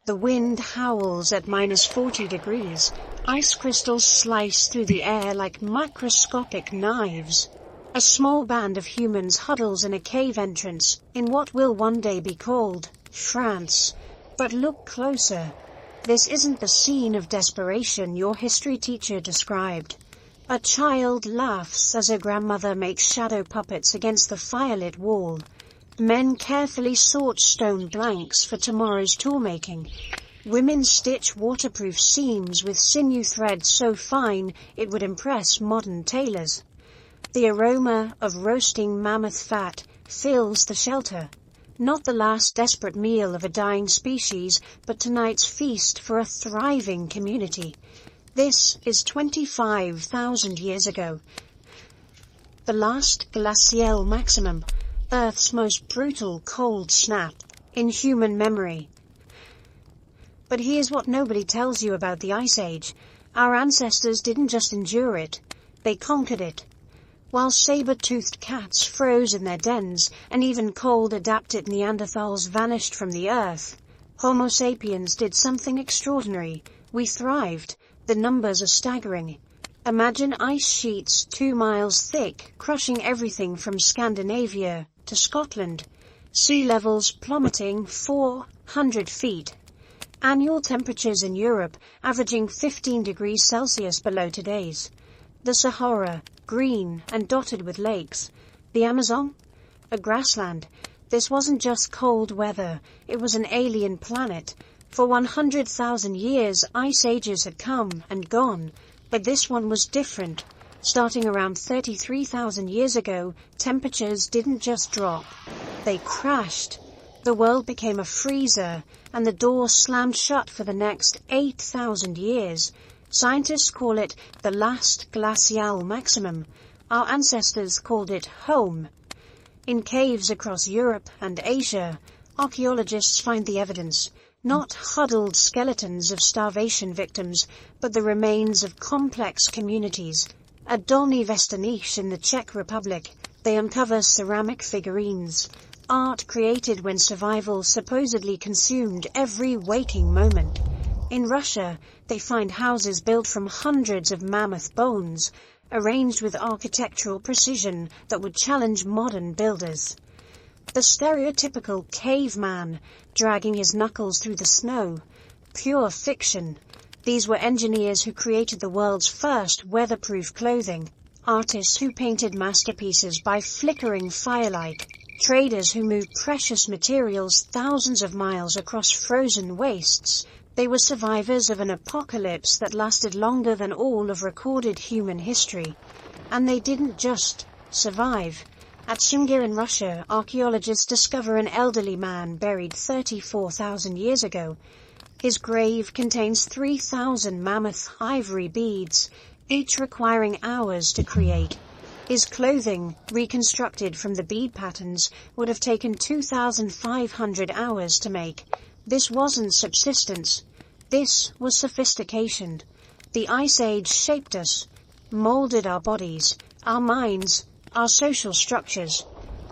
The wind howls at -40 degrees. Ice crystals slice through the air like microscopic knives. A small band of humans huddles in a cave entrance, in what will one day be called France. But look closer. This isn't the scene of desperation your history teacher described. A child laughs as her grandmother makes shadow puppets against the firelit wall. Men carefully sort stone blanks for tomorrow's tool-making. Women stitch waterproof seams with sinew thread so fine it would impress modern tailors. The aroma of roasting mammoth fat fills the shelter. Not the last desperate meal of a dying species, but tonight's feast for a thriving community. This is 25,000 years ago. The last glacial maximum, Earth's most brutal cold snap in human memory. But here's what nobody tells you about the Ice Age. Our ancestors didn't just endure it, they conquered it. While saber-toothed cats froze in their dens, and even cold-adapted Neanderthals vanished from the earth, Homo sapiens did something extraordinary. We thrived. The numbers are staggering. Imagine ice sheets 2 miles thick, crushing everything from Scandinavia to Scotland. Sea levels plummeting 400 feet. Annual temperatures in Europe averaging 15 degrees Celsius below today's. The Sahara, green and dotted with lakes. The Amazon, a grassland. This wasn't just cold weather, it was an alien planet. For 100,000 years, ice ages had come and gone, but this one was different. Starting around 33,000 years ago, temperatures didn't just drop, they crashed. The world became a freezer, and the door slammed shut for the next 8,000 years. Scientists call it the last glacial maximum. Our ancestors called it home. In caves across Europe and Asia, archaeologists find the evidence. Not huddled skeletons of starvation victims, but the remains of complex communities. At Dolní Věstonice in the Czech Republic, they uncover ceramic figurines, art created when survival supposedly consumed every waking moment. In Russia, they find houses built from hundreds of mammoth bones, arranged with architectural precision that would challenge modern builders. The stereotypical caveman, dragging his knuckles through the snow. Pure fiction. These were engineers who created the world's first weatherproof clothing, artists who painted masterpieces by flickering firelight, traders who moved precious materials thousands of miles across frozen wastes. They were survivors of an apocalypse that lasted longer than all of recorded human history. And they didn't just survive. At Chingir in Russia, archaeologists discover an elderly man buried 34,000 years ago. His grave contains 3,000 mammoth ivory beads, each requiring hours to create. His clothing, reconstructed from the bead patterns, would have taken 2,500 hours to make. This wasn't subsistence. This was sophistication. The Ice Age shaped us, molded our bodies, our minds, our social structures.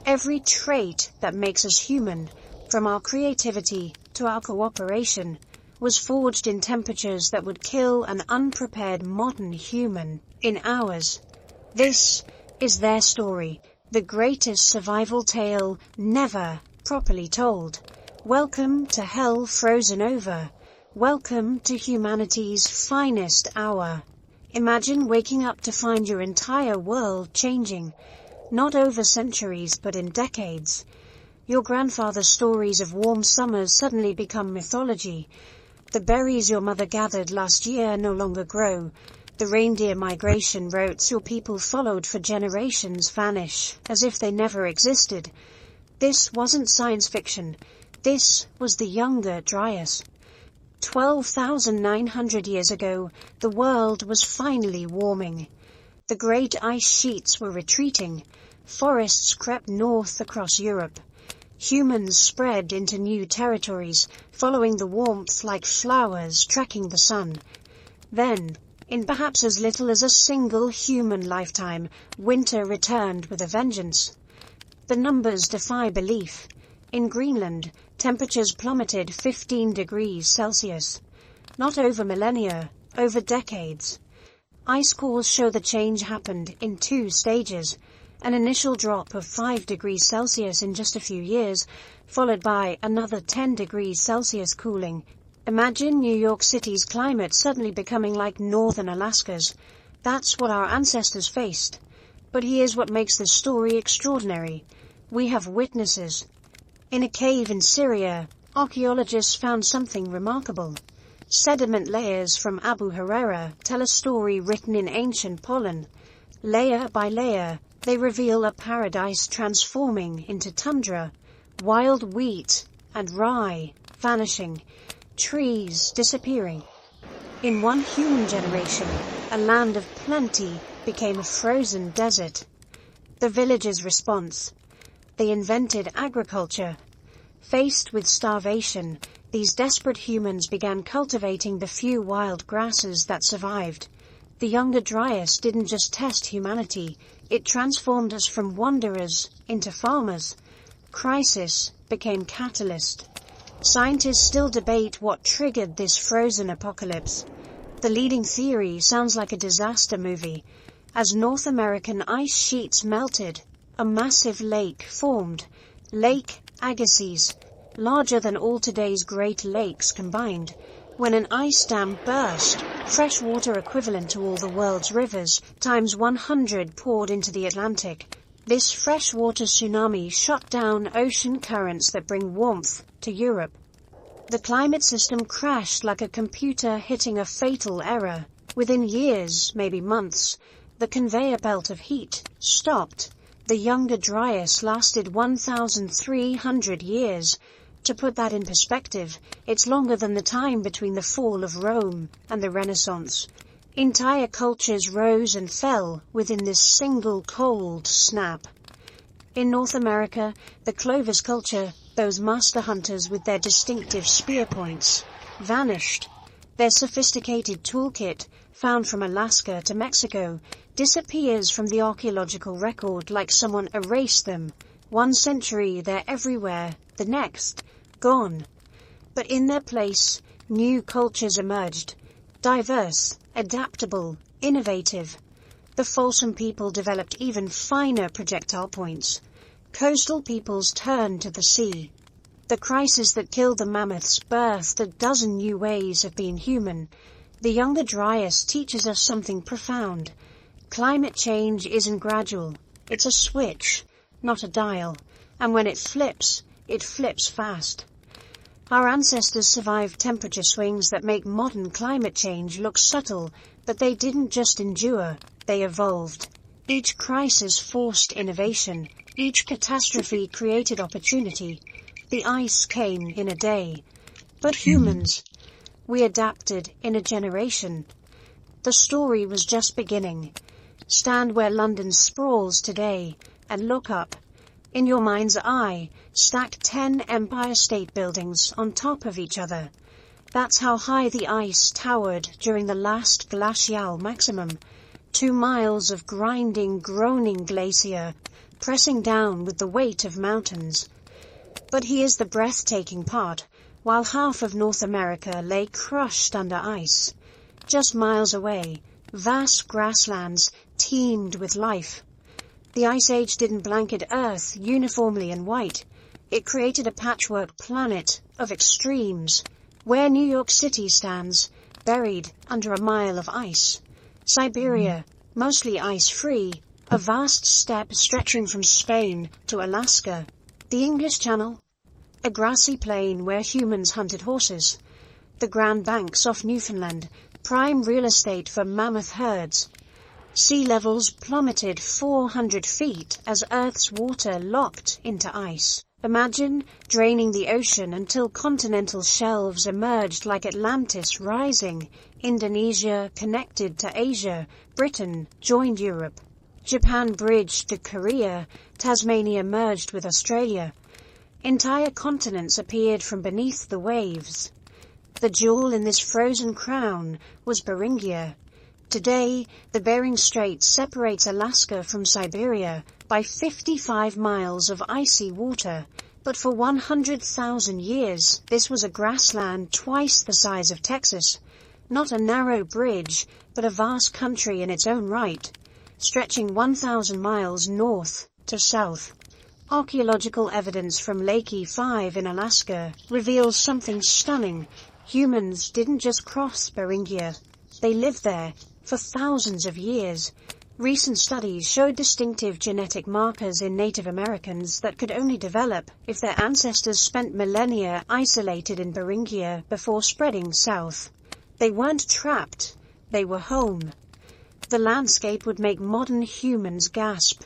Every trait that makes us human, from our creativity to our cooperation, was forged in temperatures that would kill an unprepared modern human in hours. This is their story, the greatest survival tale never properly told. Welcome to hell frozen over. Welcome to humanity's finest hour. Imagine waking up to find your entire world changing, not over centuries but in decades. Your grandfather's stories of warm summers suddenly become mythology. The berries your mother gathered last year no longer grow. The reindeer migration routes your people followed for generations vanish, as if they never existed. This wasn't science fiction. This was the younger Dryas. 12,900 years ago, the world was finally warming. The great ice sheets were retreating. Forests crept north across Europe. Humans spread into new territories, following the warmth like flowers tracking the sun. Then, in perhaps as little as a single human lifetime, winter returned with a vengeance. The numbers defy belief. In Greenland, temperatures plummeted 15 degrees Celsius. Not over millennia, over decades. Ice cores show the change happened in 2 stages. An initial drop of 5 degrees Celsius in just a few years, followed by another 10 degrees Celsius cooling. Imagine New York City's climate suddenly becoming like northern Alaska's. That's what our ancestors faced. But here's what makes this story extraordinary. We have witnesses. In a cave in Syria, archaeologists found something remarkable. Sediment layers from Abu Huraira tell a story written in ancient pollen. Layer by layer, they reveal a paradise transforming into tundra, wild wheat and rye vanishing, trees disappearing. In one human generation, a land of plenty became a frozen desert. The villagers' response. They invented agriculture. Faced with starvation, these desperate humans began cultivating the few wild grasses that survived. The younger Dryas didn't just test humanity, it transformed us from wanderers into farmers. Crisis became catalyst. Scientists still debate what triggered this frozen apocalypse. The leading theory sounds like a disaster movie. As North American ice sheets melted, a massive lake formed, Lake Agassiz, larger than all today's Great Lakes combined. When an ice dam burst, fresh water equivalent to all the world's rivers, times 100 poured into the Atlantic. This freshwater tsunami shut down ocean currents that bring warmth to Europe. The climate system crashed like a computer hitting a fatal error. Within years, maybe months, the conveyor belt of heat stopped. The Younger Dryas lasted 1,300 years. To put that in perspective, it's longer than the time between the fall of Rome and the Renaissance. Entire cultures rose and fell within this single cold snap. In North America, the Clovis culture, those master hunters with their distinctive spear points, vanished. Their sophisticated toolkit, found from Alaska to Mexico, disappears from the archaeological record like someone erased them. One century they're everywhere, the next, gone. But in their place, new cultures emerged. Diverse, adaptable, innovative. The Folsom people developed even finer projectile points. Coastal peoples turned to the sea. The crisis that killed the mammoths birthed a dozen new ways of being human. The Younger Dryas teaches us something profound. Climate change isn't gradual. It's a switch, not a dial. And when it flips fast. Our ancestors survived temperature swings that make modern climate change look subtle, but they didn't just endure, they evolved. Each crisis forced innovation. Each catastrophe created opportunity. The ice came in a day. But humans, we adapted in a generation. The story was just beginning. Stand where London sprawls today and look up. In your mind's eye, stack 10 Empire State Buildings on top of each other. That's how high the ice towered during the last glacial maximum. 2 miles of grinding, groaning glacier, pressing down with the weight of mountains. But here's the breathtaking part. While half of North America lay crushed under ice, just miles away, vast grasslands teemed with life. The Ice Age didn't blanket Earth uniformly in white. It created a patchwork planet of extremes, where New York City stands, buried under a mile of ice. Siberia, mostly ice-free, a vast steppe stretching from Spain to Alaska. The English Channel, a grassy plain where humans hunted horses. The Grand Banks off Newfoundland, prime real estate for mammoth herds. Sea levels plummeted 400 feet as Earth's water locked into ice. Imagine draining the ocean until continental shelves emerged like Atlantis rising. Indonesia connected to Asia. Britain joined Europe. Japan bridged to Korea. Tasmania merged with Australia. Entire continents appeared from beneath the waves. The jewel in this frozen crown was Beringia. Today, the Bering Strait separates Alaska from Siberia by 55 miles of icy water. But for 100,000 years, this was a grassland twice the size of Texas. Not a narrow bridge, but a vast country in its own right, stretching 1,000 miles north to south. Archaeological evidence from Lake E5 in Alaska reveals something stunning. Humans didn't just cross Beringia. They lived there for thousands of years. Recent studies showed distinctive genetic markers in Native Americans that could only develop if their ancestors spent millennia isolated in Beringia before spreading south. They weren't trapped, they were home. The landscape would make modern humans gasp.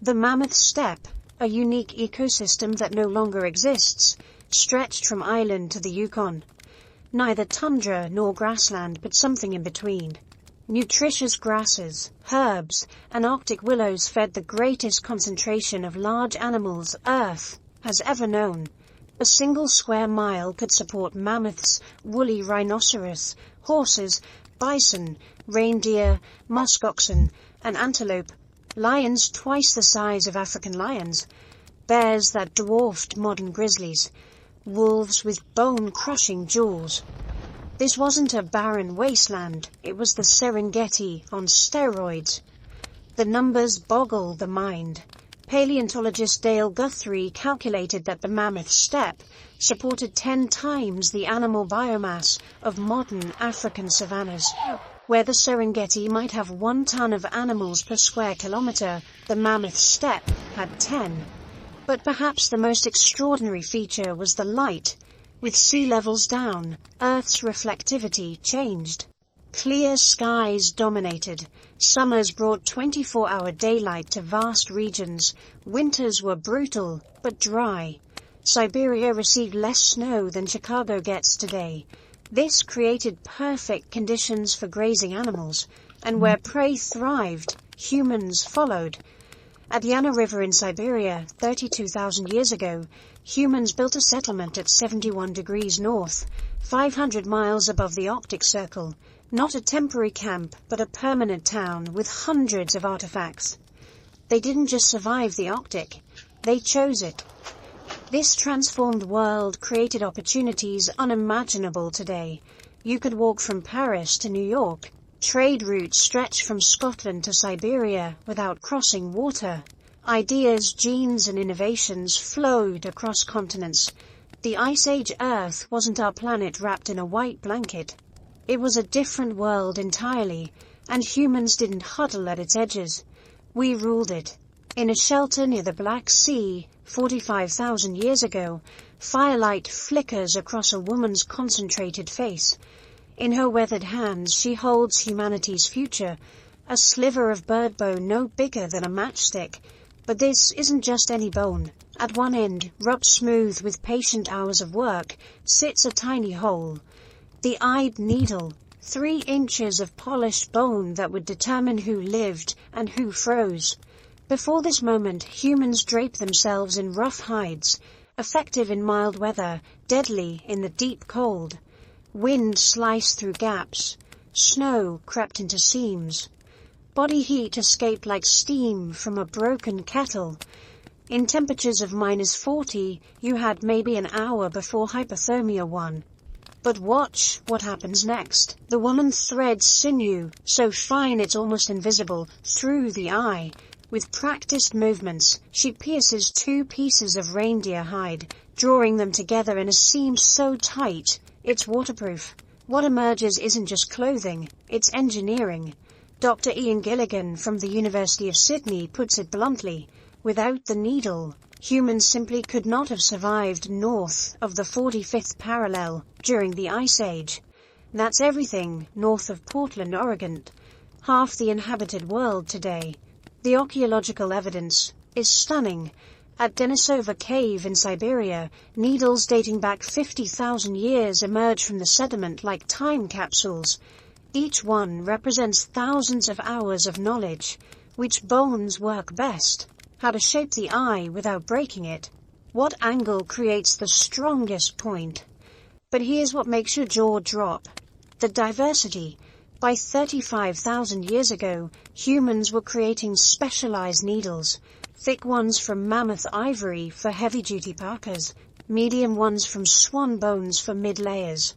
The Mammoth Steppe, a unique ecosystem that no longer exists, stretched from Ireland to the Yukon. Neither tundra nor grassland, but something in between. Nutritious grasses, herbs, and Arctic willows fed the greatest concentration of large animals Earth has ever known. A single square mile could support mammoths, woolly rhinoceros, horses, bison, reindeer, muskoxen, and antelope, lions twice the size of African lions, bears that dwarfed modern grizzlies, wolves with bone-crushing jaws. This wasn't a barren wasteland, it was the Serengeti on steroids. The numbers boggle the mind. Paleontologist Dale Guthrie calculated that the Mammoth Steppe supported 10 times the animal biomass of modern African savannas. Where the Serengeti might have 1 ton of animals per square kilometer, the Mammoth Steppe had 10. But perhaps the most extraordinary feature was the light. With sea levels down, Earth's reflectivity changed. Clear skies dominated. Summers brought 24-hour daylight to vast regions. Winters were brutal, but dry. Siberia received less snow than Chicago gets today. This created perfect conditions for grazing animals, and where prey thrived, humans followed. At the Yana River in Siberia, 32,000 years ago, humans built a settlement at 71 degrees north, 500 miles above the Arctic Circle. Not a temporary camp, but a permanent town with hundreds of artifacts. They didn't just survive the Arctic, they chose it. This transformed world created opportunities unimaginable today. You could walk from Paris to New York. Trade routes stretched from Scotland to Siberia without crossing water. Ideas, genes, and innovations flowed across continents. The Ice Age Earth wasn't our planet wrapped in a white blanket. It was a different world entirely, and humans didn't huddle at its edges. We ruled it. In a shelter near the Black Sea, 45,000 years ago, firelight flickers across a woman's concentrated face. In her weathered hands she holds humanity's future, a sliver of bird bone no bigger than a matchstick. But this isn't just any bone. At one end, rubbed smooth with patient hours of work, sits a tiny hole. The eyed needle, 3 inches of polished bone that would determine who lived and who froze. Before this moment, humans draped themselves in rough hides, effective in mild weather, deadly in the deep cold. Wind sliced through gaps. Snow crept into seams. Body heat escaped like steam from a broken kettle. In temperatures of -40, you had maybe an hour before hypothermia won. But watch what happens next. The woman threads sinew, so fine it's almost invisible, through the eye. With practiced movements, she pierces 2 pieces of reindeer hide, drawing them together in a seam so tight, it's waterproof. What emerges isn't just clothing, it's engineering. Dr. Ian Gilligan from the University of Sydney puts it bluntly, without the needle, humans simply could not have survived north of the 45th parallel during the Ice Age. That's everything north of Portland, Oregon, half the inhabited world today. The archaeological evidence is stunning. At Denisova Cave in Siberia, needles dating back 50,000 years emerge from the sediment like time capsules. Each one represents thousands of hours of knowledge. Which bones work best? How to shape the eye without breaking it? What angle creates the strongest point? But here's what makes your jaw drop. The diversity. By 35,000 years ago, humans were creating specialized needles. thick ones from mammoth ivory for heavy-duty parkas, medium ones from swan bones for mid-layers,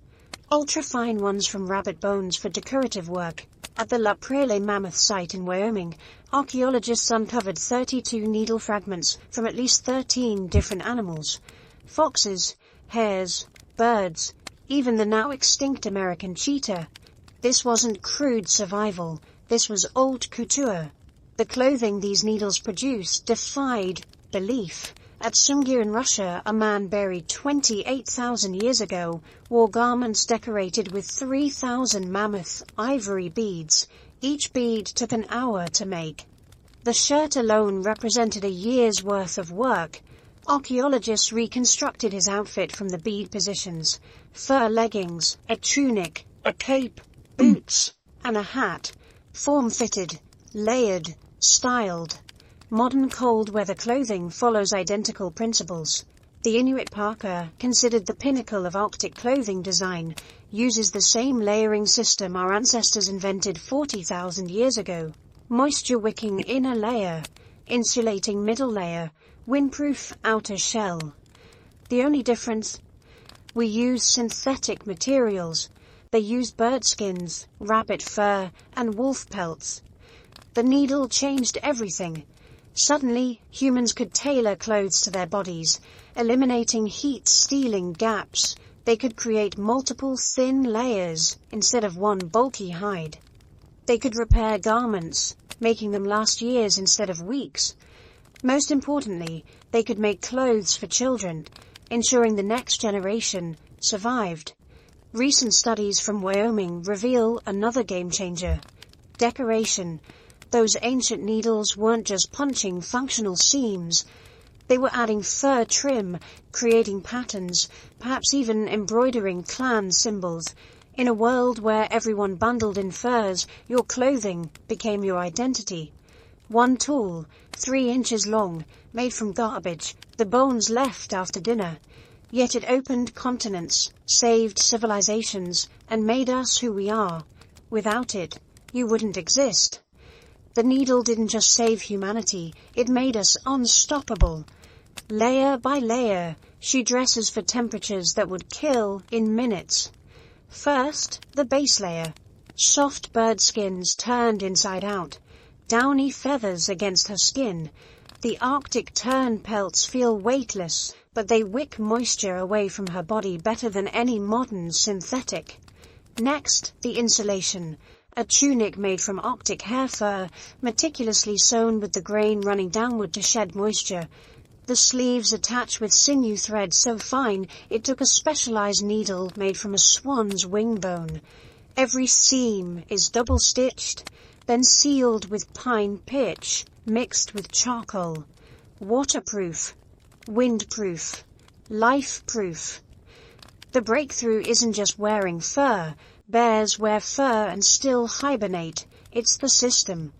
ultra-fine ones from rabbit bones for decorative work. At the La Prairie Mammoth site in Wyoming, archaeologists uncovered 32 needle fragments from at least 13 different animals: foxes, hares, birds, even the now extinct American cheetah. This wasn't crude survival, this was haute couture. The clothing these needles produced defied belief. At Sungir in Russia, a man buried 28,000 years ago wore garments decorated with 3,000 mammoth ivory beads. Each bead took an hour to make. The shirt alone represented a year's worth of work. Archaeologists reconstructed his outfit from the bead positions: fur leggings, a tunic, a cape, boots, and a hat. Form-fitted, layered, styled. Modern cold-weather clothing follows identical principles. The Inuit parka, considered the pinnacle of Arctic clothing design, uses the same layering system our ancestors invented 40,000 years ago. Moisture-wicking inner layer, insulating middle layer, windproof outer shell. The only difference? We use synthetic materials. They use bird skins, rabbit fur, and wolf pelts. The needle changed everything. Suddenly, humans could tailor clothes to their bodies, eliminating heat-stealing gaps. They could create multiple thin layers instead of one bulky hide. They could repair garments, making them last years instead of weeks. Most importantly, they could make clothes for children, ensuring the next generation survived. Recent studies from Wyoming reveal another game-changer: decoration. Those ancient needles weren't just punching functional seams. They were adding fur trim, creating patterns, perhaps even embroidering clan symbols. In a world where everyone bundled in furs, your clothing became your identity. One tool, 3 inches long, made from garbage, the bones left after dinner. Yet it opened continents, saved civilizations, and made us who we are. Without it, you wouldn't exist. The needle didn't just save humanity, it made us unstoppable. Layer by layer, she dresses for temperatures that would kill in minutes. First, the base layer. Soft bird skins turned inside out. Downy feathers against her skin. The Arctic tern pelts feel weightless, but they wick moisture away from her body better than any modern synthetic. Next, the insulation. A tunic made from Arctic hair fur, meticulously sewn with the grain running downward to shed moisture. The sleeves attached with sinew thread so fine it took a specialized needle made from a swan's wing bone. Every seam is double-stitched, then sealed with pine pitch, mixed with charcoal. Waterproof, windproof, life-proof. The breakthrough isn't just wearing fur. Bears wear fur and still hibernate. It's the system.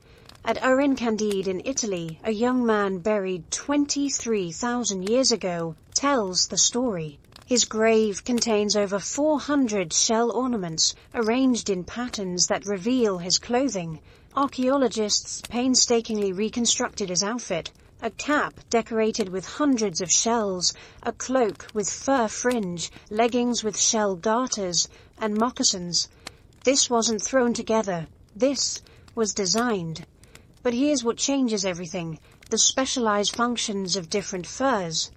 At Orin Candide in Italy, a young man buried 23,000 years ago tells the story. His grave contains over 400 shell ornaments arranged in patterns that reveal his clothing. Archaeologists painstakingly reconstructed his outfit: a cap decorated with hundreds of shells, a cloak with fur fringe, leggings with shell garters, and moccasins. This wasn't thrown together. This was designed. But here's what changes everything: the specialized functions of different furs.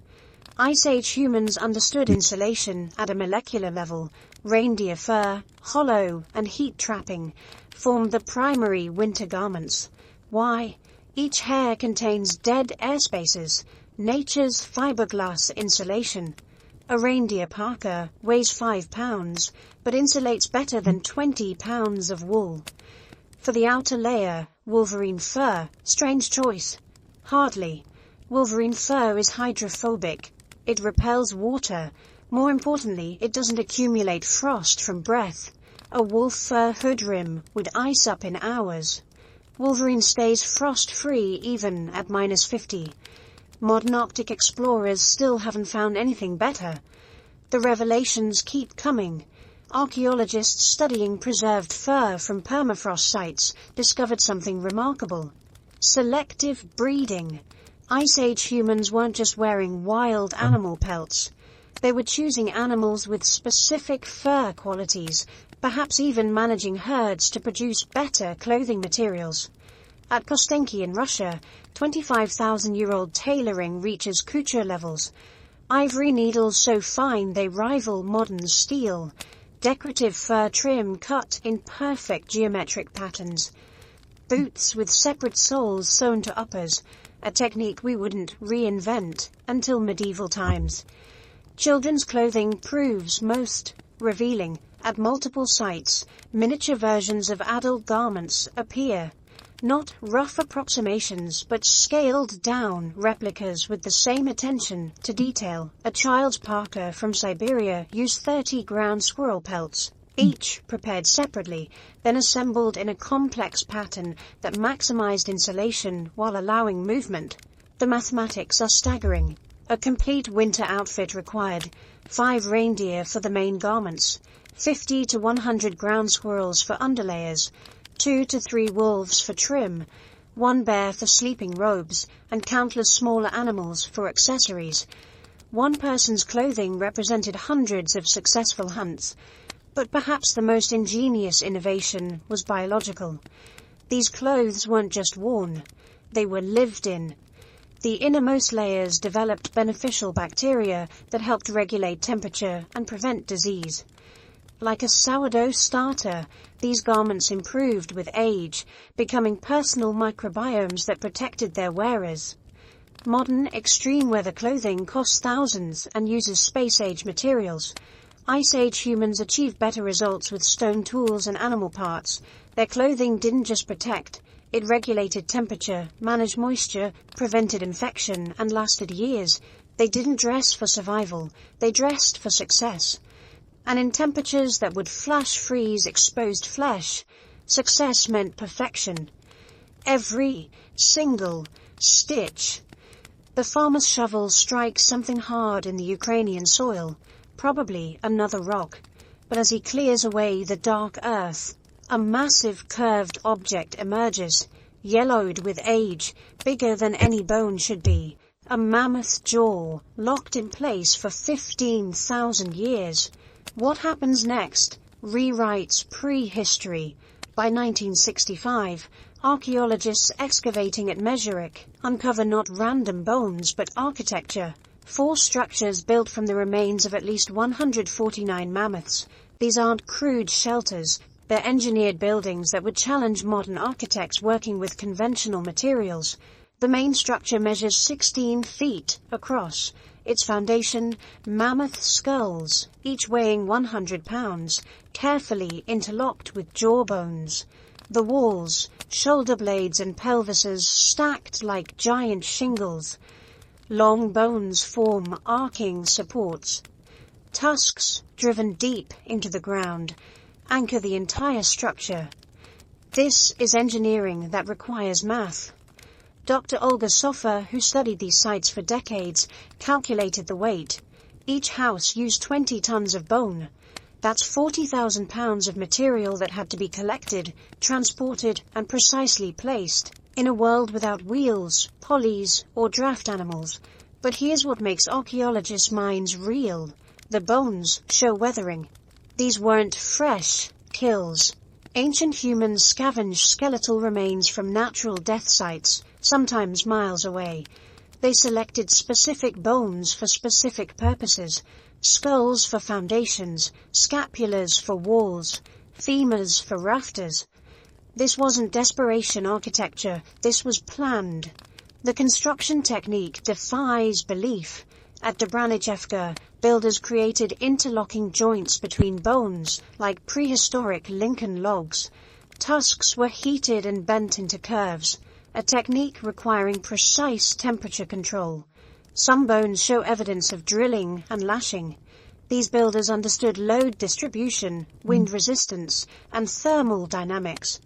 Ice Age humans understood insulation at a molecular level. Reindeer fur, hollow and heat trapping, formed the primary winter garments. Why? Each hair contains dead air spaces, nature's fiberglass insulation. A reindeer parka weighs 5 pounds, but insulates better than 20 pounds of wool. For the outer layer, wolverine fur, strange choice. Hardly. Wolverine fur is hydrophobic. It repels water. More importantly, it doesn't accumulate frost from breath. A wolf fur hood rim would ice up in hours. Wolverine stays frost-free even at -50. Modern Arctic explorers still haven't found anything better. The revelations keep coming. Archaeologists studying preserved fur from permafrost sites discovered something remarkable: selective breeding. Ice Age humans weren't just wearing wild animal pelts. They were choosing animals with specific fur qualities, perhaps even managing herds to produce better clothing materials. At Kostenki in Russia, 25,000-year-old tailoring reaches couture levels. Ivory needles so fine they rival modern steel. Decorative fur trim cut in perfect geometric patterns. Boots with separate soles sewn to uppers, a technique we wouldn't reinvent until medieval times. Children's clothing proves most revealing. At multiple sites, miniature versions of adult garments appear. Not rough approximations, but scaled-down replicas with the same attention to detail. A child's parka from Siberia used 30 ground squirrel pelts, each prepared separately, then assembled in a complex pattern that maximized insulation while allowing movement. The mathematics are staggering. A complete winter outfit required 5 reindeer for the main garments, 50 to 100 ground squirrels for underlayers, 2 to 3 wolves for trim, 1 bear for sleeping robes, and countless smaller animals for accessories. One person's clothing represented hundreds of successful hunts, but perhaps the most ingenious innovation was biological. These clothes weren't just worn, they were lived in. The innermost layers developed beneficial bacteria that helped regulate temperature and prevent disease. Like a sourdough starter, these garments improved with age, becoming personal microbiomes that protected their wearers. Modern extreme weather clothing costs thousands and uses space-age materials. Ice Age humans achieved better results with stone tools and animal parts. Their clothing didn't just protect, it regulated temperature, managed moisture, prevented infection, and lasted years. They didn't dress for survival, they dressed for success. And in temperatures that would flash freeze exposed flesh, success meant perfection. Every single stitch. The farmer's shovel strikes something hard in the Ukrainian soil, probably another rock, but as he clears away the dark earth, a massive curved object emerges, yellowed with age, bigger than any bone should be, a mammoth jaw, locked in place for 15,000 years. What happens next rewrites prehistory. By 1965, archaeologists excavating at Mezhyrich uncover not random bones but architecture. 4 structures built from the remains of at least 149 mammoths. These aren't crude shelters, they're engineered buildings that would challenge modern architects working with conventional materials. The main structure measures 16 feet across. Its foundation, mammoth skulls, each weighing 100 pounds, carefully interlocked with jawbones. The walls, shoulder blades and pelvises stacked like giant shingles. Long bones form arcing supports. Tusks, driven deep into the ground, anchor the entire structure. This is engineering that requires math. Dr. Olga Sofer, who studied these sites for decades, calculated the weight. Each house used 20 tons of bone. That's 40,000 pounds of material that had to be collected, transported, and precisely placed. In a world without wheels, pulleys, or draft animals. But here's what makes archaeologists' minds reel. The bones show weathering. These weren't fresh kills. Ancient humans scavenged skeletal remains from natural death sites, sometimes miles away. They selected specific bones for specific purposes. Skulls for foundations, scapulars for walls, femurs for rafters. This wasn't desperation architecture, this was planned. The construction technique defies belief. At Dobranichevka, builders created interlocking joints between bones, like prehistoric Lincoln logs. Tusks were heated and bent into curves, a technique requiring precise temperature control. Some bones show evidence of drilling and lashing. These builders understood load distribution, wind resistance, and thermal dynamics.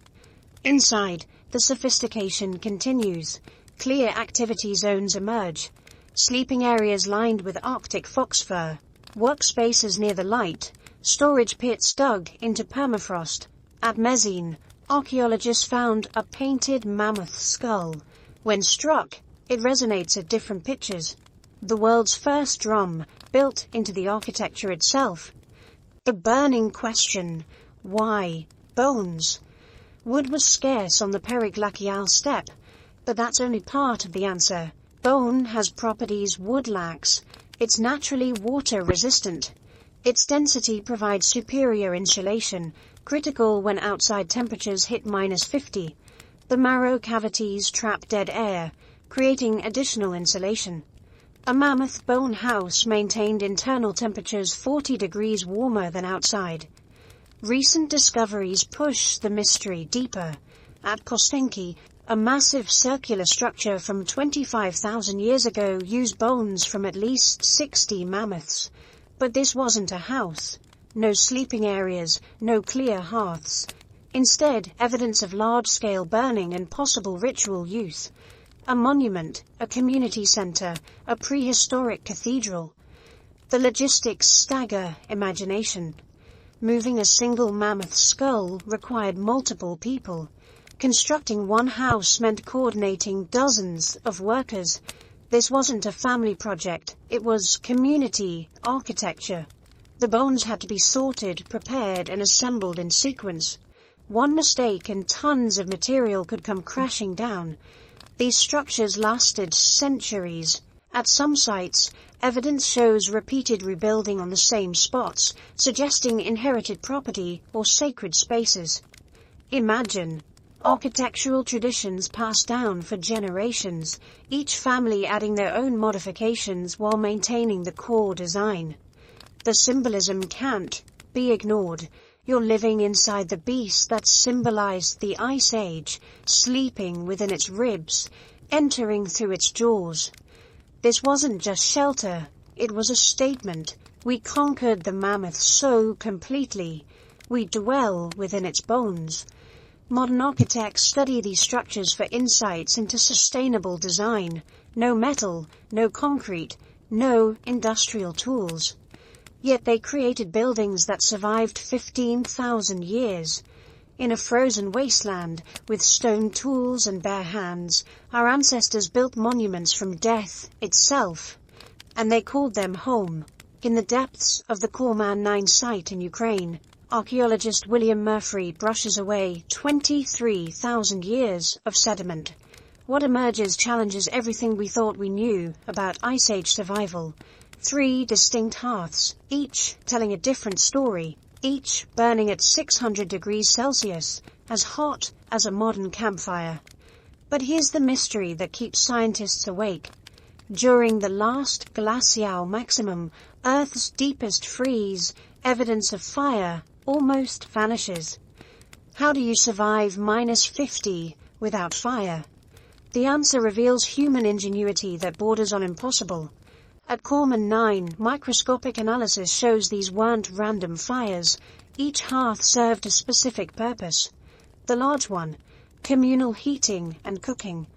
Inside, the sophistication continues. Clear activity zones emerge. Sleeping areas lined with Arctic fox fur. Workspaces near the light. Storage pits dug into permafrost. At Mezin, archaeologists found a painted mammoth skull. When struck, It resonates at different pitches. The world's first drum, built into the architecture itself. The burning question, why bones? Wood was scarce on the periglacial steppe, but that's only part of the answer. Bone has properties wood lacks. It's naturally water-resistant. Its density provides superior insulation, critical when outside temperatures hit -50. The marrow cavities trap dead air, creating additional insulation. A mammoth bone house maintained internal temperatures 40 degrees warmer than outside. Recent discoveries push the mystery deeper. At Kostenki, a massive circular structure from 25,000 years ago used bones from at least 60 mammoths. But this wasn't a house. No sleeping areas, no clear hearths. Instead, evidence of large-scale burning and possible ritual use. A monument, a community center, a prehistoric cathedral. The logistics stagger imagination. Moving a single mammoth skull required multiple people. Constructing one house meant coordinating dozens of workers. This wasn't a family project, it was community architecture. The bones had to be sorted, prepared, and assembled in sequence. One mistake and tons of material could come crashing down. These structures lasted centuries. At some sites, evidence shows repeated rebuilding on the same spots, suggesting inherited property or sacred spaces. Imagine architectural traditions passed down for generations, each family adding their own modifications while maintaining the core design. The symbolism can't be ignored. You're living inside the beast that symbolized the Ice Age, sleeping within its ribs, entering through its jaws. This wasn't just shelter, it was a statement. We conquered the mammoth so completely. We dwell within its bones. Modern architects study these structures for insights into sustainable design. No metal, no concrete, no industrial tools. Yet they created buildings that survived 15,000 years. In a frozen wasteland, with stone tools and bare hands, our ancestors built monuments from death itself. And they called them home. In the depths of the Cavemen 9 site in Ukraine, archaeologist William Murphy brushes away 23,000 years of sediment. What emerges challenges everything we thought we knew about Ice Age survival. 3 distinct hearths, each telling a different story, each burning at 600 degrees Celsius, as hot as a modern campfire. But here's the mystery that keeps scientists awake. During the last glacial maximum, Earth's deepest freeze, evidence of fire almost vanishes. How do you survive -50 without fire? The answer reveals human ingenuity that borders on impossible. At Cavemen 9, microscopic analysis shows these weren't random fires. Each hearth served a specific purpose. The large one, communal heating and cooking.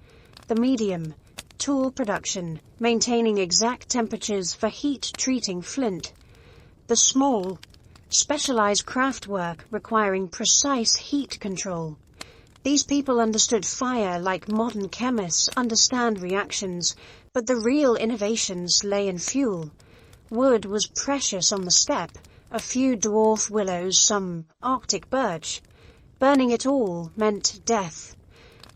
The medium, tool production, maintaining exact temperatures for heat-treating flint. The small, specialized craft work requiring precise heat control. These people understood fire like modern chemists understand reactions, but the real innovations lay in fuel. Wood was precious on the steppe, a few dwarf willows, some Arctic birch. Burning it all meant death.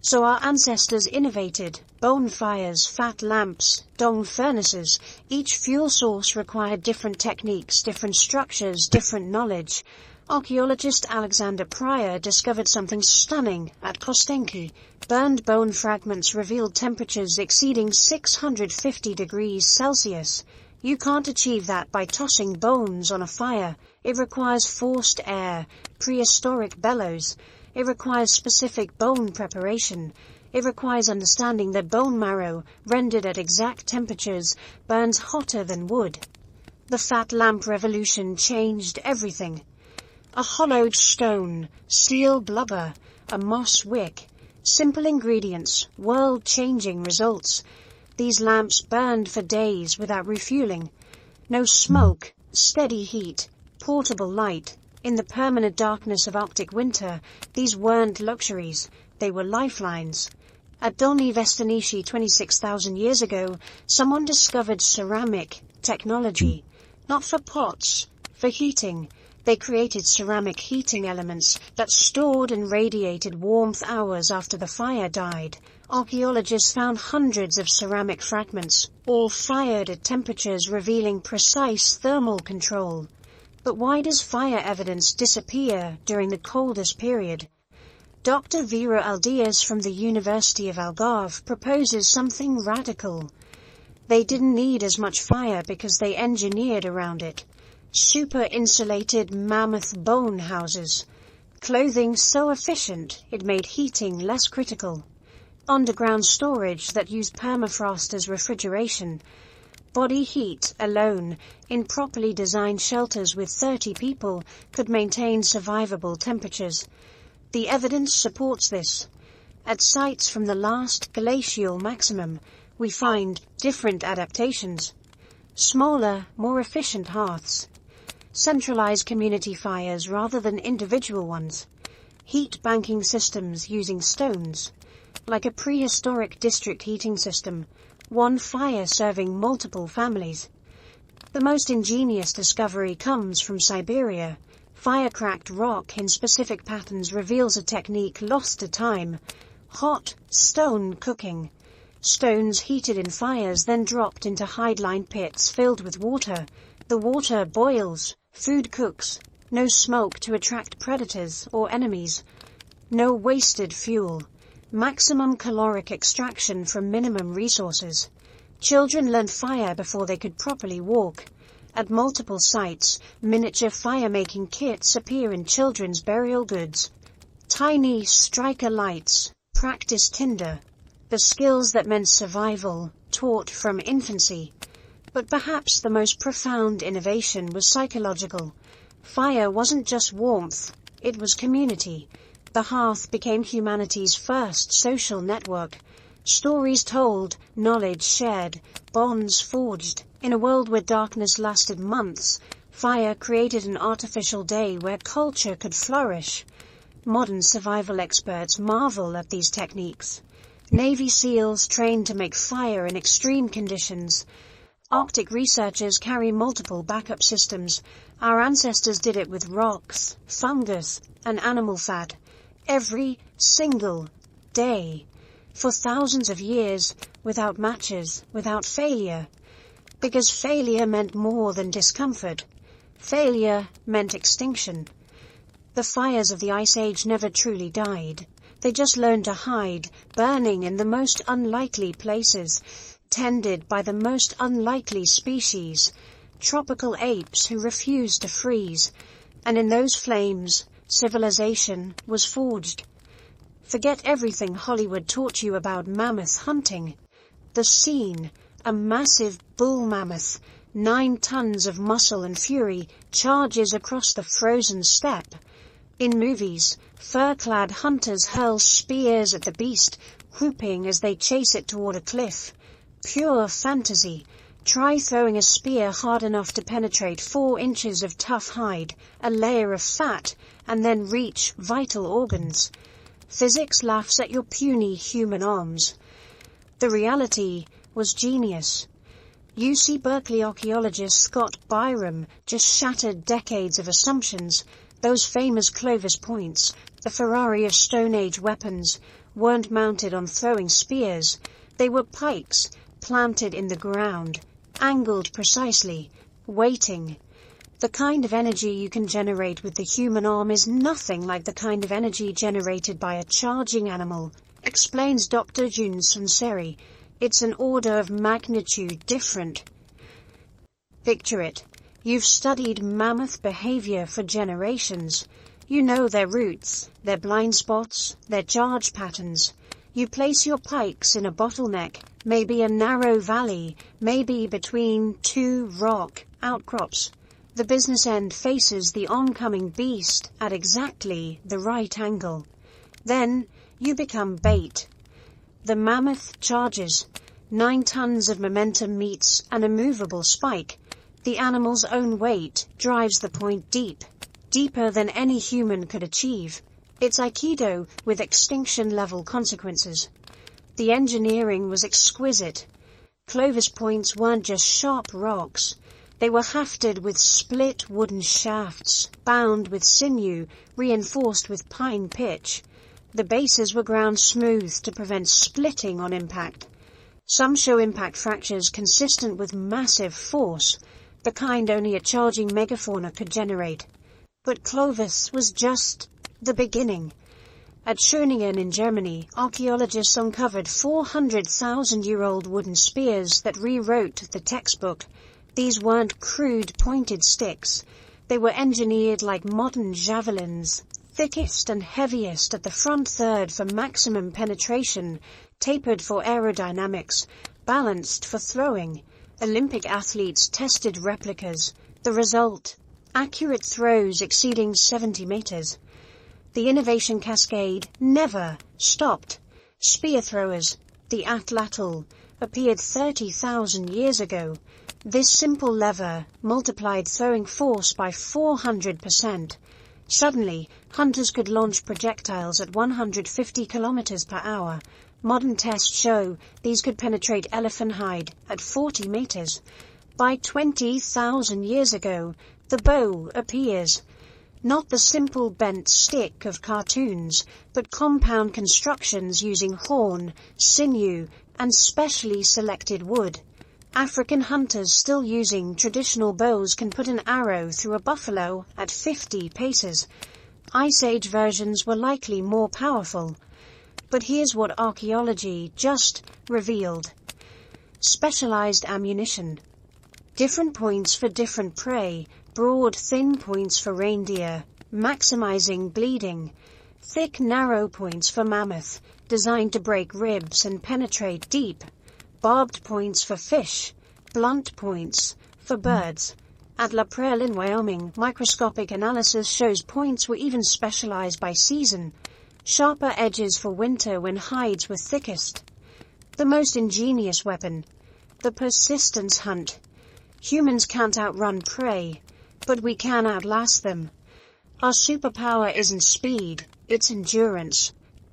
So our ancestors innovated bonfires, fat lamps, dong furnaces. Each fuel source required different techniques, different structures, different knowledge. Archaeologist Alexander Pryor discovered something stunning at Kostenki. Burned bone fragments revealed temperatures exceeding 650 degrees Celsius. You can't achieve that by tossing bones on a fire. It requires forced air, prehistoric bellows. It requires specific bone preparation. It requires understanding that bone marrow, rendered at exact temperatures, burns hotter than wood. The fat lamp revolution changed everything. A hollowed stone, seal blubber, a moss wick. Simple ingredients, world-changing results. These lamps burned for days without refueling. No smoke, steady heat, portable light. In the permanent darkness of Arctic winter, these weren't luxuries, they were lifelines. At Dolny Vestanishi 26,000 years ago, someone discovered ceramic technology, not for pots, for heating. They created ceramic heating elements that stored and radiated warmth hours after the fire died. Archaeologists found hundreds of ceramic fragments, all fired at temperatures revealing precise thermal control. But why does fire evidence disappear during the coldest period? Dr. Vera Aldias from the University of Algarve proposes something radical. They didn't need as much fire because they engineered around it. Super-insulated mammoth bone houses. Clothing so efficient it made heating less critical. Underground storage that used permafrost as refrigeration. Body heat alone, in properly designed shelters with 30 people, could maintain survivable temperatures. The evidence supports this. At sites from the last glacial maximum, we find different adaptations. Smaller, more efficient hearths. Centralized community fires rather than individual ones. Heat banking systems using stones. Like a prehistoric district heating system, one fire serving multiple families. The most ingenious discovery comes from Siberia. Fire-cracked rock in specific patterns reveals a technique lost to time. Hot stone cooking. Stones heated in fires then dropped into hide-lined pits filled with water. The water boils, food cooks. No smoke to attract predators or enemies. No wasted fuel. Maximum caloric extraction from minimum resources. Children learned fire before they could properly walk. At multiple sites, miniature fire-making kits appear in children's burial goods. Tiny striker lights, practice tinder. The skills that meant survival, taught from infancy. But perhaps the most profound innovation was psychological. Fire wasn't just warmth, it was community. The hearth became humanity's first social network. Stories told, knowledge shared, bonds forged. In a world where darkness lasted months, fire created an artificial day where culture could flourish. Modern survival experts marvel at these techniques. Navy SEALs trained to make fire in extreme conditions. Arctic researchers carry multiple backup systems. Our ancestors did it with rocks, fungus, and animal fat. Every single day. For thousands of years, without matches, without failure. Because failure meant more than discomfort. Failure meant extinction. The fires of the Ice Age never truly died. They just learned to hide, burning in the most unlikely places, tended by the most unlikely species, tropical apes who refused to freeze. And in those flames, civilization was forged. Forget everything Hollywood taught you about mammoth hunting. The scene, a massive bull mammoth, 9 tons of muscle and fury, charges across the frozen steppe. In movies, fur-clad hunters hurl spears at the beast, whooping as they chase it toward a cliff. Pure fantasy. Try throwing a spear hard enough to penetrate 4 inches of tough hide, a layer of fat, and then reach vital organs. Physics laughs at your puny human arms. The reality was genius. UC Berkeley archaeologist Scott Byram just shattered decades of assumptions. Those famous Clovis points, the Ferrari of Stone Age weapons, weren't mounted on throwing spears. They were pikes, planted in the ground, angled precisely, waiting. The kind of energy you can generate with the human arm is nothing like the kind of energy generated by a charging animal, explains Dr. Jun Sunseri. It's an order of magnitude different. Picture it. You've studied mammoth behavior for generations. You know their routes, their blind spots, their charge patterns. You place your pikes in a bottleneck, maybe a narrow valley, maybe between 2 rock outcrops. The business end faces the oncoming beast at exactly the right angle. Then you become bait. The mammoth charges. 9 tons of momentum meets an immovable spike. The animal's own weight drives the point deep, deeper than any human could achieve. It's Aikido with extinction-level consequences. The engineering was exquisite. Clovis points weren't just sharp rocks. They were hafted with split wooden shafts, bound with sinew, reinforced with pine pitch. The bases were ground smooth to prevent splitting on impact. Some show impact fractures consistent with massive force, the kind only a charging megafauna could generate. But Clovis was just the beginning. At Schöningen in Germany, archaeologists uncovered 400,000-year-old wooden spears that rewrote the textbook. These weren't crude pointed sticks. They were engineered like modern javelins, thickest and heaviest at the front third for maximum penetration, tapered for aerodynamics, balanced for throwing. Olympic athletes tested replicas. The result: accurate throws exceeding 70 meters. The innovation cascade never stopped. Spear throwers, the atlatl, appeared 30,000 years ago. This simple lever multiplied throwing force by 400%. Suddenly, hunters could launch projectiles at 150 kilometers per hour. Modern tests show these could penetrate elephant hide at 40 meters. By 20,000 years ago, the bow appears. Not the simple bent stick of cartoons, but compound constructions using horn, sinew, and specially selected wood. African hunters still using traditional bows can put an arrow through a buffalo at 50 paces. Ice Age versions were likely more powerful. But here's what archaeology just revealed. Specialized ammunition. Different points for different prey. Broad, thin points for reindeer, maximizing bleeding. Thick, narrow points for mammoth, designed to break ribs and penetrate deep. Barbed points for fish. Blunt points for birds. At La Prairie in Wyoming, microscopic analysis shows points were even specialized by season. Sharper edges for winter when hides were thickest. The most ingenious weapon. The persistence hunt. Humans can't outrun prey, but we can outlast them. Our superpower isn't speed, it's endurance.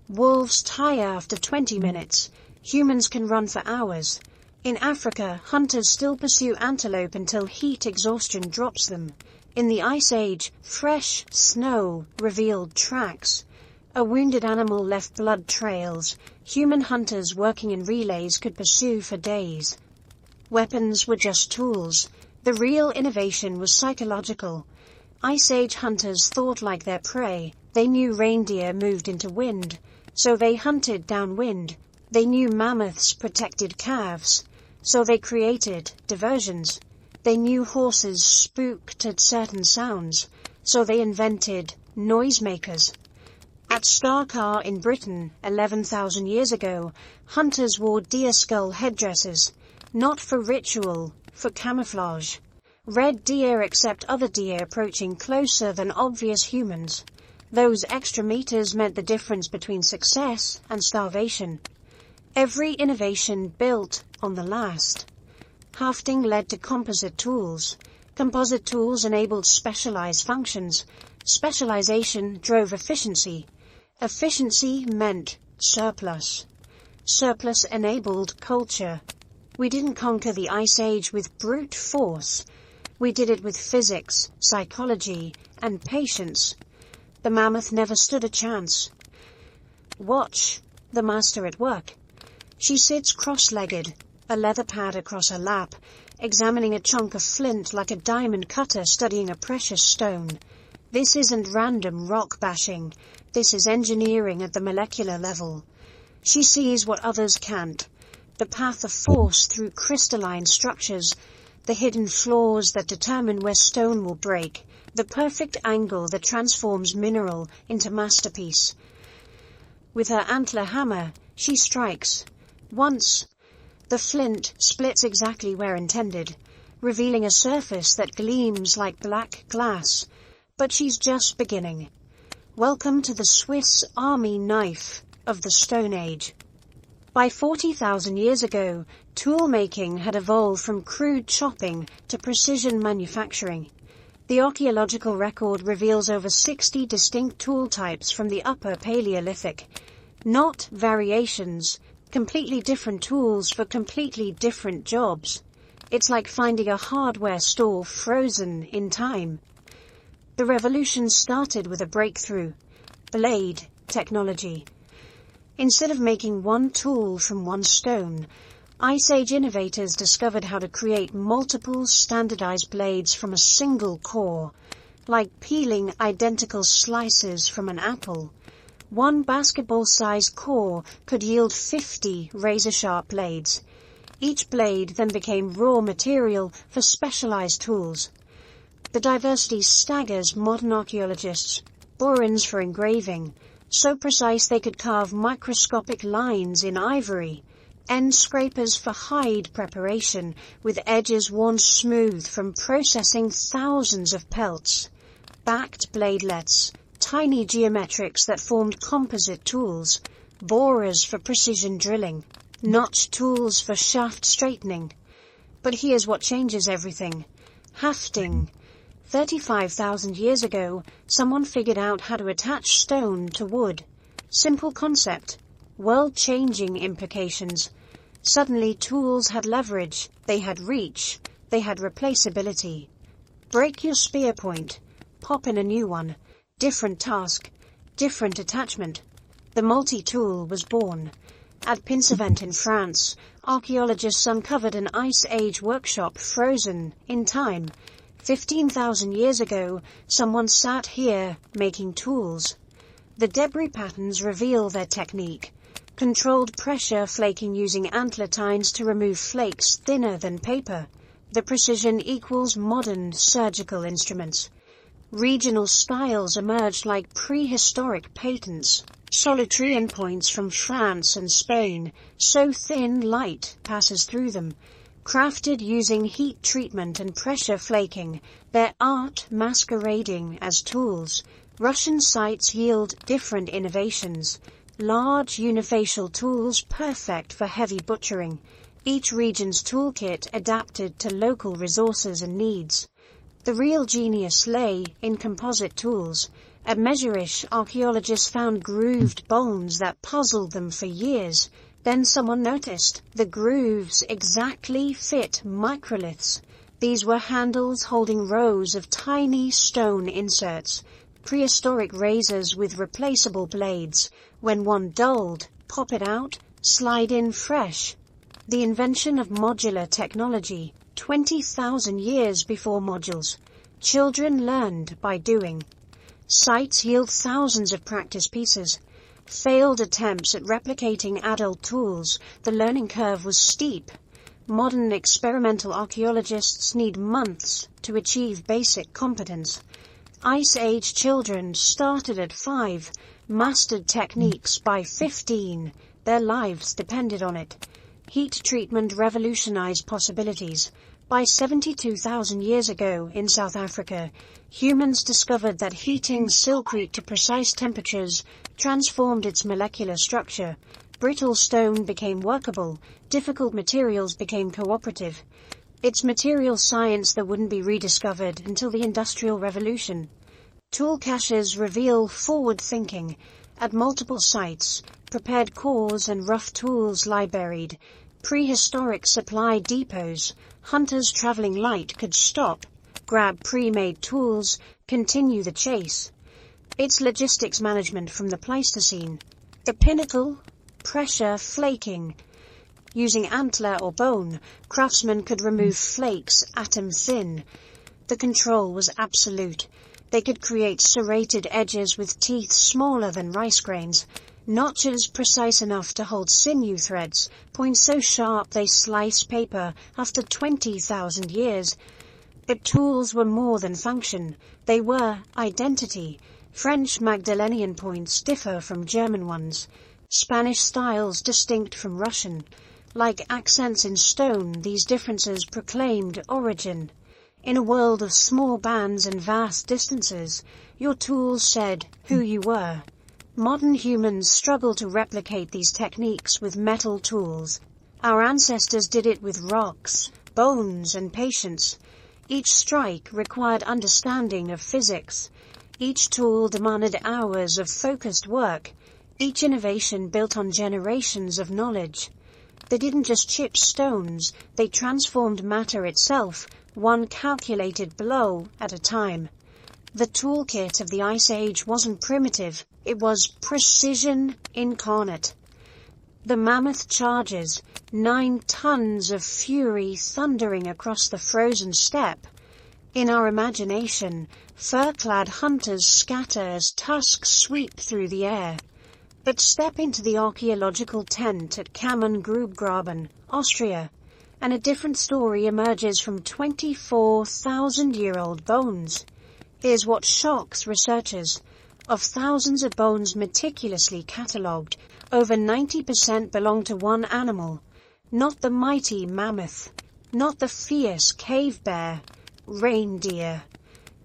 Wolves tire after 20 minutes. Humans can run for hours. In Africa, hunters still pursue antelope until heat exhaustion drops them. In the Ice Age, fresh snow revealed tracks. A wounded animal left blood trails. Human hunters working in relays could pursue for days. Weapons were just tools. The real innovation was psychological. Ice Age hunters thought like their prey. They knew reindeer moved into wind, so they hunted downwind. They knew mammoths protected calves, so they created diversions. They knew horses spooked at certain sounds, so they invented noisemakers. At Starkar in Britain, 11,000 years ago, hunters wore deer skull headdresses, not for ritual, for camouflage. Red deer accept other deer approaching closer than obvious humans. Those extra meters meant the difference between success and starvation. Every innovation built on the last. Hafting led to composite tools. Composite tools enabled specialized functions. Specialization drove efficiency. Efficiency meant surplus. Surplus enabled culture. We didn't conquer the Ice Age with brute force. We did it with physics, psychology, and patience. The mammoth never stood a chance. Watch the master at work. She sits cross-legged, a leather pad across her lap, examining a chunk of flint like a diamond cutter studying a precious stone. This isn't random rock bashing. This is engineering at the molecular level. She sees what others can't. The path of force through crystalline structures, the hidden flaws that determine where stone will break, the perfect angle that transforms mineral into masterpiece. With her antler hammer, she strikes. Once, the flint splits exactly where intended, revealing a surface that gleams like black glass. But she's just beginning. Welcome to the Swiss Army knife of the Stone Age. By 40,000 years ago, tool-making had evolved from crude chopping to precision manufacturing. The archaeological record reveals over 60 distinct tool types from the Upper Paleolithic. Not variations, Completely different tools for completely different jobs. It's like finding a hardware store frozen in time. The revolution started with a breakthrough: blade technology. Instead of making one tool from one stone, Ice Age innovators discovered how to create multiple standardized blades from a single core, like peeling identical slices from an apple. One basketball-sized core could yield 50 razor-sharp blades. Each blade then became raw material for specialized tools. The diversity staggers modern archaeologists. Borins for engraving, so precise they could carve microscopic lines in ivory. End scrapers for hide preparation, with edges worn smooth from processing thousands of pelts. Backed bladelets, tiny geometrics that formed composite tools. Borers for precision drilling. Notch tools for shaft straightening. But here's what changes everything: hafting. 35,000 years ago, someone figured out how to attach stone to wood. Simple concept, world-changing implications. Suddenly tools had leverage, they had reach, they had replaceability. Break your spear point, pop in a new one. Different task, different attachment. The multi-tool was born. At Pinsevent in France, archaeologists uncovered an Ice Age workshop frozen in time. 15,000 years ago, someone sat here making tools. The debris patterns reveal their technique. Controlled pressure flaking using antler tines to remove flakes thinner than paper. The precision equals modern surgical instruments. Regional styles emerged like prehistoric patents. Solitary endpoints from France and Spain, so thin light passes through them. Crafted using heat treatment and pressure flaking, their art masquerading as tools. Russian sites yield different innovations. Large unifacial tools perfect for heavy butchering. Each region's toolkit adapted to local resources and needs. The real genius lay in composite tools. At Mezherish, archaeologists found grooved bones that puzzled them for years. Then someone noticed the grooves exactly fit microliths. These were handles holding rows of tiny stone inserts, prehistoric razors with replaceable blades. When one dulled, pop it out, slide in fresh. The invention of modular technology, 20,000 years before modules. Children learned by doing. Sites yield thousands of practice pieces. Failed attempts at replicating adult tools, the learning curve was steep. Modern experimental archaeologists need months to achieve basic competence. Ice Age children started at 5, mastered techniques by 15. Their lives depended on it. Heat treatment revolutionized possibilities. By 72,000 years ago in South Africa, humans discovered that heating silkroot to precise temperatures transformed its molecular structure. Brittle stone became workable, difficult materials became cooperative. It's material science that wouldn't be rediscovered until the Industrial Revolution. Tool caches reveal forward thinking. At multiple sites, prepared cores and rough tools lie buried. Prehistoric supply depots. Hunters traveling light could stop, grab pre-made tools, continue the chase. It's logistics management from the Pleistocene. The pinnacle, pressure flaking. Using antler or bone, craftsmen could remove flakes atom thin. The control was absolute. They could create serrated edges with teeth smaller than rice grains. Notches precise enough to hold sinew threads, points so sharp they slice paper after 20,000 years. But tools were more than function. They were identity. French Magdalenian points differ from German ones. Spanish styles distinct from Russian. Like accents in stone, these differences proclaimed origin. In a world of small bands and vast distances, your tools said who you were. Modern humans struggle to replicate these techniques with metal tools. Our ancestors did it with rocks, bones, and patience. Each strike required understanding of physics. Each tool demanded hours of focused work. Each innovation built on generations of knowledge. They didn't just chip stones, they transformed matter itself, one calculated blow at a time. The toolkit of the Ice Age wasn't primitive, it was precision incarnate. The mammoth charges, 9 tons of fury thundering across the frozen steppe. In our imagination, fur-clad hunters scatter as tusks sweep through the air. But step into the archaeological tent at Cavemen, Austria, and a different story emerges from 24,000-year-old bones. Here's what shocks researchers. Of thousands of bones meticulously catalogued, over 90% belong to one animal. Not the mighty mammoth, not the fierce cave bear, reindeer.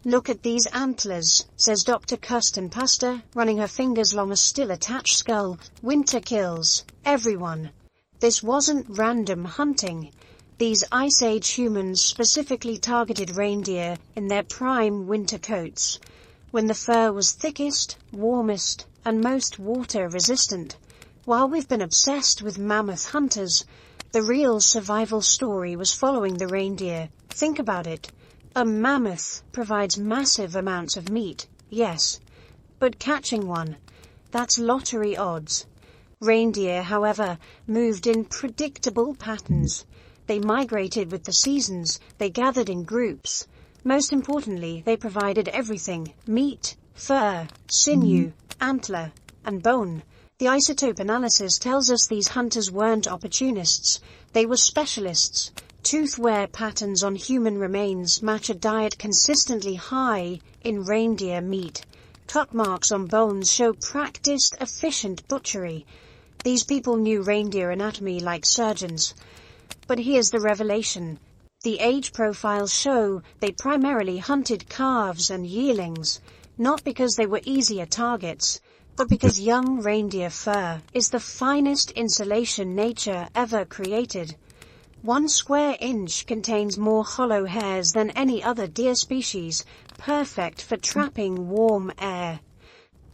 Look at these antlers, says Dr. Kirsten Pastor, running her fingers along a still-attached skull. Winter kills everyone. This wasn't random hunting. These Ice Age humans specifically targeted reindeer in their prime winter coats, when the fur was thickest, warmest, and most water-resistant. While we've been obsessed with mammoth hunters, the real survival story was following the reindeer. Think about it. A mammoth provides massive amounts of meat, yes, but catching one, that's lottery odds. Reindeer, however, moved in predictable patterns. They migrated with the seasons, they gathered in groups. Most importantly, they provided everything: meat, fur, sinew, antler, and bone. The isotope analysis tells us these hunters weren't opportunists, they were specialists. Tooth wear patterns on human remains match a diet consistently high in reindeer meat. Cut marks on bones show practiced, efficient butchery. These people knew reindeer anatomy like surgeons. But here's the revelation. The age profiles show they primarily hunted calves and yearlings, not because they were easier targets, but because young reindeer fur is the finest insulation nature ever created. 1 square inch contains more hollow hairs than any other deer species, perfect for trapping warm air.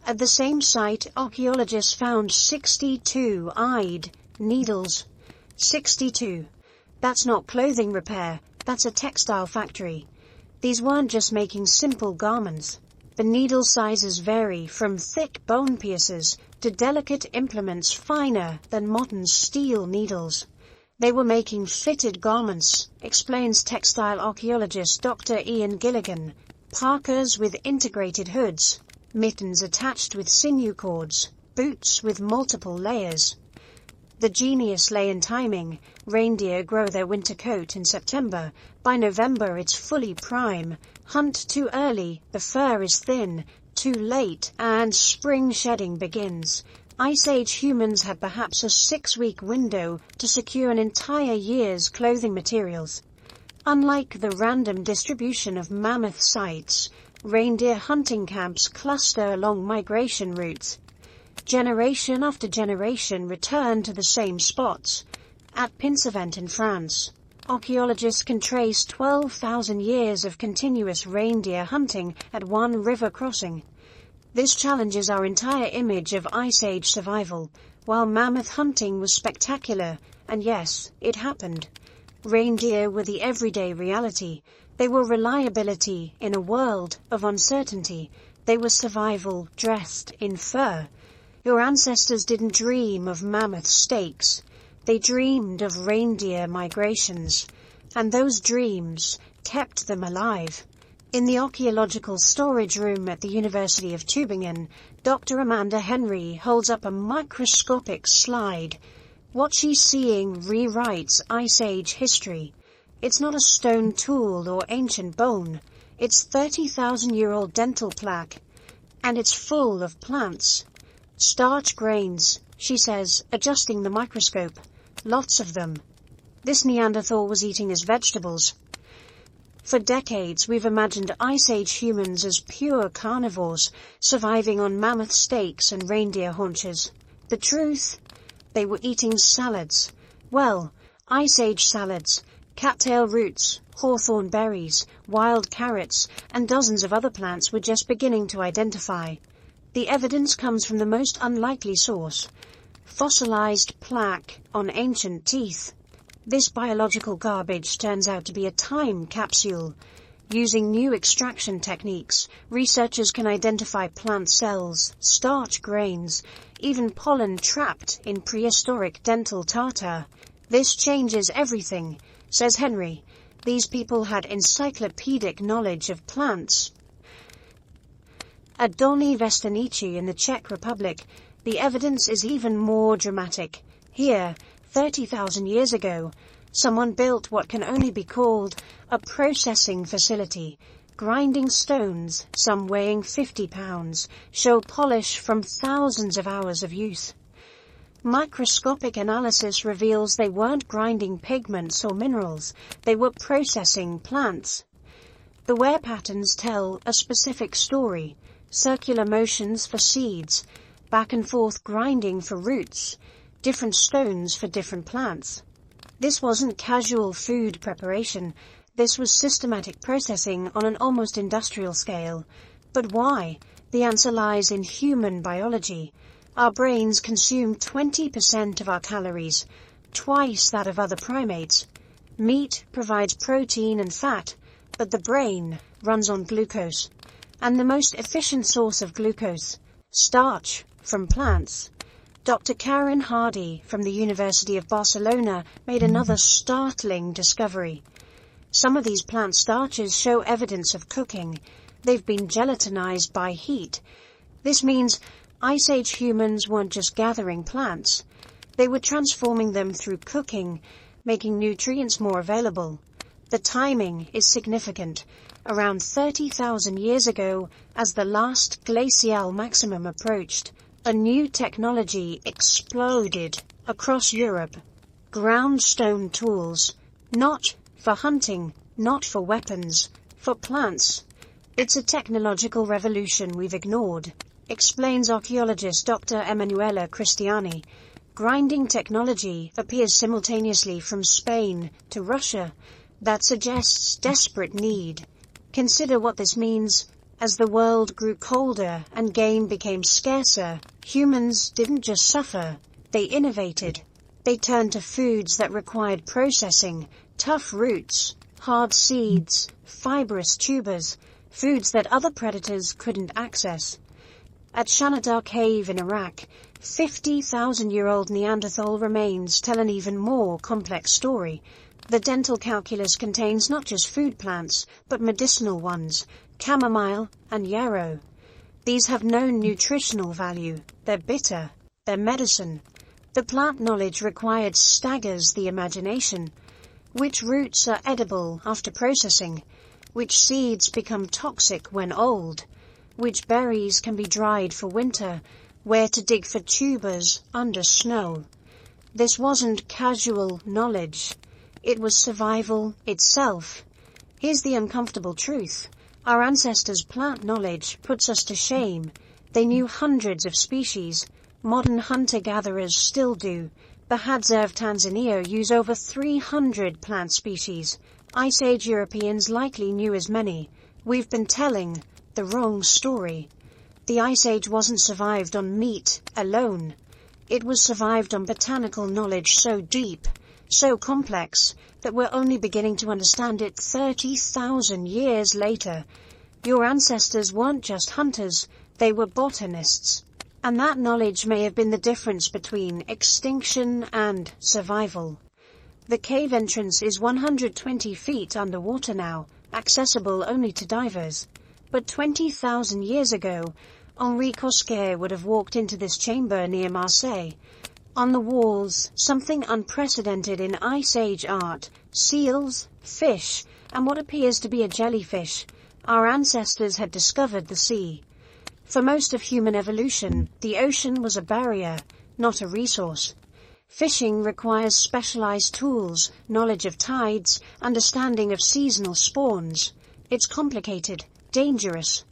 At the same site, archaeologists found 62 eyed needles. 62. That's not clothing repair, that's a textile factory. These weren't just making simple garments. The needle sizes vary from thick bone piercers to delicate implements finer than modern steel needles. They were making fitted garments, explains textile archaeologist Dr. Ian Gilligan. Parkas with integrated hoods, mittens attached with sinew cords, boots with multiple layers. The genius lay in timing. Reindeer grow their winter coat in September. By November it's fully prime. Hunt too early, the fur is thin. Too late, and spring shedding begins. Ice Age humans had perhaps a 6-week window to secure an entire year's clothing materials. Unlike the random distribution of mammoth sites, reindeer hunting camps cluster along migration routes. Generation after generation return to the same spots. At Pinsevent in France, archaeologists can trace 12,000 years of continuous reindeer hunting at one river crossing. This challenges our entire image of Ice Age survival. While mammoth hunting was spectacular, and yes, it happened, reindeer were the everyday reality. They were reliability in a world of uncertainty. They were survival dressed in fur. Your ancestors didn't dream of mammoth steaks. They dreamed of reindeer migrations, and those dreams kept them alive. In the archaeological storage room at the University of Tübingen, Dr. Amanda Henry holds up a microscopic slide. What she's seeing rewrites Ice Age history. It's not a stone tool or ancient bone. It's 30,000-year-old dental plaque, and it's full of plants. Starch grains, she says, adjusting the microscope. Lots of them. This Neanderthal was eating his vegetables. For decades, we've imagined Ice Age humans as pure carnivores, surviving on mammoth steaks and reindeer haunches. The truth? They were eating salads. Well, Ice Age salads, cattail roots, hawthorn berries, wild carrots, and dozens of other plants we're just beginning to identify. The evidence comes from the most unlikely source: fossilized plaque on ancient teeth. This biological garbage turns out to be a time capsule. Using new extraction techniques, researchers can identify plant cells, starch grains, even pollen trapped in prehistoric dental tartar. This changes everything, says Henry. These people had encyclopedic knowledge of plants. At Dolní Věstonice in the Czech Republic, the evidence is even more dramatic. Here, 30,000 years ago, someone built what can only be called a processing facility. Grinding stones, some weighing 50 pounds, show polish from thousands of hours of use. Microscopic analysis reveals they weren't grinding pigments or minerals, they were processing plants. The wear patterns tell a specific story: circular motions for seeds, back and forth grinding for roots, different stones for different plants. This wasn't casual food preparation, this was systematic processing on an almost industrial scale. But why? The answer lies in human biology. Our brains consume 20% of our calories, twice that of other primates. Meat provides protein and fat, but the brain runs on glucose. And the most efficient source of glucose, starch from plants. Dr. Karen Hardy from the University of Barcelona made another startling discovery. Some of these plant starches show evidence of cooking. They've been gelatinized by heat. This means Ice Age humans weren't just gathering plants. They were transforming them through cooking, making nutrients more available. The timing is significant. Around 30,000 years ago, as the last glacial maximum approached, a new technology exploded across Europe. Ground stone tools, not for hunting, not for weapons, for plants. It's a technological revolution we've ignored, explains archaeologist Dr. Emanuela Cristiani. Grinding technology appears simultaneously from Spain to Russia. That suggests desperate need. Consider what this means. As the world grew colder and game became scarcer, humans didn't just suffer, they innovated. They turned to foods that required processing, tough roots, hard seeds, fibrous tubers, foods that other predators couldn't access. At Shanadar Cave in Iraq, 50,000-year-old Neanderthal remains tell an even more complex story. The dental calculus contains not just food plants, but medicinal ones, chamomile and yarrow. These have no nutritional value. They're bitter. They're medicine. The plant knowledge required staggers the imagination. Which roots are edible after processing? Which seeds become toxic when old? Which berries can be dried for winter? Where to dig for tubers under snow? This wasn't casual knowledge. It was survival itself. Here's the uncomfortable truth. Our ancestors' plant knowledge puts us to shame. They knew hundreds of species. Modern hunter-gatherers still do. The Hadza of Tanzania use over 300 plant species. Ice Age Europeans likely knew as many. We've been telling the wrong story. The Ice Age wasn't survived on meat alone. It was survived on botanical knowledge so deep, so complex, that we're only beginning to understand it 30,000 years later. Your ancestors weren't just hunters, they were botanists. And that knowledge may have been the difference between extinction and survival. The cave entrance is 120 feet underwater now, accessible only to divers. But 20,000 years ago, Henri Cosquer would have walked into this chamber near Marseille. On the walls, something unprecedented in Ice Age art, seals, fish, and what appears to be a jellyfish. Our ancestors had discovered the sea. For most of human evolution, the ocean was a barrier, not a resource. Fishing requires specialized tools, knowledge of tides, understanding of seasonal spawns. It's complicated, dangerous.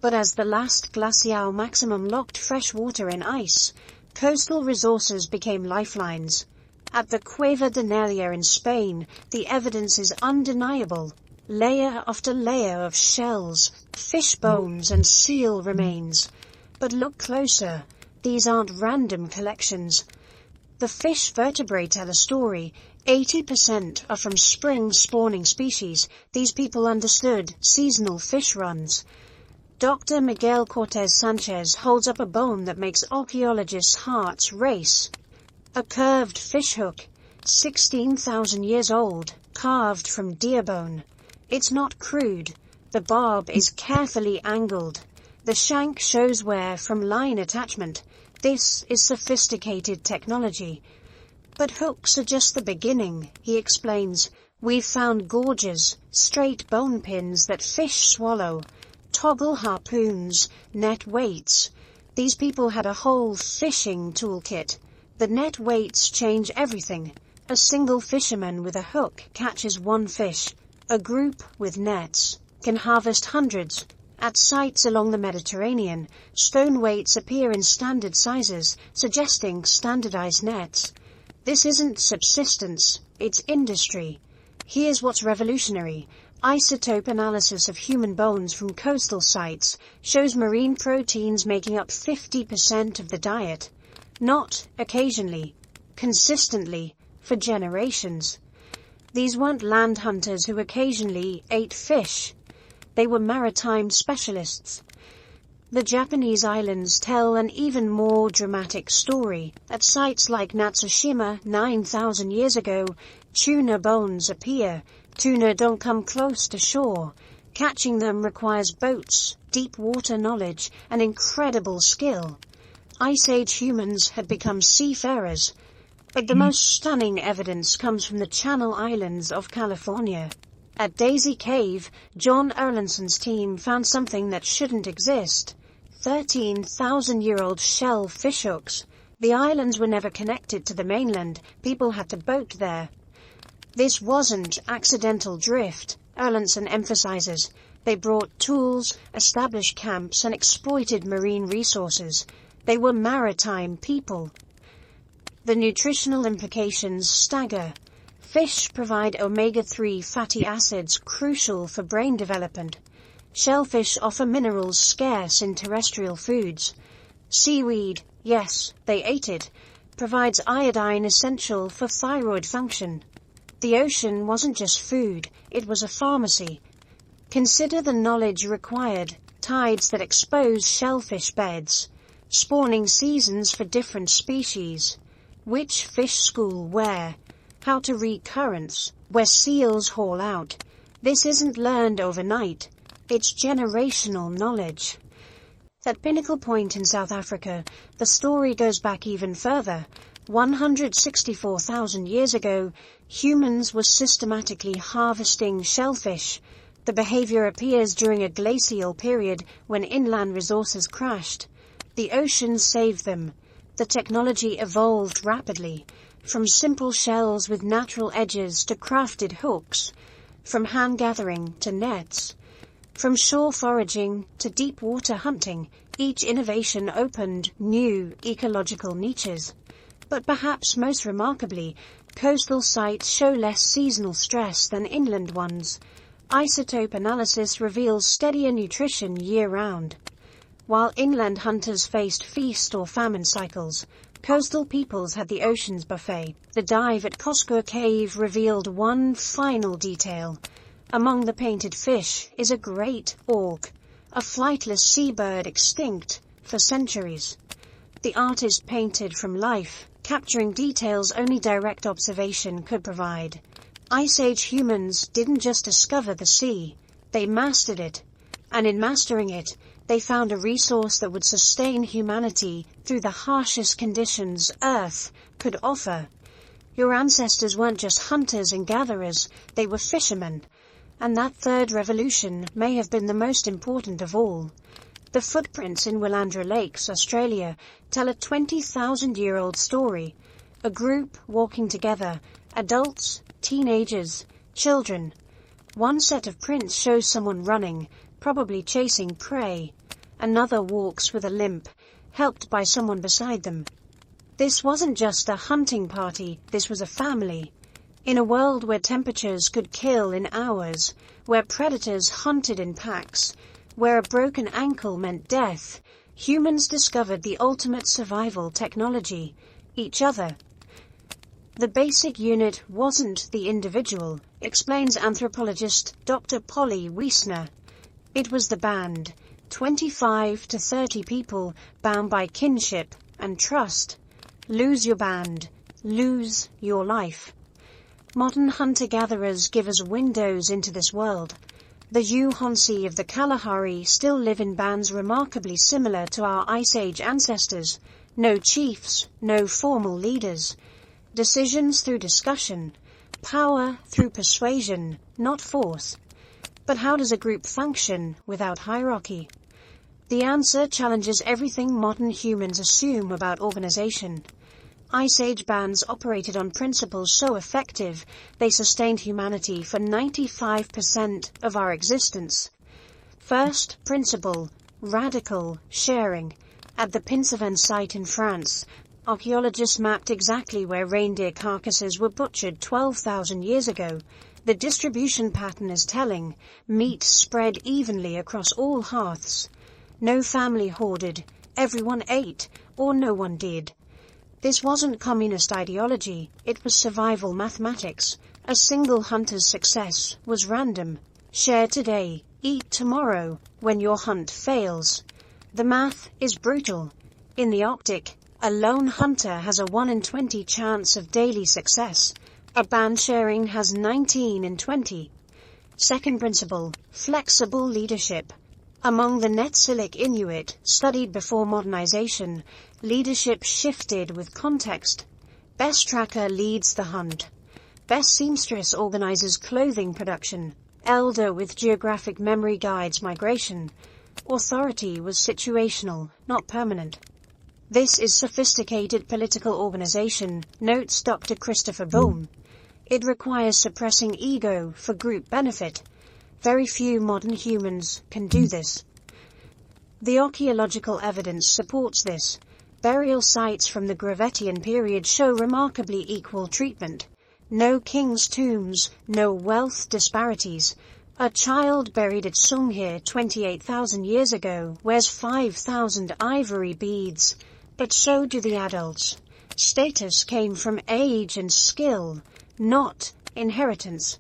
But as the last glacial maximum locked fresh water in ice, coastal resources became lifelines. At the Cueva de Nelia in Spain, the evidence is undeniable. Layer after layer of shells, fish bones and seal remains. But look closer. These aren't random collections. The fish vertebrae tell a story. 80% are from spring-spawning species. These people understood seasonal fish runs. Dr. Miguel Cortez Sanchez holds up a bone that makes archaeologists' hearts race. A curved fish hook, 16,000 years old, carved from deer bone. It's not crude. The barb is carefully angled. The shank shows wear from line attachment. This is sophisticated technology. But hooks are just the beginning, he explains. We've found gorges, straight bone pins that fish swallow, toggle harpoons, net weights. These people had a whole fishing toolkit. The net weights change everything. A single fisherman with a hook catches one fish. A group with nets can harvest hundreds. At sites along the Mediterranean, stone weights appear in standard sizes, suggesting standardized nets. This isn't subsistence, it's industry. Here's what's revolutionary. Isotope analysis of human bones from coastal sites shows marine proteins making up 50% of the diet. Not occasionally, consistently, for generations. These weren't land hunters who occasionally ate fish. They were maritime specialists. The Japanese islands tell an even more dramatic story. At sites like Natsushima 9,000 years ago, tuna bones appear. Tuna don't come close to shore. Catching them requires boats, deep water knowledge, and incredible skill. Ice Age humans had become seafarers. But the most stunning evidence comes from the Channel Islands of California. At Daisy Cave, John Erlandson's team found something that shouldn't exist. 13,000-year-old shell fishhooks. The islands were never connected to the mainland. People had to boat there. This wasn't accidental drift, Erlandson emphasizes. They brought tools, established camps, and exploited marine resources. They were maritime people. The nutritional implications stagger. Fish provide omega-3 fatty acids crucial for brain development. Shellfish offer minerals scarce in terrestrial foods. Seaweed, yes, they ate it, provides iodine essential for thyroid function. The ocean wasn't just food, it was a pharmacy. Consider the knowledge required, tides that expose shellfish beds, spawning seasons for different species, which fish school where, how to read currents, where seals haul out. This isn't learned overnight. It's generational knowledge. At Pinnacle Point in South Africa, the story goes back even further. 164,000 years ago, humans were systematically harvesting shellfish. The behavior appears during a glacial period when inland resources crashed. The ocean saved them. The technology evolved rapidly, from simple shells with natural edges to crafted hooks, from hand gathering to nets. From shore foraging to deep water hunting, each innovation opened new ecological niches. But perhaps most remarkably, coastal sites show less seasonal stress than inland ones. Isotope analysis reveals steadier nutrition year-round. While inland hunters faced feast or famine cycles, coastal peoples had the ocean's buffet. The dive at Koskua Cave revealed one final detail. Among the painted fish is a great auk, a flightless seabird extinct for centuries. The artist painted from life, capturing details only direct observation could provide. Ice Age humans didn't just discover the sea, they mastered it. And in mastering it, they found a resource that would sustain humanity through the harshest conditions Earth could offer. Your ancestors weren't just hunters and gatherers, they were fishermen. And that third revolution may have been the most important of all. The footprints in Willandra Lakes, Australia, tell a 20,000-year-old story. A group walking together, adults, teenagers, children. One set of prints shows someone running, probably chasing prey. Another walks with a limp, helped by someone beside them. This wasn't just a hunting party, this was a family. In a world where temperatures could kill in hours, where predators hunted in packs, where a broken ankle meant death, humans discovered the ultimate survival technology: each other. The basic unit wasn't the individual, explains anthropologist Dr. Polly Wiesner. It was the band, 25 to 30 people bound by kinship and trust. Lose your band, lose your life. Modern hunter-gatherers give us windows into this world. The Yuhonsi of the Kalahari still live in bands remarkably similar to our Ice Age ancestors. No chiefs, no formal leaders. Decisions through discussion. Power through persuasion, not force. But how does a group function without hierarchy? The answer challenges everything modern humans assume about organization. Ice Age bands operated on principles so effective they sustained humanity for 95% of our existence. First principle, radical sharing. At the Pinceven site in France, archaeologists mapped exactly where reindeer carcasses were butchered 12,000 years ago. The distribution pattern is telling. Meat spread evenly across all hearths. No family hoarded, everyone ate, or no one did. This wasn't communist ideology, it was survival mathematics. A single hunter's success was random. Share today, eat tomorrow, when your hunt fails. The math is brutal. In the Arctic, a lone hunter has a 1 in 20 chance of daily success. A band sharing has 19 in 20. Second principle, flexible leadership. Among the Netsilik Inuit, studied before modernization, leadership shifted with context. Best tracker leads the hunt. Best seamstress organizes clothing production. Elder with geographic memory guides migration. Authority was situational, not permanent. This is sophisticated political organization, notes Dr. Christopher Bohm. It requires suppressing ego for group benefit. Very few modern humans can do this. The archaeological evidence supports this. Burial sites from the Gravettian period show remarkably equal treatment. No king's tombs, no wealth disparities. A child buried at Sunghir 28,000 years ago wears 5,000 ivory beads, but so do the adults. Status came from age and skill, not inheritance.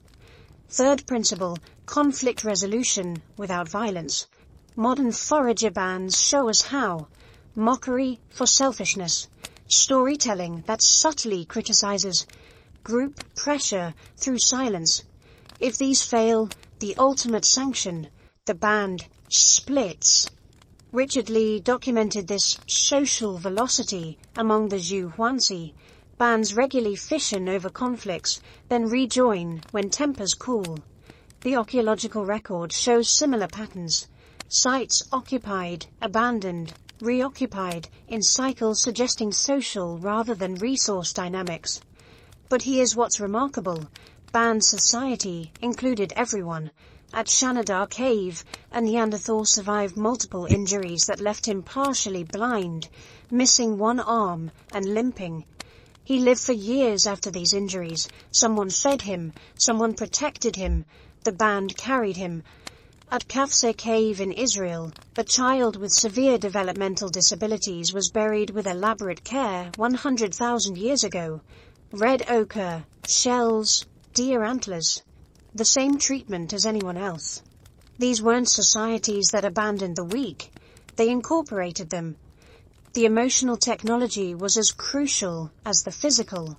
Third principle, conflict resolution without violence. Modern forager bands show us how. Mockery for selfishness. Storytelling that subtly criticizes. Group pressure through silence. If these fail, the ultimate sanction, the band, splits. Richard Lee documented this social velocity among the Zhuangzi. Bands regularly fission over conflicts, then rejoin when tempers cool. The archaeological record shows similar patterns. Sites occupied, abandoned, reoccupied, in cycles suggesting social rather than resource dynamics. But here's what's remarkable. Band society included everyone. At Shanidar Cave, a Neanderthal survived multiple injuries that left him partially blind, missing one arm and limping. He lived for years after these injuries. Someone fed him, someone protected him, the band carried him. At Kafse Cave in Israel, a child with severe developmental disabilities was buried with elaborate care 100,000 years ago. Red ochre, shells, deer antlers. The same treatment as anyone else. These weren't societies that abandoned the weak. They incorporated them. The emotional technology was as crucial as the physical.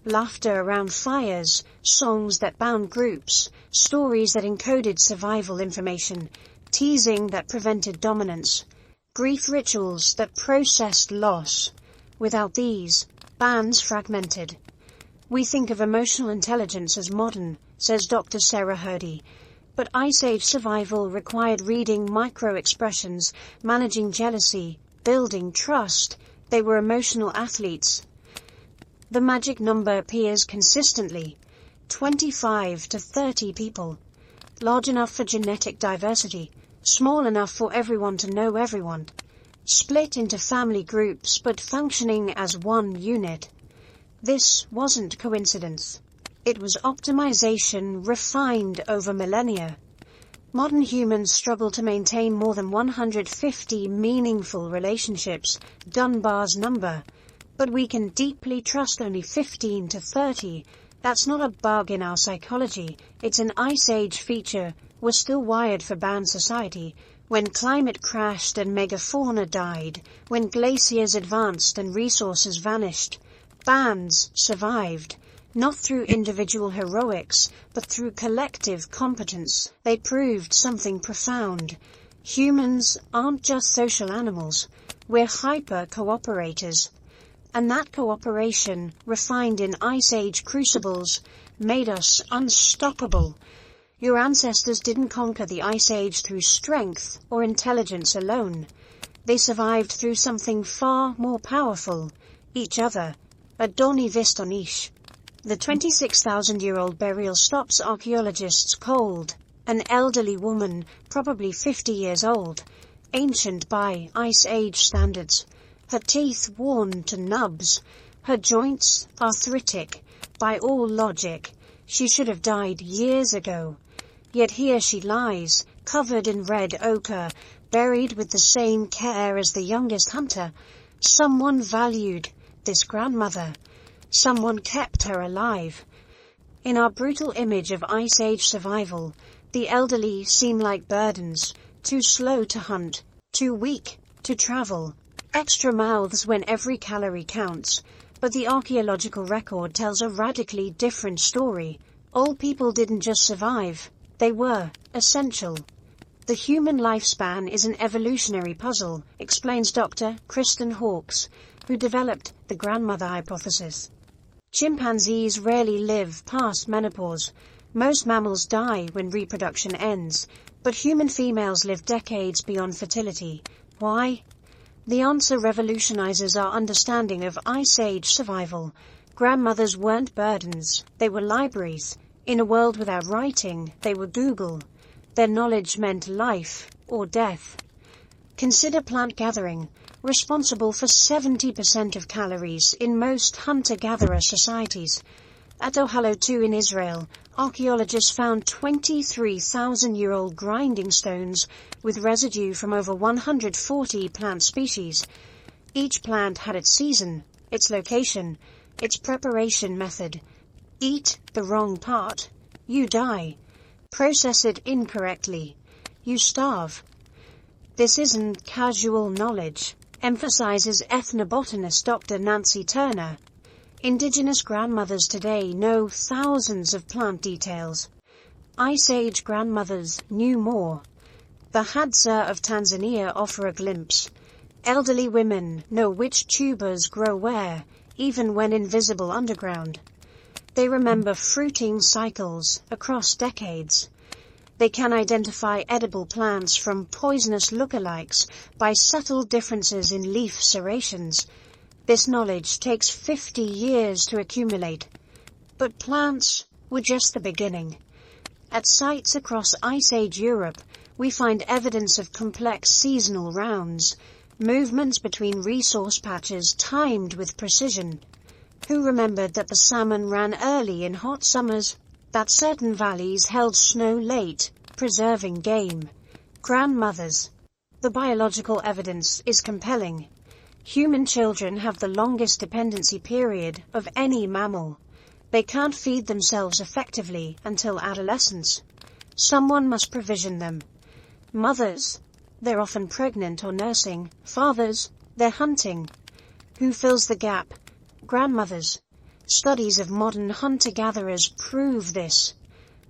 Laughter around fires, songs that bound groups, stories that encoded survival information, teasing that prevented dominance, grief rituals that processed loss. Without these, bands fragmented. We think of emotional intelligence as modern, says Dr. Sarah Hurdy, but Ice Age survival required reading micro-expressions, managing jealousy, building trust. They were emotional athletes. The magic number appears consistently. 25 to 30 people. Large enough for genetic diversity, small enough for everyone to know everyone. Split into family groups but functioning as one unit. This wasn't coincidence. It was optimization refined over millennia. Modern humans struggle to maintain more than 150 meaningful relationships, Dunbar's number. But we can deeply trust only 15 to 30. That's not a bug in our psychology, it's an Ice Age feature. We're still wired for band society. When climate crashed and megafauna died, when glaciers advanced and resources vanished, bands survived. Not through individual heroics, but through collective competence. They proved something profound. Humans aren't just social animals, we're hyper-cooperators. And that cooperation, refined in Ice Age crucibles, made us unstoppable. Your ancestors didn't conquer the Ice Age through strength or intelligence alone. They survived through something far more powerful, each other. Adoni Vistonish. The 26,000-year-old burial stops archaeologists cold. An elderly woman, probably 50 years old, ancient by Ice Age standards. Her teeth worn to nubs, her joints arthritic. By all logic, she should have died years ago. Yet here she lies, covered in red ochre, buried with the same care as the youngest hunter. Someone valued this grandmother. Someone kept her alive. In our brutal image of Ice Age survival, the elderly seem like burdens, too slow to hunt, too weak to travel. Extra mouths when every calorie counts. But the archaeological record tells a radically different story. All people didn't just survive, they were essential. The human lifespan is an evolutionary puzzle, explains Dr. Kristen Hawkes, who developed the grandmother hypothesis. Chimpanzees rarely live past menopause. Most mammals die when reproduction ends, but human females live decades beyond fertility. Why? The answer revolutionizes our understanding of Ice Age survival. Grandmothers weren't burdens, they were libraries. In a world without writing, they were Google. Their knowledge meant life or death. Consider plant gathering, responsible for 70% of calories in most hunter-gatherer societies. At Ohallo 2 in Israel, archaeologists found 23,000-year-old grinding stones with residue from over 140 plant species. Each plant had its season, its location, its preparation method. Eat the wrong part, you die. Process it incorrectly, you starve. This isn't casual knowledge, emphasizes ethnobotanist Dr. Nancy Turner. Indigenous grandmothers today know thousands of plant details. Ice Age grandmothers knew more. The Hadza of Tanzania offer a glimpse. Elderly women know which tubers grow where, even when invisible underground. They remember fruiting cycles across decades. They can identify edible plants from poisonous lookalikes by subtle differences in leaf serrations. This knowledge takes 50 years to accumulate. But plants were just the beginning. At sites across Ice Age Europe, we find evidence of complex seasonal rounds, movements between resource patches timed with precision. Who remembered that the salmon ran early in hot summers, that certain valleys held snow late, preserving game? Grandmothers. The biological evidence is compelling. Human children have the longest dependency period of any mammal. They can't feed themselves effectively until adolescence. Someone must provision them. Mothers, they're often pregnant or nursing. Fathers, they're hunting. Who fills the gap? Grandmothers. Studies of modern hunter-gatherers prove this.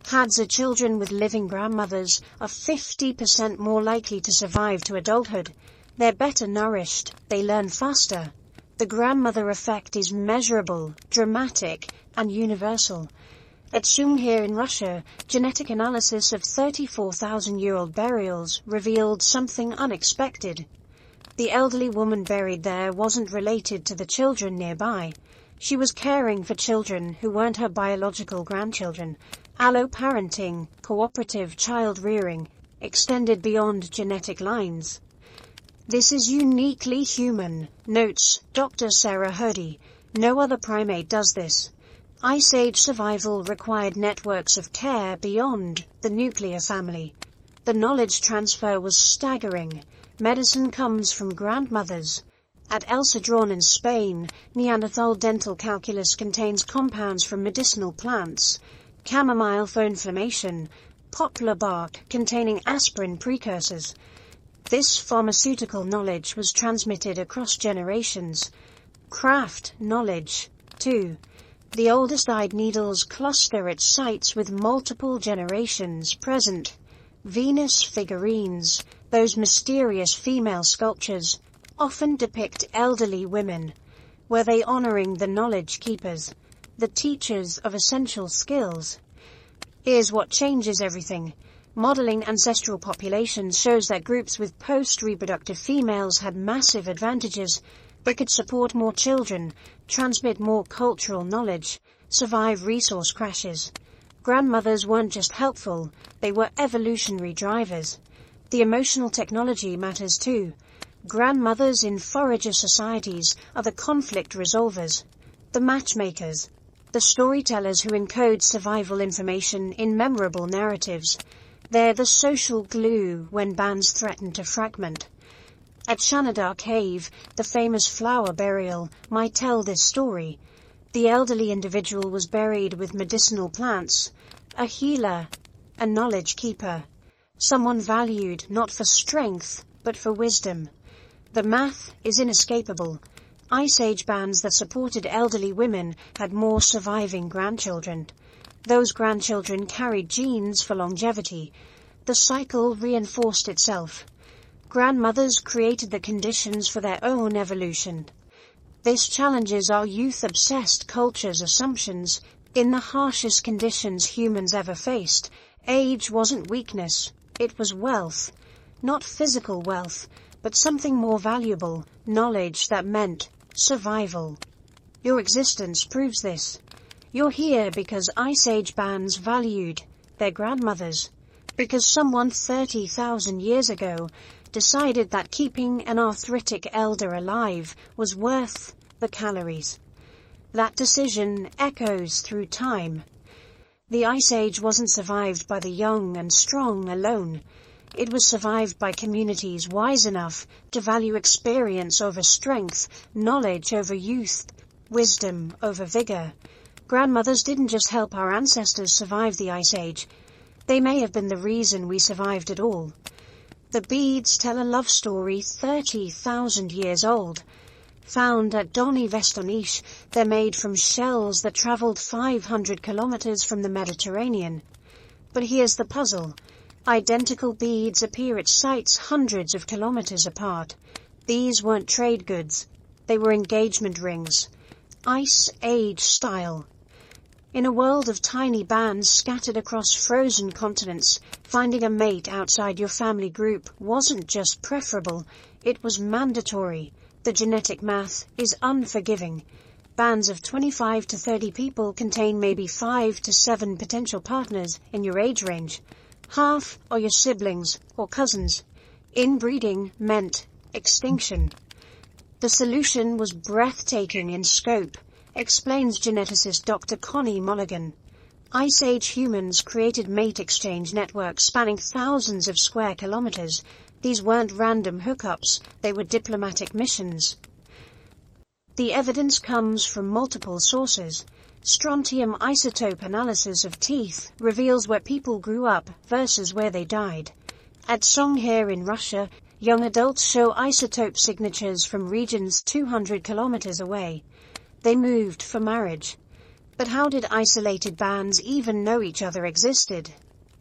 Hadza children with living grandmothers are 50% more likely to survive to adulthood. They're better nourished, they learn faster. The grandmother effect is measurable, dramatic, and universal. At Sumhir in Russia, genetic analysis of 34,000-year-old burials revealed something unexpected. The elderly woman buried there wasn't related to the children nearby. She was caring for children who weren't her biological grandchildren. Alloparenting, cooperative child rearing, extended beyond genetic lines. This is uniquely human, notes Dr. Sarah Hurdy. No other primate does this. Ice Age survival required networks of care beyond the nuclear family. The knowledge transfer was staggering. Medicine comes from grandmothers. At El Cedron in Spain, Neanderthal dental calculus contains compounds from medicinal plants. Chamomile for inflammation. Poplar bark containing aspirin precursors. This pharmaceutical knowledge was transmitted across generations. Craft knowledge, too. The oldest eyed needles cluster at sites with multiple generations present. Venus figurines, those mysterious female sculptures, often depict elderly women. Were they honoring the knowledge keepers, the teachers of essential skills? Here's what changes everything. Modeling ancestral populations shows that groups with post-reproductive females had massive advantages. They could support more children, transmit more cultural knowledge, survive resource crashes. Grandmothers weren't just helpful, they were evolutionary drivers. The emotional technology matters too. Grandmothers in forager societies are the conflict resolvers, the matchmakers, the storytellers who encode survival information in memorable narratives. They're the social glue when bands threaten to fragment. At Shanidar Cave, the famous flower burial might tell this story. The elderly individual was buried with medicinal plants, a healer, a knowledge keeper, someone valued not for strength, but for wisdom. The math is inescapable. Ice Age bands that supported elderly women had more surviving grandchildren. Those grandchildren carried genes for longevity. The cycle reinforced itself. Grandmothers created the conditions for their own evolution. This challenges our youth-obsessed culture's assumptions. In the harshest conditions humans ever faced, age wasn't weakness, it was wealth. Not physical wealth, but something more valuable, knowledge that meant survival. Your existence proves this. You're here because Ice Age bands valued their grandmothers, because someone 30,000 years ago decided that keeping an arthritic elder alive was worth the calories. That decision echoes through time. The Ice Age wasn't survived by the young and strong alone. It was survived by communities wise enough to value experience over strength, knowledge over youth, wisdom over vigor. Grandmothers didn't just help our ancestors survive the Ice Age. They may have been the reason we survived at all. The beads tell a love story 30,000 years old. Found at Donny Vestonich, they're made from shells that traveled 500 kilometers from the Mediterranean. But here's the puzzle. Identical beads appear at sites hundreds of kilometers apart. These weren't trade goods. They were engagement rings. Ice Age style. In a world of tiny bands scattered across frozen continents, finding a mate outside your family group wasn't just preferable, it was mandatory. The genetic math is unforgiving. Bands of 25 to 30 people contain maybe 5 to 7 potential partners in your age range. Half are your siblings or cousins. Inbreeding meant extinction. The solution was breathtaking in scope, explains geneticist Dr. Connie Mulligan. Ice Age humans created mate exchange networks spanning thousands of square kilometers. These weren't random hookups, they were diplomatic missions. The evidence comes from multiple sources. Strontium isotope analysis of teeth reveals where people grew up versus where they died. At Songhae in Russia, young adults show isotope signatures from regions 200 kilometers away. They moved for marriage. But how did isolated bands even know each other existed?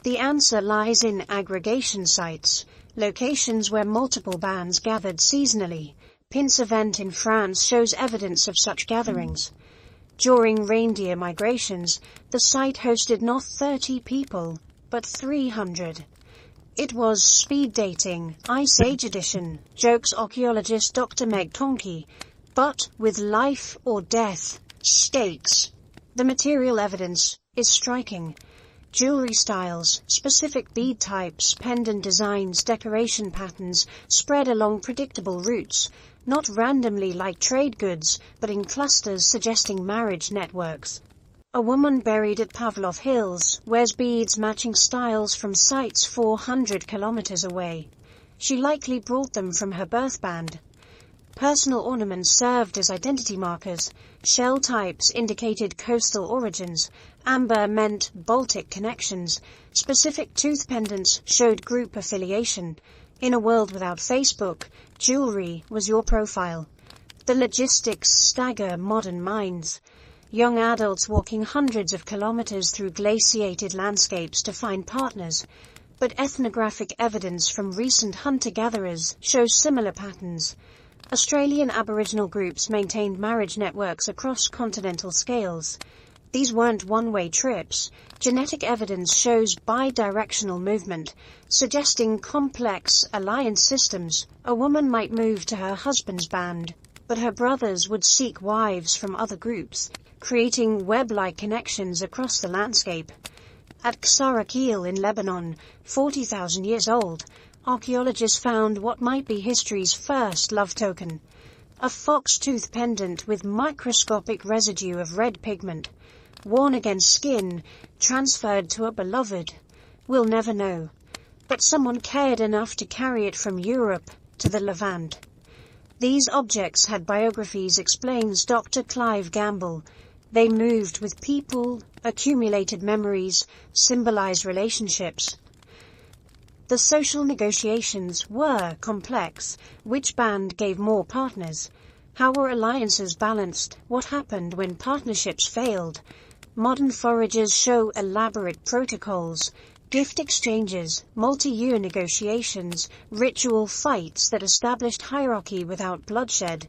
The answer lies in aggregation sites, locations where multiple bands gathered seasonally. Pinsevent in France shows evidence of such gatherings. During reindeer migrations, the site hosted not 30 people, but 300. It was speed dating, Ice Age edition, jokes archaeologist Dr. Meg Tonke, but with life or death stakes. The material evidence is striking. Jewelry styles, specific bead types, pendant designs, decoration patterns spread along predictable routes, not randomly like trade goods, but in clusters suggesting marriage networks. A woman buried at Pavlov Hills wears beads matching styles from sites 400 kilometers away. She likely brought them from her birth band. Personal ornaments served as identity markers. Shell types indicated coastal origins. Amber meant Baltic connections. Specific tooth pendants showed group affiliation. In a world without Facebook, jewelry was your profile. The logistics stagger modern minds. Young adults walking hundreds of kilometers through glaciated landscapes to find partners. But ethnographic evidence from recent hunter-gatherers shows similar patterns. Australian Aboriginal groups maintained marriage networks across continental scales. These weren't one-way trips. Genetic evidence shows bi-directional movement, suggesting complex alliance systems. A woman might move to her husband's band, but her brothers would seek wives from other groups, creating web-like connections across the landscape. At Qasr in Lebanon, 40,000 years old, archaeologists found what might be history's first love token. A fox-tooth pendant with microscopic residue of red pigment, worn against skin, transferred to a beloved. We'll never know. But someone cared enough to carry it from Europe to the Levant. These objects had biographies, explains Dr. Clive Gamble. They moved with people, accumulated memories, symbolized relationships. The social negotiations were complex. Which band gave more partners? How were alliances balanced? What happened when partnerships failed? Modern foragers show elaborate protocols, gift exchanges, multi-year negotiations, ritual fights that established hierarchy without bloodshed.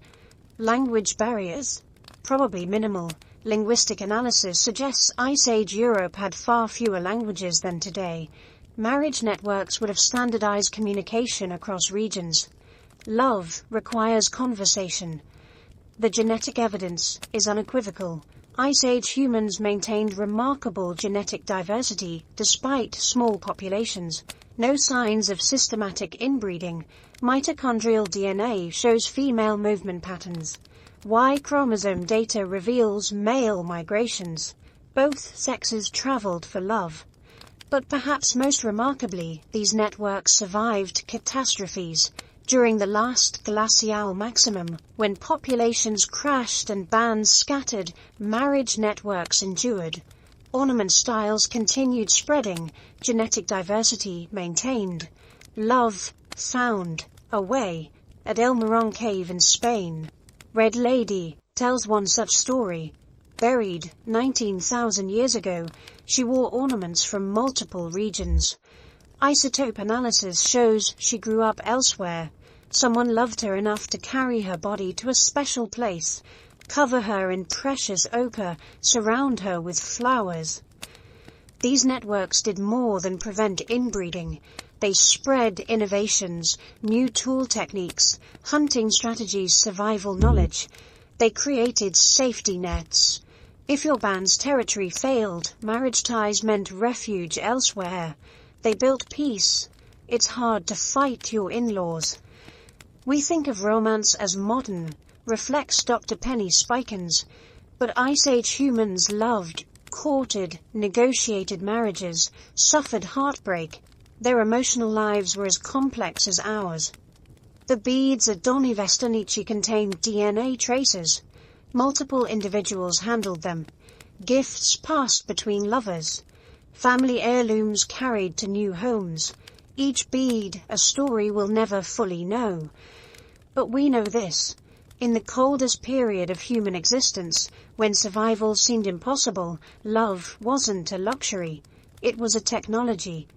Language barriers? Probably minimal. Linguistic analysis suggests Ice Age Europe had far fewer languages than today. Marriage networks would have standardized communication across regions. Love requires conversation. The genetic evidence is unequivocal. Ice Age humans maintained remarkable genetic diversity despite small populations. No signs of systematic inbreeding. Mitochondrial DNA shows female movement patterns. Y chromosome data reveals male migrations. Both sexes traveled for love. But perhaps most remarkably, these networks survived catastrophes. During the last glacial maximum, when populations crashed and bands scattered, marriage networks endured. Ornament styles continued spreading, genetic diversity maintained. Love found a way. At El Morón Cave in Spain, Red Lady tells one such story. Buried 19,000 years ago, she wore ornaments from multiple regions. Isotope analysis shows she grew up elsewhere. Someone loved her enough to carry her body to a special place, cover her in precious ochre, surround her with flowers. These networks did more than prevent inbreeding. They spread innovations, new tool techniques, hunting strategies, survival knowledge. They created safety nets. If your band's territory failed, marriage ties meant refuge elsewhere. They built peace. It's hard to fight your in-laws. We think of romance as modern, reflects Dr. Penny Spikens, but Ice Age humans loved, courted, negotiated marriages, suffered heartbreak. Their emotional lives were as complex as ours. The beads at Doni Vestanici contained DNA traces. Multiple individuals handled them. Gifts passed between lovers. Family heirlooms carried to new homes. Each bead a story we'll never fully know. But we know this. In the coldest period of human existence, when survival seemed impossible, love wasn't a luxury. It was a technology.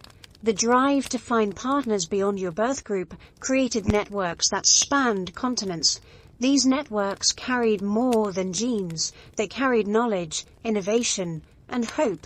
The drive to find partners beyond your birth group created networks that spanned continents. These networks carried more than genes. They carried knowledge, innovation, and hope.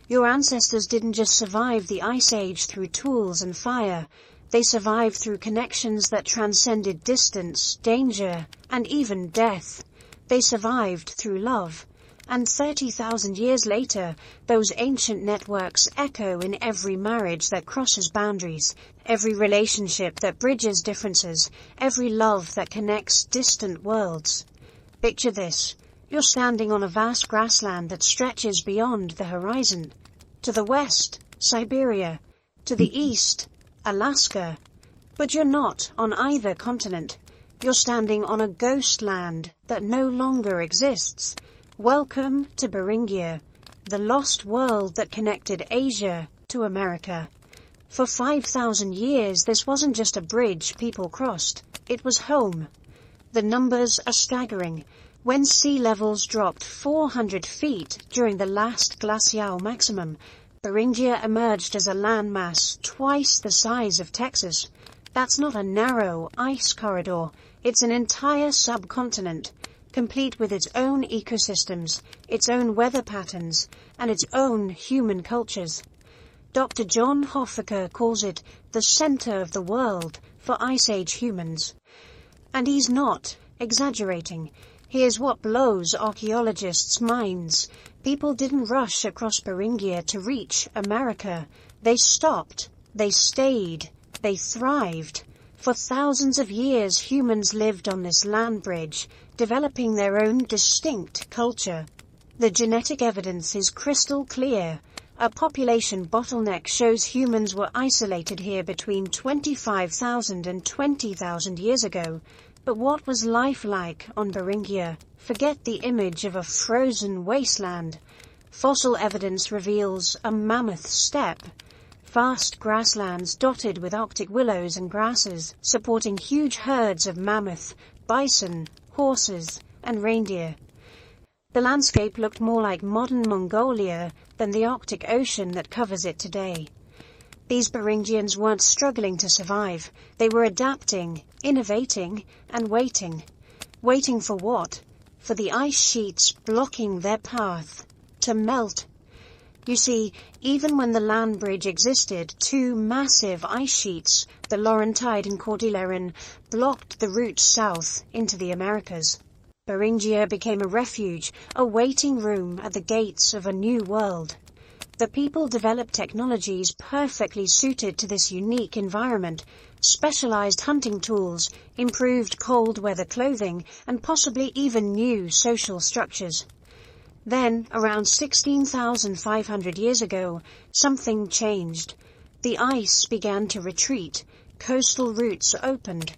Your ancestors didn't just survive the Ice Age through tools and fire. They survived through connections that transcended distance, danger, and even death. They survived through love. And 30,000 years later, those ancient networks echo in every marriage that crosses boundaries, every relationship that bridges differences, every love that connects distant worlds. Picture this. You're standing on a vast grassland that stretches beyond the horizon. To the west, Siberia. To the east, Alaska. But you're not on either continent. You're standing on a ghost land that no longer exists. Welcome to Beringia, the lost world that connected Asia to America. For 5,000 years, this wasn't just a bridge people crossed. It was home. The numbers are staggering. When sea levels dropped 400 feet during the last glacial maximum, Beringia emerged as a landmass twice the size of Texas. That's not a narrow ice corridor. It's an entire subcontinent, complete with its own ecosystems, its own weather patterns, and its own human cultures. Dr. John Hoffaker calls it the center of the world for Ice Age humans. And he's not exaggerating. Here's what blows archaeologists' minds. People didn't rush across Beringia to reach America. They stopped. They stayed. They thrived. For thousands of years, humans lived on this land bridge, developing their own distinct culture. The genetic evidence is crystal clear. A population bottleneck shows humans were isolated here between 25,000 and 20,000 years ago. But what was life like on Beringia? Forget the image of a frozen wasteland. Fossil evidence reveals a mammoth steppe. Vast grasslands dotted with Arctic willows and grasses, supporting huge herds of mammoth, bison, horses, and reindeer. The landscape looked more like modern Mongolia than the Arctic Ocean that covers it today. These Beringians weren't struggling to survive. They were adapting, innovating, and waiting. Waiting for what? For the ice sheets blocking their path to melt. You see, even when the land bridge existed, two massive ice sheets, the Laurentide and Cordilleran, blocked the route south into the Americas. Beringia became a refuge, a waiting room at the gates of a new world. The people developed technologies perfectly suited to this unique environment, specialized hunting tools, improved cold weather clothing, and possibly even new social structures. Then, around 16,500 years ago, something changed. The ice began to retreat, coastal routes opened,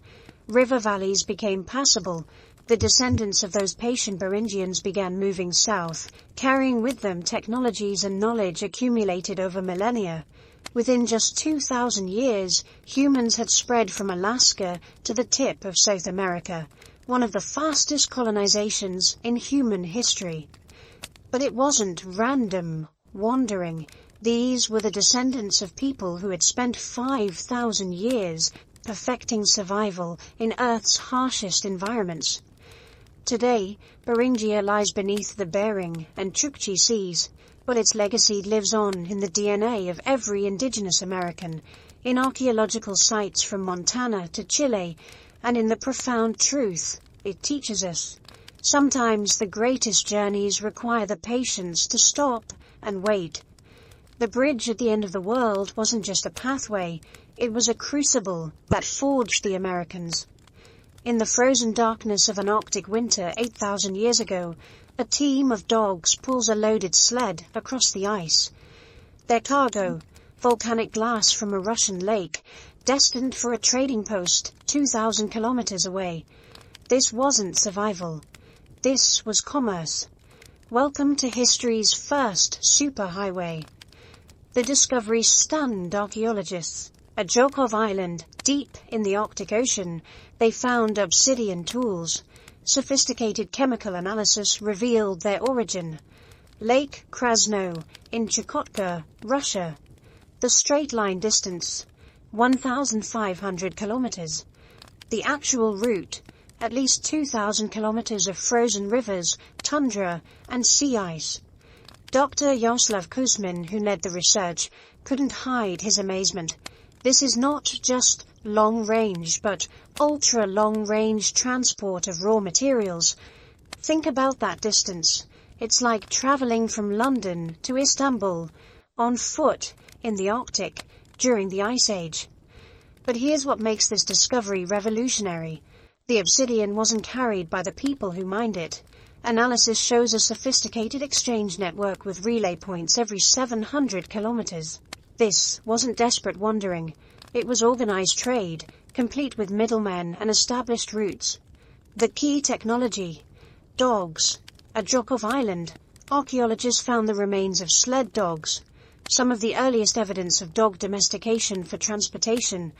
river valleys became passable. The descendants of those patient Beringians began moving south, carrying with them technologies and knowledge accumulated over millennia. Within just 2,000 years, humans had spread from Alaska to the tip of South America, one of the fastest colonizations in human history. But it wasn't random wandering. These were the descendants of people who had spent 5,000 years perfecting survival in Earth's harshest environments. Today, Beringia lies beneath the Bering and Chukchi seas, but its legacy lives on in the DNA of every indigenous American, in archaeological sites from Montana to Chile, and in the profound truth it teaches us. Sometimes the greatest journeys require the patience to stop and wait. The bridge at the end of the world wasn't just a pathway, it was a crucible that forged the Americans. In the frozen darkness of an Arctic winter 8,000 years ago, a team of dogs pulls a loaded sled across the ice. Their cargo, volcanic glass from a Russian lake, destined for a trading post 2,000 kilometers away. This wasn't survival. This was commerce. Welcome to history's first superhighway. The discovery stunned archaeologists. At Zhukov Island, deep in the Arctic Ocean, they found obsidian tools. Sophisticated chemical analysis revealed their origin. Lake Krasno in Chukotka, Russia. The straight-line distance, 1,500 kilometers. The actual route, at least 2,000 kilometers of frozen rivers, tundra, and sea ice. Dr. Yaroslav Kuzmin, who led the research, couldn't hide his amazement. This is not just long-range, but ultra-long-range transport of raw materials. Think about that distance. It's like traveling from London to Istanbul, on foot, in the Arctic, during the Ice Age. But here's what makes this discovery revolutionary. The obsidian wasn't carried by the people who mined it. Analysis shows a sophisticated exchange network with relay points every 700 kilometers. This wasn't desperate wandering. It was organized trade, complete with middlemen and established routes. The key technology: dogs. At Jokov Island, archaeologists found the remains of sled dogs, some of the earliest evidence of dog domestication for transportation.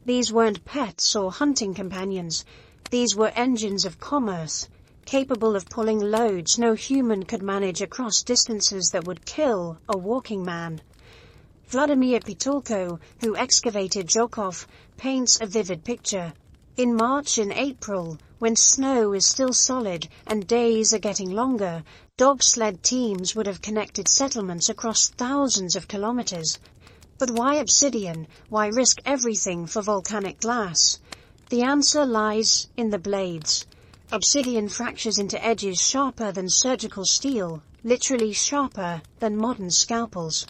These weren't pets or hunting companions. These were engines of commerce, capable of pulling loads no human could manage across distances that would kill a walking man. Vladimir Pitulko, who excavated Jokov, paints a vivid picture. In March and April, when snow is still solid and days are getting longer, dog sled teams would have connected settlements across thousands of kilometers. But why obsidian? Why risk everything for volcanic glass? The answer lies in the blades. Obsidian fractures into edges sharper than surgical steel, literally sharper than modern scalpels.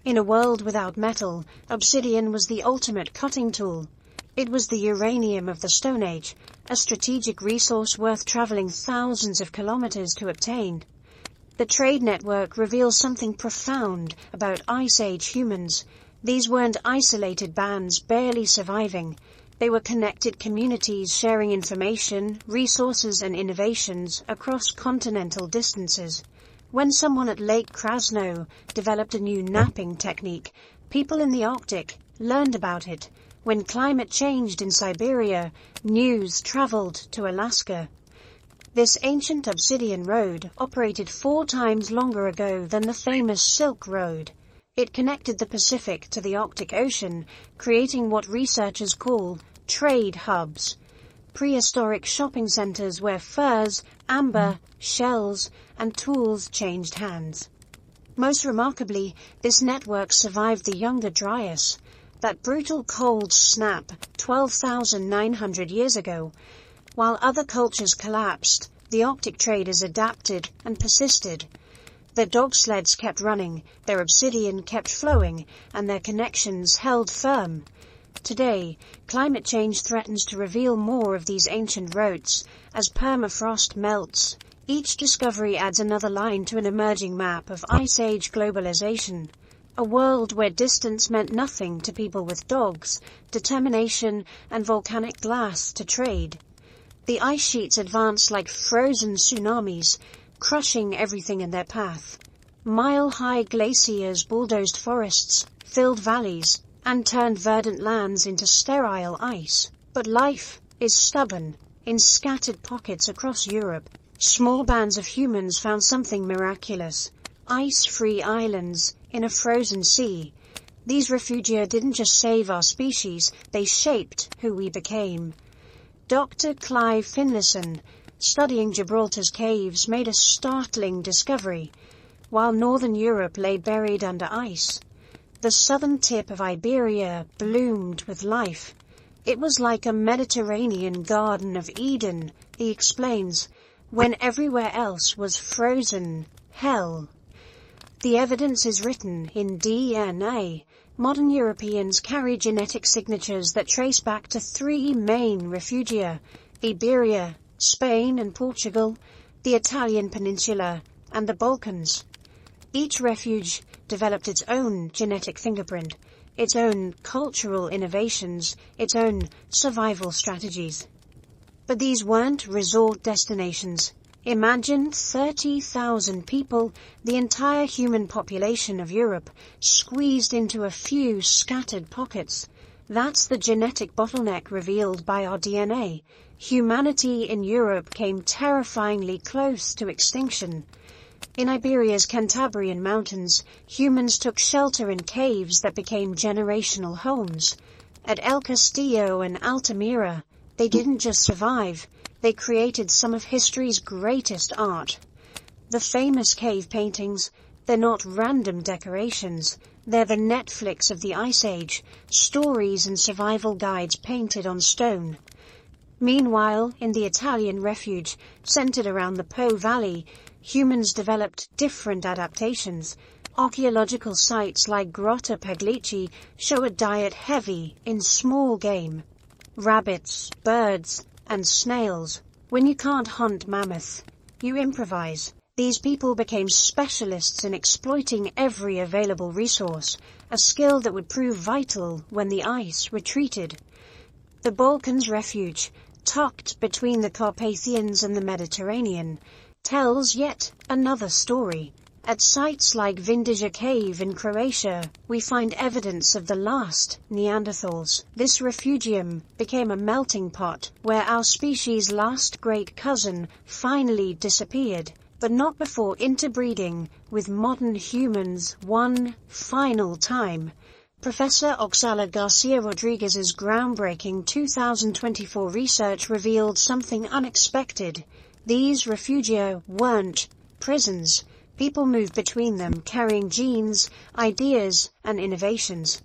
In a world without metal, obsidian was the ultimate cutting tool. It was the uranium of the Stone Age, a strategic resource worth traveling thousands of kilometers to obtain. The trade network reveals something profound about Ice Age humans. These weren't isolated bands barely surviving. They were connected communities sharing information, resources and innovations across continental distances. When someone at Lake Krasno developed a new napping technique, people in the Arctic learned about it. When climate changed in Siberia, news traveled to Alaska. This ancient obsidian road operated 4 times longer ago than the famous Silk Road. It connected the Pacific to the Arctic Ocean, creating what researchers call trade hubs, prehistoric shopping centers where furs, amber, shells, and tools changed hands. Most remarkably, this network survived the Younger Dryas, that brutal cold snap 12,900 years ago. While other cultures collapsed, the Arctic traders adapted and persisted. Their dog sleds kept running, their obsidian kept flowing, and their connections held firm. Today, climate change threatens to reveal more of these ancient routes. As permafrost melts, each discovery adds another line to an emerging map of Ice Age globalization. A world where distance meant nothing to people with dogs, determination, and volcanic glass to trade. The ice sheets advanced like frozen tsunamis, crushing everything in their path. Mile-high glaciers bulldozed forests, filled valleys, and turned verdant lands into sterile ice. But life is stubborn. In scattered pockets across Europe, small bands of humans found something miraculous. Ice-free islands in a frozen sea. These refugia didn't just save our species, they shaped who we became. Dr. Clive Finlayson, studying Gibraltar's caves, made a startling discovery. While northern Europe lay buried under ice, the southern tip of Iberia bloomed with life. It was like a Mediterranean Garden of Eden, he explains, when everywhere else was frozen hell. The evidence is written in DNA. Modern Europeans carry genetic signatures that trace back to 3 main refugia: Iberia, Spain and Portugal, the Italian peninsula, and the Balkans. Each refuge developed its own genetic fingerprint, its own cultural innovations, its own survival strategies. But these weren't resort destinations. Imagine 30,000 people, the entire human population of Europe, squeezed into a few scattered pockets. That's the genetic bottleneck revealed by our DNA. Humanity in Europe came terrifyingly close to extinction. In Iberia's Cantabrian mountains, humans took shelter in caves that became generational homes. At El Castillo and Altamira, they didn't just survive, they created some of history's greatest art. The famous cave paintings, they're not random decorations, they're the Netflix of the Ice Age, stories and survival guides painted on stone. Meanwhile, in the Italian refuge, centered around the Po Valley, humans developed different adaptations. Archaeological sites like Grotta Paglici show a diet heavy in small game. Rabbits, birds, and snails. When you can't hunt mammoth, you improvise. These people became specialists in exploiting every available resource, a skill that would prove vital when the ice retreated. The Balkans refuge, tucked between the Carpathians and the Mediterranean, tells yet another story. At sites like Vindija Cave in Croatia, we find evidence of the last Neanderthals. This refugium became a melting pot where our species' last great cousin finally disappeared, but not before interbreeding with modern humans one final time. Professor Oxala Garcia Rodriguez's groundbreaking 2024 research revealed something unexpected. These refugia weren't prisons. People moved between them, carrying genes, ideas, and innovations.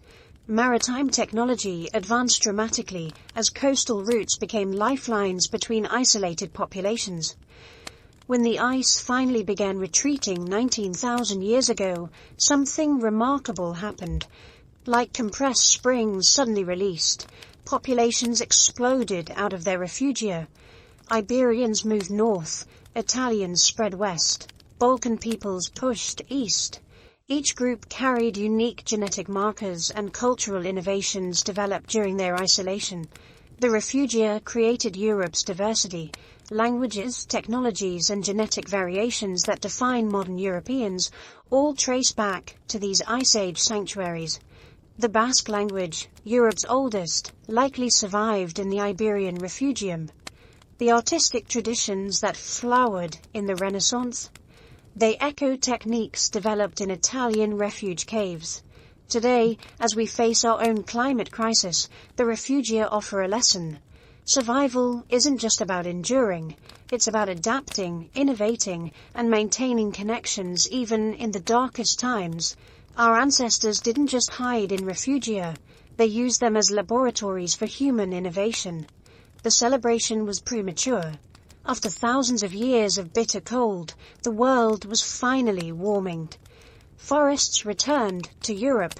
Maritime technology advanced dramatically as coastal routes became lifelines between isolated populations. When the ice finally began retreating 19,000 years ago, something remarkable happened. Like compressed springs suddenly released, populations exploded out of their refugia. Iberians moved north, Italians spread west, Balkan peoples pushed east. Each group carried unique genetic markers and cultural innovations developed during their isolation. The refugia created Europe's diversity, languages, technologies, and genetic variations that define modern Europeans, all trace back to these Ice Age sanctuaries. The Basque language, Europe's oldest, likely survived in the Iberian refugium. The artistic traditions that flowered in the Renaissance, they echo techniques developed in Italian refuge caves. Today, as we face our own climate crisis, the refugia offer a lesson. Survival isn't just about enduring, it's about adapting, innovating, and maintaining connections even in the darkest times. Our ancestors didn't just hide in refugia, they used them as laboratories for human innovation. The celebration was premature. After thousands of years of bitter cold, the world was finally warming. Forests returned to Europe.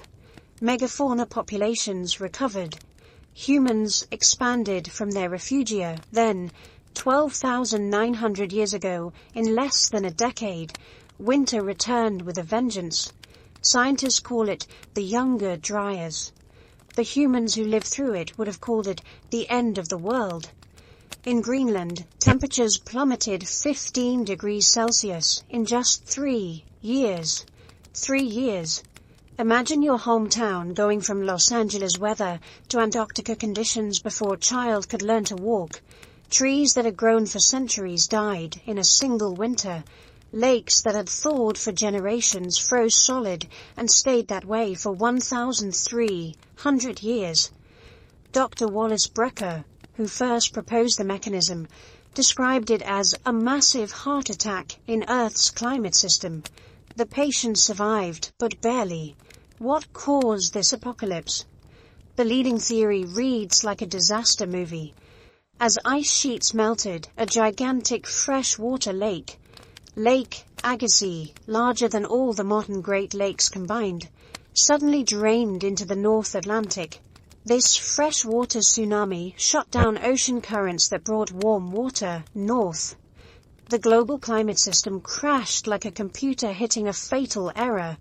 Megafauna populations recovered. Humans expanded from their refugia. Then, 12,900 years ago, in less than a decade, winter returned with a vengeance. Scientists call it the Younger Dryas. The humans who lived through it would have called it the end of the world. In Greenland, temperatures plummeted 15 degrees Celsius in just 3 years. 3 years. Imagine your hometown going from Los Angeles weather to Antarctica conditions before a child could learn to walk. Trees that had grown for centuries died in a single winter. Lakes that had thawed for generations froze solid and stayed that way for 1,300 years. Dr. Wallace Brecker, who first proposed the mechanism, described it as a massive heart attack in Earth's climate system. The patient survived, but barely. What caused this apocalypse? The leading theory reads like a disaster movie. As ice sheets melted, a gigantic freshwater lake, Lake Agassiz, larger than all the modern Great Lakes combined, suddenly drained into the North Atlantic. This freshwater tsunami shut down ocean currents that brought warm water north. The global climate system crashed like a computer hitting a fatal error.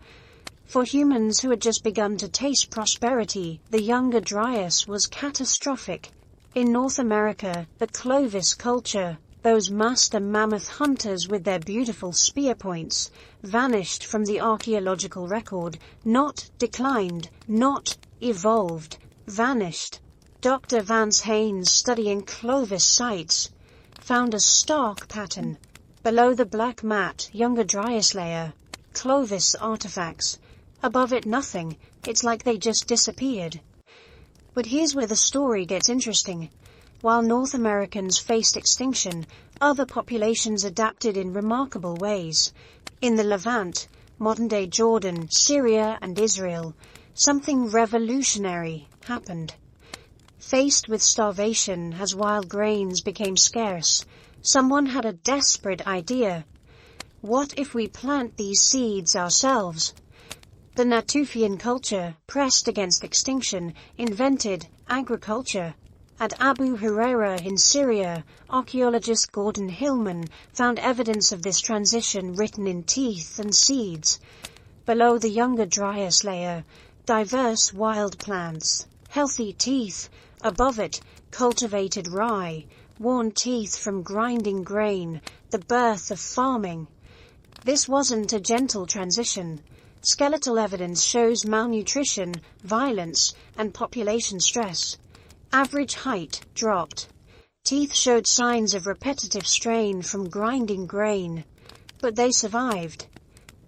For humans who had just begun to taste prosperity, the Younger Dryas was catastrophic. In North America, the Clovis culture, those master mammoth hunters with their beautiful spear points, vanished from the archaeological record, not declined, not evolved, vanished. Dr. Vance Haynes, studying Clovis sites, found a stark pattern. Below the black mat, Younger Dryas layer, Clovis artifacts. Above it, nothing. It's like they just disappeared. But here's where the story gets interesting. While North Americans faced extinction, other populations adapted in remarkable ways. In the Levant, modern-day Jordan, Syria, and Israel, something revolutionary happened. Faced with starvation as wild grains became scarce, someone had a desperate idea. What if we plant these seeds ourselves? The Natufian culture, pressed against extinction, invented agriculture. At Abu Huraira in Syria, archaeologist Gordon Hillman found evidence of this transition written in teeth and seeds. Below the Younger Dryas layer, diverse wild plants, healthy teeth. Above it, cultivated rye, worn teeth from grinding grain, the birth of farming. This wasn't a gentle transition. Skeletal evidence shows malnutrition, violence, and population stress. Average height dropped. Teeth showed signs of repetitive strain from grinding grain. But they survived.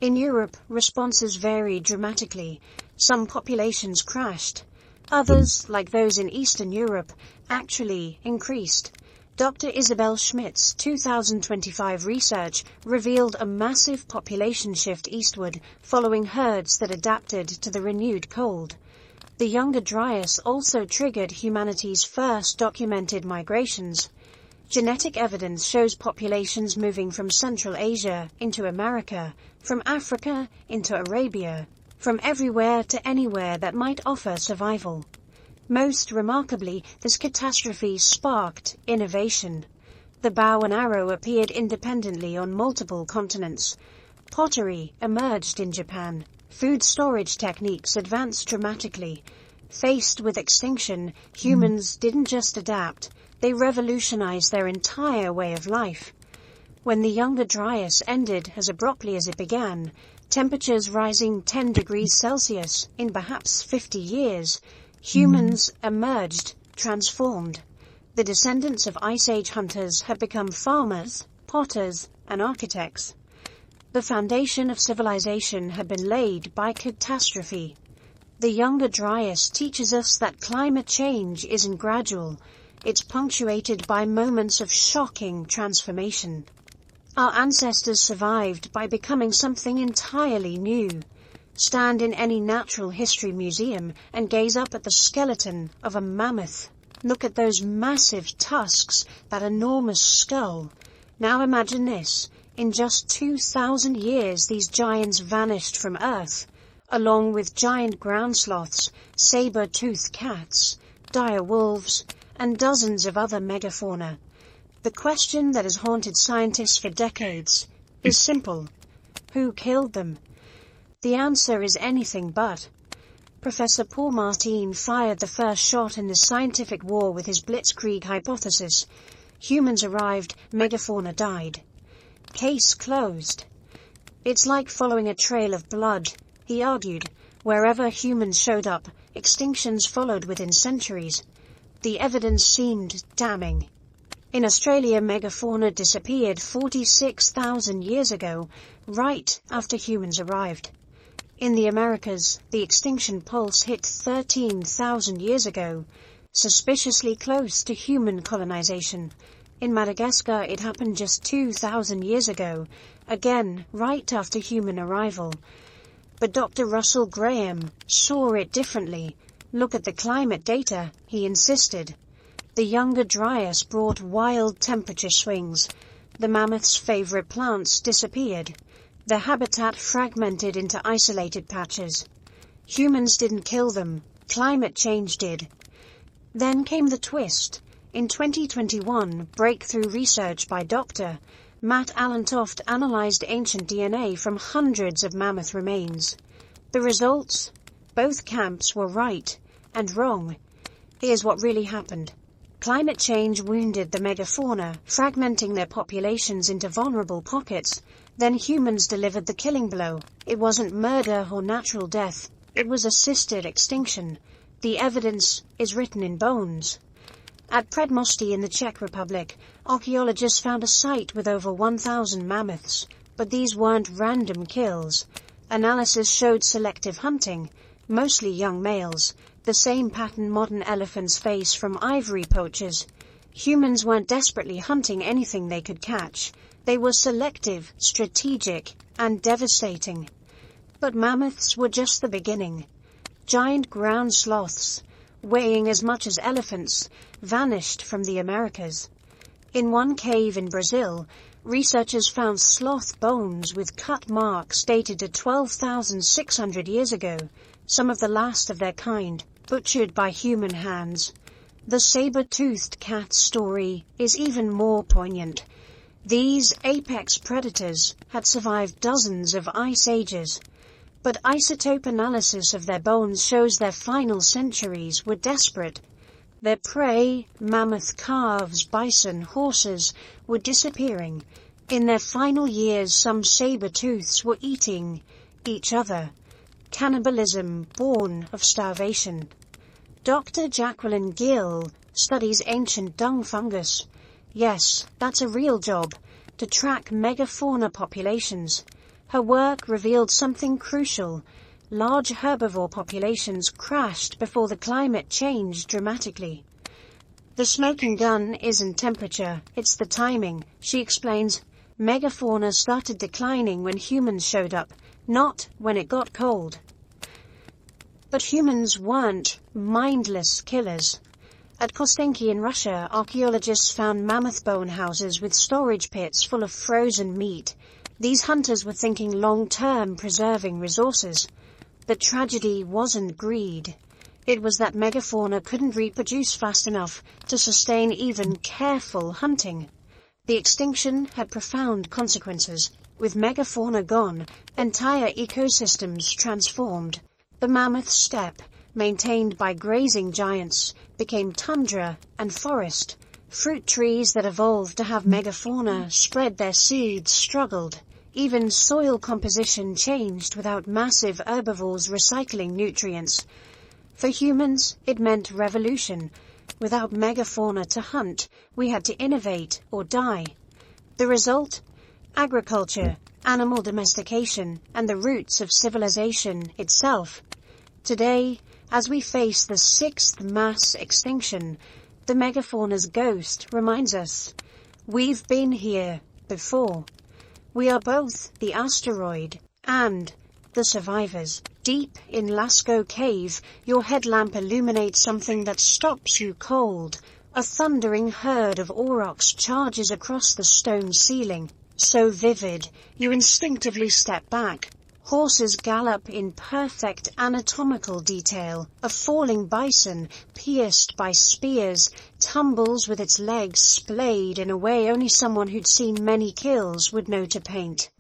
In Europe, responses varied dramatically. Some populations crashed. Others, like those in Eastern Europe, actually increased. Dr. Isabel Schmidt's 2025 research revealed a massive population shift eastward following herds that adapted to the renewed cold. The Younger Dryas also triggered humanity's first documented migrations. Genetic evidence shows populations moving from Central Asia into America, from Africa into Arabia, from everywhere to anywhere that might offer survival. Most remarkably, this catastrophe sparked innovation. The bow and arrow appeared independently on multiple continents. Pottery emerged in Japan. Food storage techniques advanced dramatically. Faced with extinction, humans didn't just adapt, they revolutionized their entire way of life. When the Younger Dryas ended as abruptly as it began, temperatures rising 10 degrees Celsius in perhaps 50 years, humans emerged, transformed. The descendants of Ice Age hunters have become farmers, potters, and architects. The foundation of civilization had been laid by catastrophe. The Younger Dryas teaches us that climate change isn't gradual, it's punctuated by moments of shocking transformation. Our ancestors survived by becoming something entirely new. Stand in any natural history museum and gaze up at the skeleton of a mammoth. Look at those massive tusks, that enormous skull. Now imagine this. In just 2,000 years, these giants vanished from Earth, along with giant ground sloths, saber-toothed cats, dire wolves, and dozens of other megafauna. The question that has haunted scientists for decades is simple. Who killed them? The answer is anything but. Professor Paul Martin fired the first shot in this scientific war with his blitzkrieg hypothesis. Humans arrived, megafauna died. Case closed. It's like following a trail of blood, he argued. Wherever humans showed up, extinctions followed within centuries. The evidence seemed damning. In Australia, megafauna disappeared 46,000 years ago, right after humans arrived. In the Americas, the extinction pulse hit 13,000 years ago, suspiciously close to human colonization. In Madagascar, it happened just 2,000 years ago, again right after human arrival. But Dr. Russell Graham saw it differently. Look at the climate data, he insisted. The Younger Dryas brought wild temperature swings. The mammoth's favorite plants disappeared. Their habitat fragmented into isolated patches. Humans didn't kill them, climate change did. Then came the twist. In 2021, breakthrough research by Dr. Matt Allentoft analyzed ancient DNA from hundreds of mammoth remains. The results? Both camps were right and wrong. Here's what really happened. Climate change wounded the megafauna, fragmenting their populations into vulnerable pockets. Then humans delivered the killing blow. It wasn't murder or natural death. It was assisted extinction. The evidence is written in bones. At Predmosty in the Czech Republic, archaeologists found a site with over 1,000 mammoths, but these weren't random kills. Analysis showed selective hunting, mostly young males, the same pattern modern elephants face from ivory poachers. Humans weren't desperately hunting anything they could catch. They were selective, strategic, and devastating. But mammoths were just the beginning. Giant ground sloths, weighing as much as elephants, vanished from the Americas. In one cave in Brazil, researchers found sloth bones with cut marks dated to 12,600 years ago, some of the last of their kind, butchered by human hands. The saber-toothed cat story is even more poignant. These apex predators had survived dozens of ice ages, but isotope analysis of their bones shows their final centuries were desperate. Their prey, mammoth calves, bison, horses, were disappearing. In their final years, some saber-tooths were eating each other. Cannibalism born of starvation. Dr. Jacqueline Gill studies ancient dung fungus. Yes, that's a real job, to track megafauna populations. Her work revealed something crucial. Large herbivore populations crashed before the climate changed dramatically. The smoking gun isn't temperature, it's the timing, she explains. Megafauna started declining when humans showed up, not when it got cold. But humans weren't mindless killers. At Kostenki in Russia, archaeologists found mammoth bone houses with storage pits full of frozen meat. These hunters were thinking long-term, preserving resources. The tragedy wasn't greed. It was that megafauna couldn't reproduce fast enough to sustain even careful hunting. The extinction had profound consequences. With megafauna gone, entire ecosystems transformed. The mammoth steppe, maintained by grazing giants, became tundra and forest. Fruit trees that evolved to have megafauna spread their seeds struggled. Even soil composition changed without massive herbivores recycling nutrients. For humans, it meant revolution. Without megafauna to hunt, we had to innovate or die. The result? Agriculture, animal domestication, and the roots of civilization itself. Today, as we face the sixth mass extinction, the megafauna's ghost reminds us, we've been here before. We are both the asteroid and the survivors. Deep in Lascaux Cave, your headlamp illuminates something that stops you cold. A thundering herd of aurochs charges across the stone ceiling. So vivid, you instinctively step back. Horses gallop in perfect anatomical detail. A falling bison, pierced by spears, tumbles with its legs splayed in a way only someone who'd seen many kills would know to paint.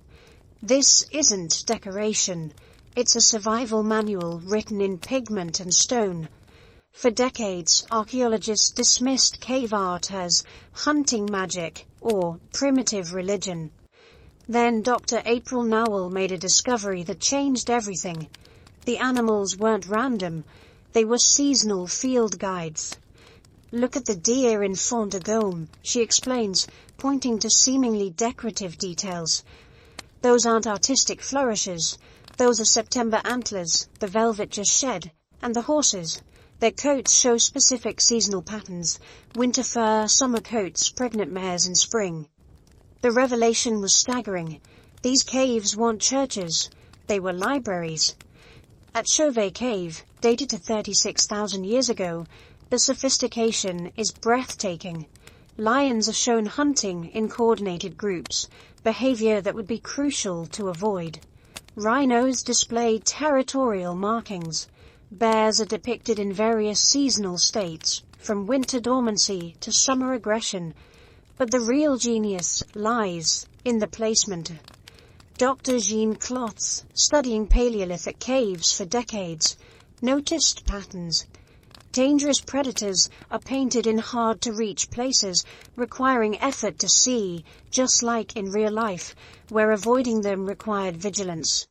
This isn't decoration. It's a survival manual written in pigment and stone. For decades, archaeologists dismissed cave art as hunting magic or primitive religion. Then Dr. April Nowell made a discovery that changed everything. The animals weren't random, they were seasonal field guides. Look at the deer in Font de Gaume, she explains, pointing to seemingly decorative details. Those aren't artistic flourishes, those are September antlers, the velvet just shed, and the horses. Their coats show specific seasonal patterns, winter fur, summer coats, pregnant mares in spring. The revelation was staggering. These caves weren't churches, they were libraries. At Chauvet Cave, dated to 36,000 years ago, the sophistication is breathtaking. Lions are shown hunting in coordinated groups, behavior that would be crucial to avoid. Rhinos display territorial markings. Bears are depicted in various seasonal states, from winter dormancy to summer aggression. But the real genius lies in the placement. Dr. Jean Klotz, studying Paleolithic caves for decades, noticed patterns. Dangerous predators are painted in hard-to-reach places, requiring effort to see, just like in real life, where avoiding them required vigilance.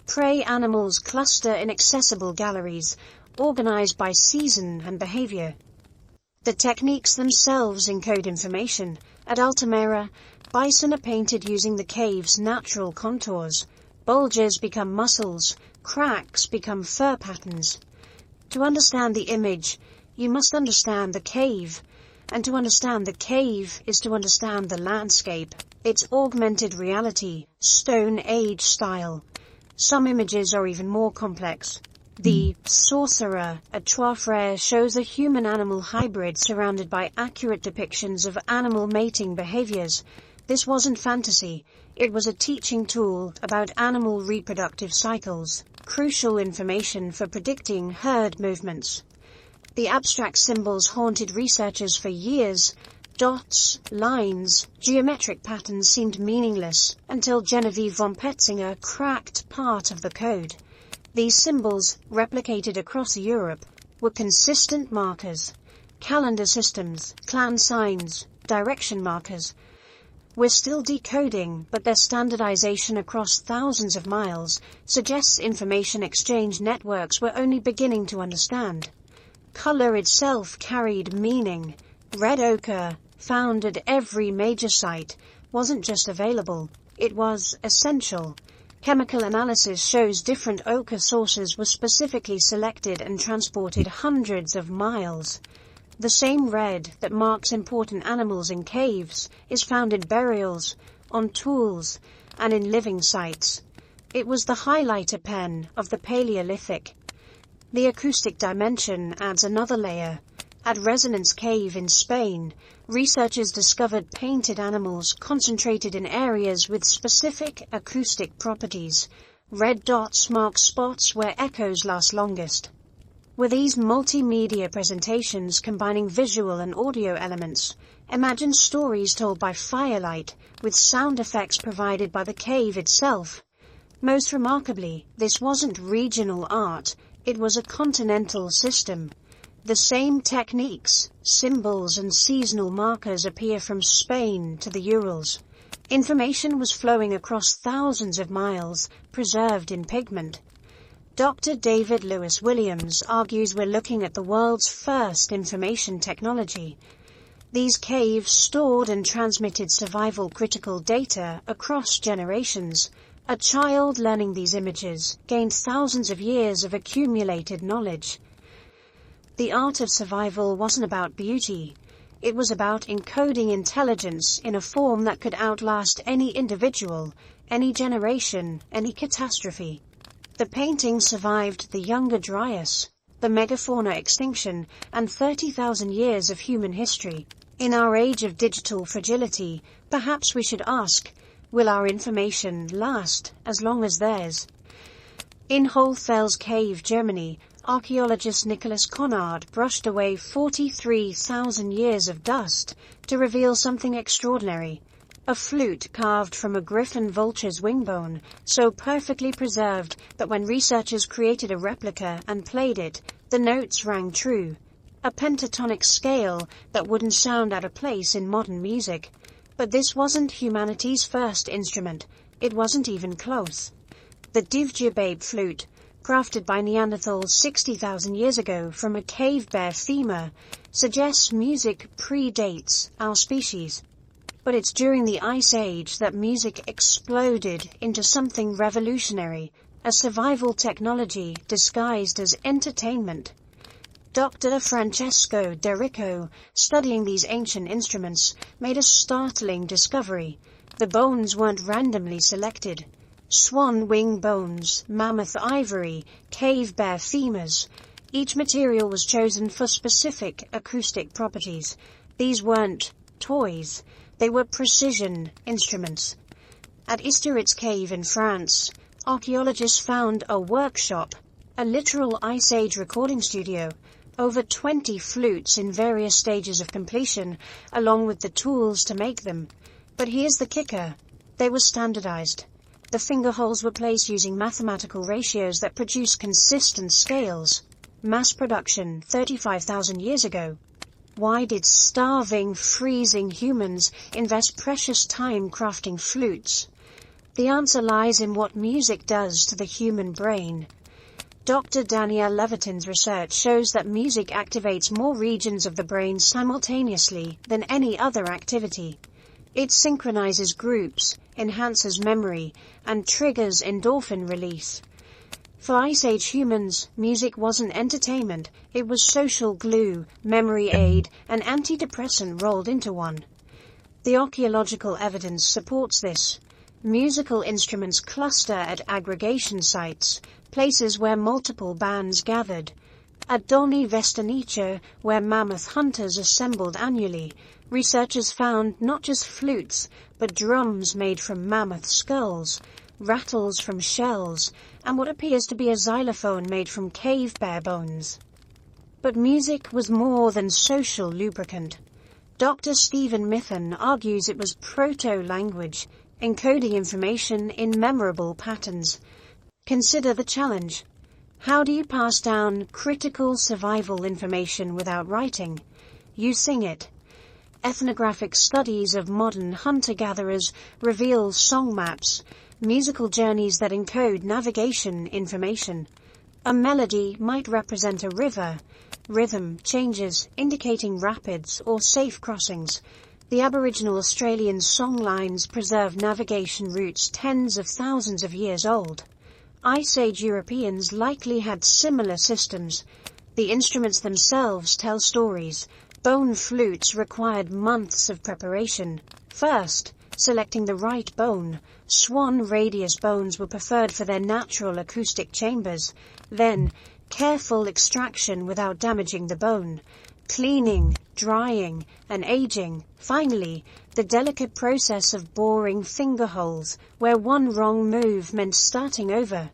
Prey animals cluster in accessible galleries, organized by season and behavior. The techniques themselves encode information. At Altamira, bison are painted using the cave's natural contours. Bulges become muscles, cracks become fur patterns. To understand the image, you must understand the cave. And to understand the cave is to understand the landscape, its augmented reality, Stone Age style. Some images are even more complex. The Sorcerer at Trois Frères shows a human-animal hybrid surrounded by accurate depictions of animal mating behaviors. This wasn't fantasy, it was a teaching tool about animal reproductive cycles, crucial information for predicting herd movements. The abstract symbols haunted researchers for years. Dots, lines, geometric patterns seemed meaningless until Genevieve von Petzinger cracked part of the code. These symbols, replicated across Europe, were consistent markers. Calendar systems, clan signs, direction markers. We're still decoding, but their standardization across thousands of miles suggests information exchange networks were only beginning to understand. Color itself carried meaning. Red ochre, found at every major site, wasn't just available, it was essential. Chemical analysis shows different ochre sources were specifically selected and transported hundreds of miles. The same red that marks important animals in caves is found in burials, on tools, and in living sites. It was the highlighter pen of the Paleolithic. The acoustic dimension adds another layer. At Resonance Cave in Spain, researchers discovered painted animals concentrated in areas with specific acoustic properties. Red dots mark spots where echoes last longest. Were these multimedia presentations combining visual and audio elements? Imagine stories told by firelight, with sound effects provided by the cave itself. Most remarkably, this wasn't regional art, it was a continental system. The same techniques, symbols and seasonal markers appear from Spain to the Urals. Information was flowing across thousands of miles, preserved in pigment. Dr. David Lewis Williams argues we're looking at the world's first information technology. These caves stored and transmitted survival-critical data across generations. A child learning these images gained thousands of years of accumulated knowledge. The art of survival wasn't about beauty. It was about encoding intelligence in a form that could outlast any individual, any generation, any catastrophe. The painting survived the Younger Dryas, the megafauna extinction, and 30,000 years of human history. In our age of digital fragility, perhaps we should ask, will our information last as long as theirs? In Hohlfels Cave, Germany, archaeologist Nicholas Conrad brushed away 43,000 years of dust to reveal something extraordinary. A flute carved from a griffon vulture's wingbone, so perfectly preserved that when researchers created a replica and played it, the notes rang true. A pentatonic scale that wouldn't sound out of place in modern music. But this wasn't humanity's first instrument. It wasn't even close. The Divjabab flute, crafted by Neanderthals 60,000 years ago from a cave bear femur, suggests music predates our species. But it's during the Ice Age that music exploded into something revolutionary, a survival technology disguised as entertainment. Dr. Francesco De Ricco, studying these ancient instruments, made a startling discovery. The bones weren't randomly selected. Swan wing bones, mammoth ivory, cave bear femurs. Each material was chosen for specific acoustic properties. These weren't toys. They were precision instruments. At Isteritz Cave in France, archaeologists found a workshop, a literal Ice Age recording studio, over 20 flutes in various stages of completion, along with the tools to make them. But here's the kicker. They were standardized. The finger holes were placed using mathematical ratios that produce consistent scales. Mass production 35,000 years ago. Why did starving, freezing humans invest precious time crafting flutes? The answer lies in what music does to the human brain. Dr. Danielle Levitin's research shows that music activates more regions of the brain simultaneously than any other activity. It synchronizes groups, enhances memory, and triggers endorphin release. For Ice Age humans, music wasn't entertainment, it was social glue, memory aid, and antidepressant rolled into one. The archaeological evidence supports this. Musical instruments cluster at aggregation sites, places where multiple bands gathered. At Dolny Vestanice, where mammoth hunters assembled annually, researchers found not just flutes, but drums made from mammoth skulls, rattles from shells, and what appears to be a xylophone made from cave bear bones. But music was more than social lubricant. Dr. Stephen Mithen argues it was proto-language, encoding information in memorable patterns. Consider the challenge. How do you pass down critical survival information without writing? You sing it. Ethnographic studies of modern hunter-gatherers reveal song maps, musical journeys that encode navigation information. A melody might represent a river. Rhythm changes, indicating rapids or safe crossings. The Aboriginal Australian songlines preserve navigation routes tens of thousands of years old. Ice Age Europeans likely had similar systems. The instruments themselves tell stories. Bone flutes required months of preparation. First, selecting the right bone. Swan radius bones were preferred for their natural acoustic chambers. Then, careful extraction without damaging the bone. Cleaning, drying, and aging. Finally, the delicate process of boring finger holes, where one wrong move meant starting over.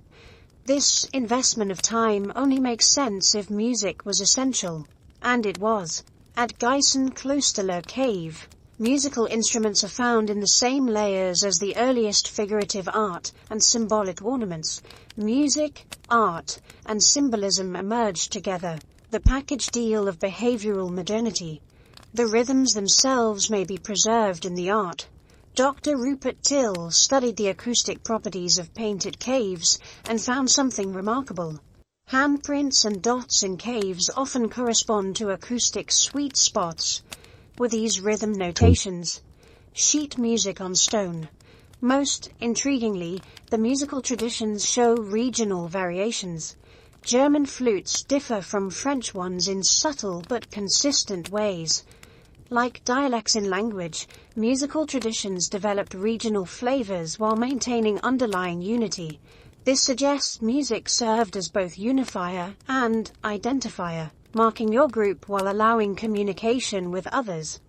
This investment of time only makes sense if music was essential. And it was. At Gysen Klosterler Cave, musical instruments are found in the same layers as the earliest figurative art and symbolic ornaments. Music, art, and symbolism emerged together, the package deal of behavioral modernity. The rhythms themselves may be preserved in the art. Dr. Rupert Till studied the acoustic properties of painted caves and found something remarkable. Handprints and dots in caves often correspond to acoustic sweet spots. With these rhythm notations, sheet music on stone. Most intriguingly, the musical traditions show regional variations. German flutes differ from French ones in subtle but consistent ways. Like dialects in language, musical traditions developed regional flavors while maintaining underlying unity. This suggests music served as both unifier and identifier, marking your group while allowing communication with others.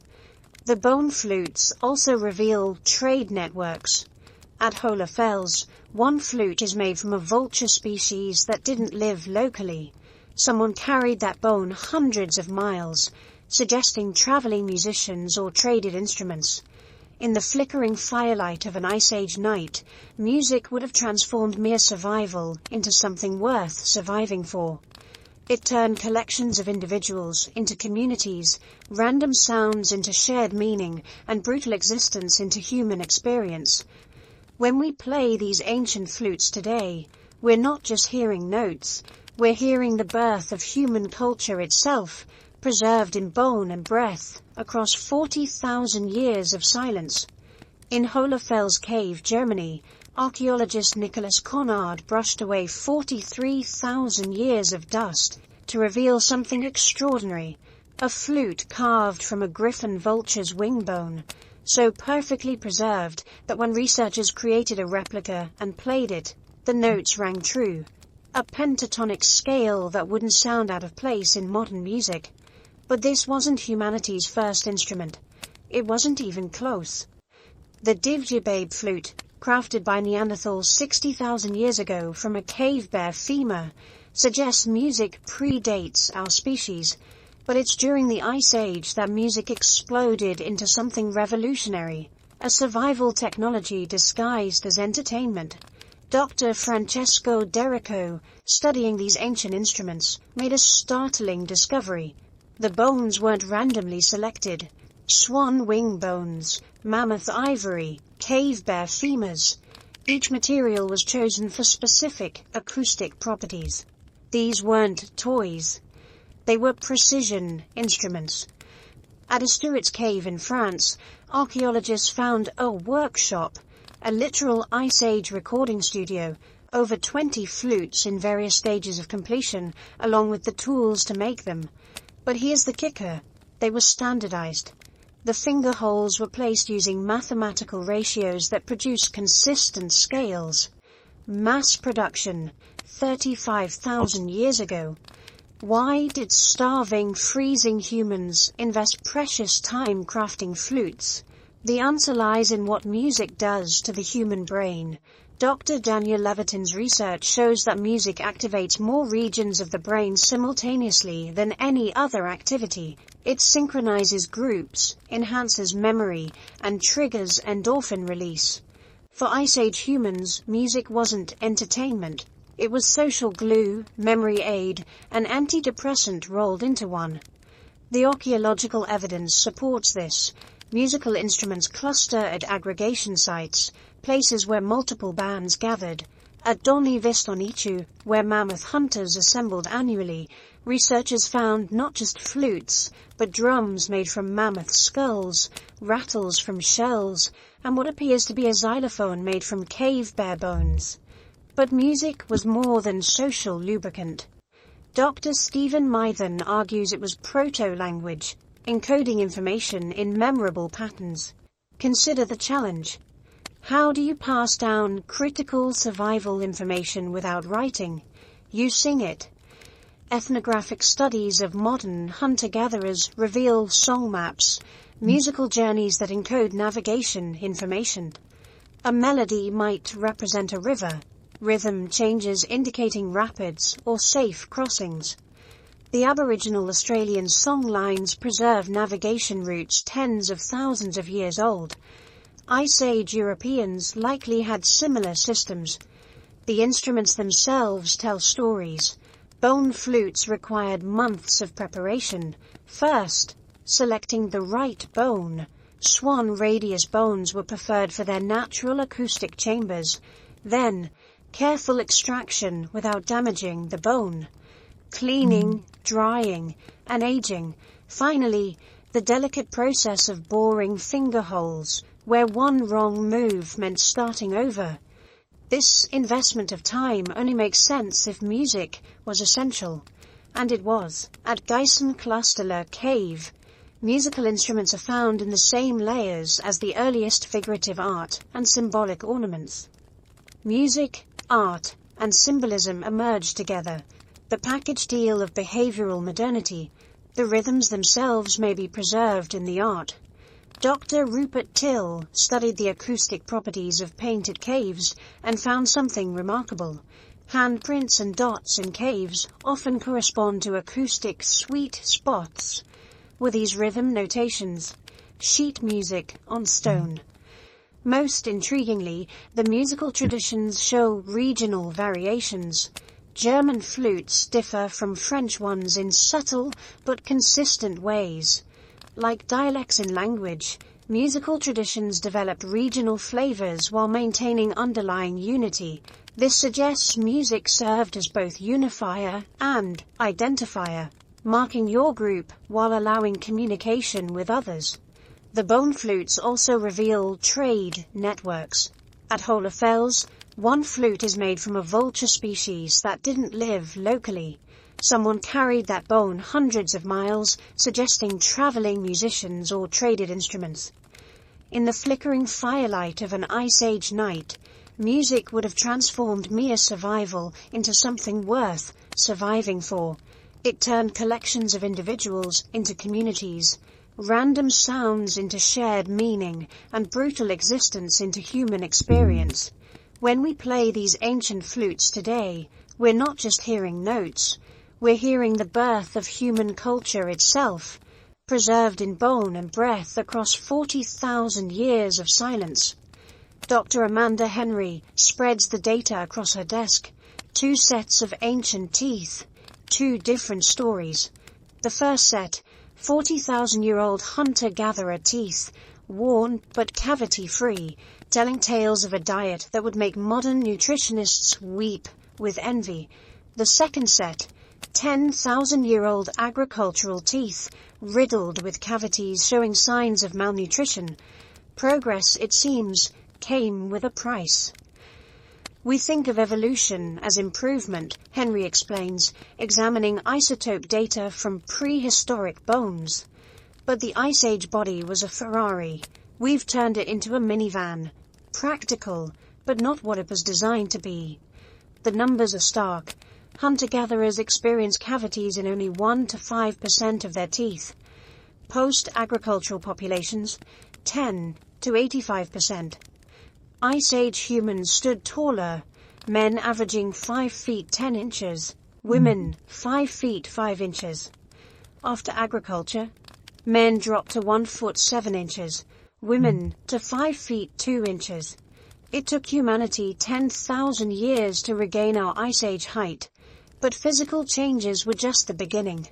The bone flutes also reveal trade networks. At Hohlefels, one flute is made from a vulture species that didn't live locally. Someone carried that bone hundreds of miles, suggesting traveling musicians or traded instruments. In the flickering firelight of an Ice Age night, music would have transformed mere survival into something worth surviving for. It turned collections of individuals into communities, random sounds into shared meaning, and brutal existence into human experience. When we play these ancient flutes today, we're not just hearing notes, we're hearing the birth of human culture itself, preserved in bone and breath, across 40,000 years of silence. In Hohlefels Cave, Germany, archaeologist Nicholas Conrad brushed away 43,000 years of dust to reveal something extraordinary, a flute carved from a griffon vulture's wing bone, so perfectly preserved that when researchers created a replica and played it, the notes rang true. A pentatonic scale that wouldn't sound out of place in modern music. But this wasn't humanity's first instrument. It wasn't even close. The Divjibabe flute, crafted by Neanderthals 60,000 years ago from a cave bear femur, suggests music predates our species, but it's during the Ice Age that music exploded into something revolutionary, a survival technology disguised as entertainment. Dr. Francesco Derrico, studying these ancient instruments, made a startling discovery. The bones weren't randomly selected. Swan wing bones, mammoth ivory, cave bear femurs. Each material was chosen for specific acoustic properties. These weren't toys. They were precision instruments. At Estuart's Cave in France, archaeologists found a workshop, a literal Ice Age recording studio, over 20 flutes in various stages of completion, along with the tools to make them. But here's the kicker. They were standardized. The finger holes were placed using mathematical ratios that produced consistent scales. Mass production, 35,000 years ago. Why did starving, freezing humans invest precious time crafting flutes? The answer lies in what music does to the human brain. Dr. Daniel Levitin's research shows that music activates more regions of the brain simultaneously than any other activity. It synchronizes groups, enhances memory, and triggers endorphin release. For Ice Age humans, music wasn't entertainment. It was social glue, memory aid, and antidepressant rolled into one. The archaeological evidence supports this. Musical instruments cluster at aggregation sites, places where multiple bands gathered. At Dolny Vistonicu, where mammoth hunters assembled annually, researchers found not just flutes, but drums made from mammoth skulls, rattles from shells, and what appears to be a xylophone made from cave bear bones. But music was more than social lubricant. Dr. Stephen Mythen argues it was proto-language, encoding information in memorable patterns. Consider the challenge. How do you pass down critical survival information without writing? You sing it. Ethnographic studies of modern hunter-gatherers reveal song maps, musical journeys that encode navigation information. A melody might represent a river, rhythm changes indicating rapids or safe crossings. The Aboriginal Australian song lines preserve navigation routes tens of thousands of years old. Ice Age Europeans likely had similar systems. The instruments themselves tell stories. Bone flutes required months of preparation. First, selecting the right bone. Swan radius bones were preferred for their natural acoustic chambers. Then, careful extraction without damaging the bone. Cleaning, drying, and aging. Finally, the delicate process of boring finger holes, where one wrong move meant starting over. This investment of time only makes sense if music was essential. And it was. At Geisenklasteler Cave, musical instruments are found in the same layers as the earliest figurative art and symbolic ornaments. Music, art, and symbolism emerged together. The package deal of behavioral modernity. The rhythms themselves may be preserved in the art. Dr. Rupert Till studied the acoustic properties of painted caves and found something remarkable. Handprints and dots in caves often correspond to acoustic sweet spots. Were these rhythm notations? Sheet music on stone. Most intriguingly, the musical traditions show regional variations. German flutes differ from French ones in subtle but consistent ways. Like dialects in language, musical traditions developed regional flavors while maintaining underlying unity. This suggests music served as both unifier and identifier, marking your group while allowing communication with others. The bone flutes also reveal trade networks. At Hohlefels, one flute is made from a vulture species that didn't live locally. Someone carried that bone hundreds of miles, suggesting traveling musicians or traded instruments. In the flickering firelight of an Ice Age night, music would have transformed mere survival into something worth surviving for. It turned collections of individuals into communities, random sounds into shared meaning, and brutal existence into human experience. When we play these ancient flutes today, we're not just hearing notes. We're hearing the birth of human culture itself, preserved in bone and breath across 40,000 years of silence. Dr. Amanda Henry spreads the data across her desk. 2 sets of ancient teeth, 2 different stories. The first set, 40,000-year-old hunter-gatherer teeth, worn but cavity-free, telling tales of a diet that would make modern nutritionists weep with envy. The second set, 10,000-year-old agricultural teeth, riddled with cavities showing signs of malnutrition. Progress, it seems, came with a price. We think of evolution as improvement, Henry explains, examining isotope data from prehistoric bones. But the Ice Age body was a Ferrari. We've turned it into a minivan. Practical, but not what it was designed to be. The numbers are stark. Hunter-gatherers experience cavities in only 1 to 5% of their teeth. Post-agricultural populations, 10 to 85%. Ice Age humans stood taller, men averaging 5 feet 10 inches, women 5 feet 5 inches. After agriculture, men dropped to 1 foot 7 inches, women to 5 feet 2 inches. It took humanity 10,000 years to regain our Ice Age height, but physical changes were just the beginning.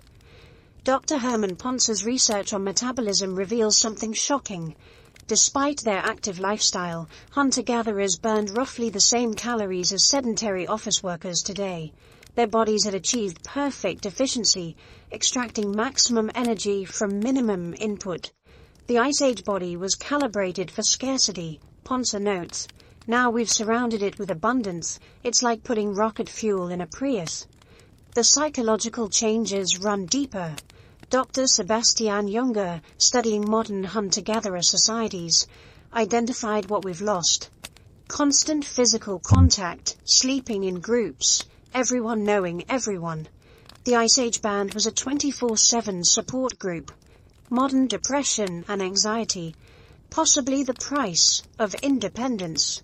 Dr. Herman Ponce's research on metabolism reveals something shocking. Despite their active lifestyle, hunter-gatherers burned roughly the same calories as sedentary office workers today. Their bodies had achieved perfect efficiency, extracting maximum energy from minimum input. The Ice Age body was calibrated for scarcity, Ponce notes. Now we've surrounded it with abundance, it's like putting rocket fuel in a Prius. The psychological changes run deeper. Dr. Sebastian Junger, studying modern hunter-gatherer societies, identified what we've lost. Constant physical contact, sleeping in groups, everyone knowing everyone. The Ice Age band was a 24/7 support group. Modern depression and anxiety, possibly the price of independence.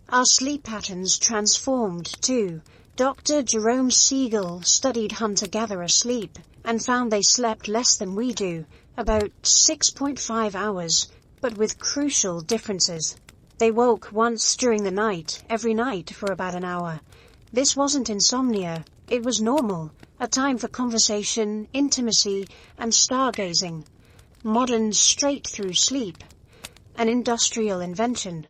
Our sleep patterns transformed too. Dr. Jerome Siegel studied hunter-gatherer sleep and found they slept less than we do, about 6.5 hours, but with crucial differences. They woke once during the night, every night for about an hour. This wasn't insomnia, it was normal, a time for conversation, intimacy, and stargazing. Modern straight-through sleep. An industrial invention.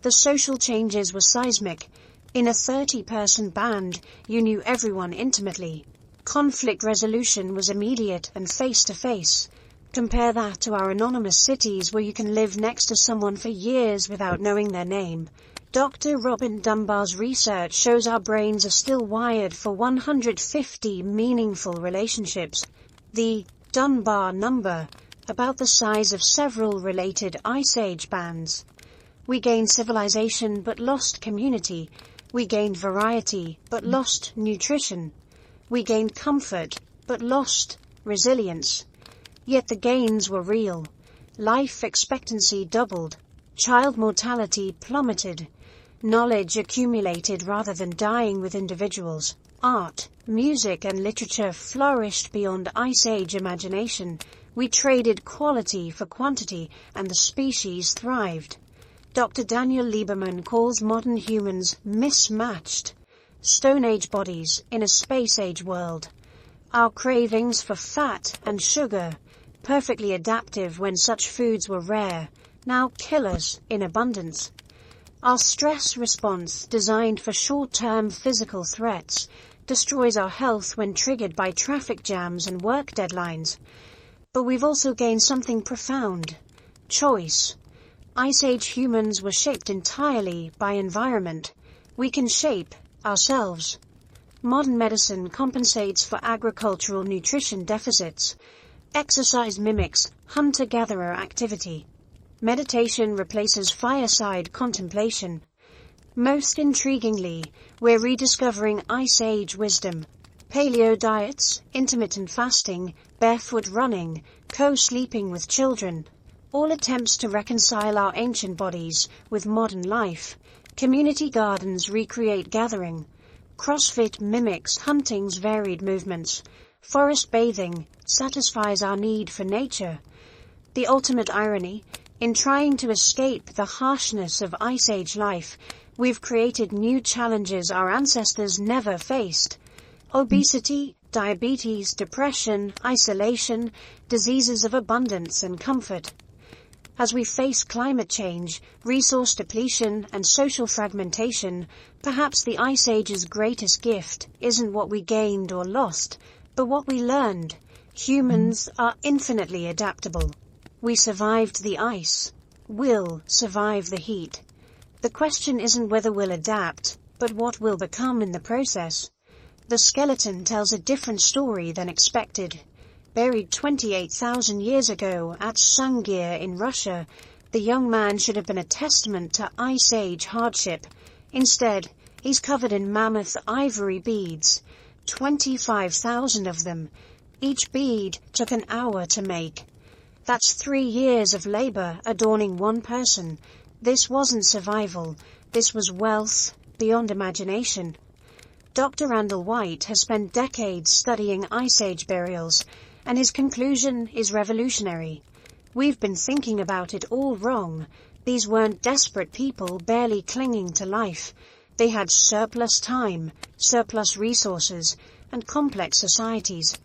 The social changes were seismic. In a 30-person band, you knew everyone intimately. Conflict resolution was immediate and face-to-face. Compare that to our anonymous cities where you can live next to someone for years without knowing their name. Dr. Robin Dunbar's research shows our brains are still wired for 150 meaningful relationships. The Dunbar number, about the size of several related Ice Age bands. We gained civilization but lost community. We gained variety but lost nutrition. We gained comfort but lost resilience. Yet the gains were real. Life expectancy doubled. Child mortality plummeted. Knowledge accumulated rather than dying with individuals. Art, music and literature flourished beyond Ice Age imagination. We traded quality for quantity, and the species thrived. Dr. Daniel Lieberman calls modern humans mismatched. Stone Age bodies in a Space Age world. Our cravings for fat and sugar, perfectly adaptive when such foods were rare, now kill us in abundance. Our stress response, designed for short-term physical threats, destroys our health when triggered by traffic jams and work deadlines. But we've also gained something profound. Choice. Ice Age humans were shaped entirely by environment. We can shape ourselves. Modern medicine compensates for agricultural nutrition deficits. Exercise mimics hunter-gatherer activity. Meditation replaces fireside contemplation. Most intriguingly, we're rediscovering Ice Age wisdom. Paleo diets, intermittent fasting, barefoot running, co-sleeping with children. All attempts to reconcile our ancient bodies with modern life. Community gardens recreate gathering. CrossFit mimics hunting's varied movements. Forest bathing satisfies our need for nature. The ultimate irony, in trying to escape the harshness of Ice Age life, we've created new challenges our ancestors never faced. Obesity, diabetes, depression, isolation, diseases of abundance and comfort. As we face climate change, resource depletion, and social fragmentation, perhaps the Ice Age's greatest gift isn't what we gained or lost, but what we learned. Humans are infinitely adaptable. We survived the ice. We'll survive the heat. The question isn't whether we'll adapt, but what we'll become in the process. The skeleton tells a different story than expected. Buried 28,000 years ago at Sungir in Russia, the young man should have been a testament to Ice Age hardship. Instead, he's covered in mammoth ivory beads, 25,000 of them. Each bead took an hour to make. That's 3 years of labor adorning one person. This wasn't survival. This was wealth beyond imagination. Dr. Randall White has spent decades studying Ice Age burials, and his conclusion is revolutionary. We've been thinking about it all wrong. These weren't desperate people barely clinging to life. They had surplus time, surplus resources, and complex societies.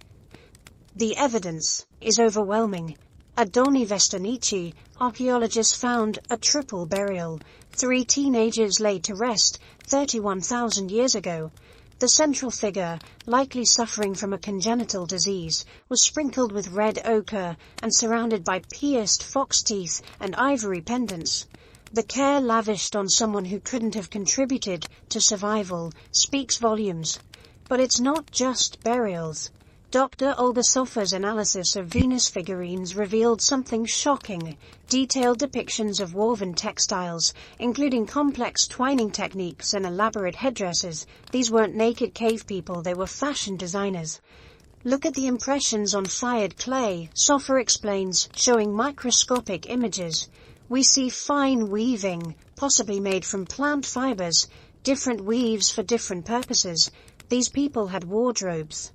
The evidence is overwhelming. At Dolní Věstonice, archaeologists found a triple burial. 3 teenagers laid to rest 31,000 years ago. The central figure, likely suffering from a congenital disease, was sprinkled with red ochre and surrounded by pierced fox teeth and ivory pendants. The care lavished on someone who couldn't have contributed to survival speaks volumes. But it's not just burials. Dr. Olga Sofa's analysis of Venus figurines revealed something shocking. Detailed depictions of woven textiles, including complex twining techniques and elaborate headdresses. These weren't naked cave people, they were fashion designers. Look at the impressions on fired clay, Sofa explains, showing microscopic images. We see fine weaving, possibly made from plant fibers, different weaves for different purposes. These people had wardrobes.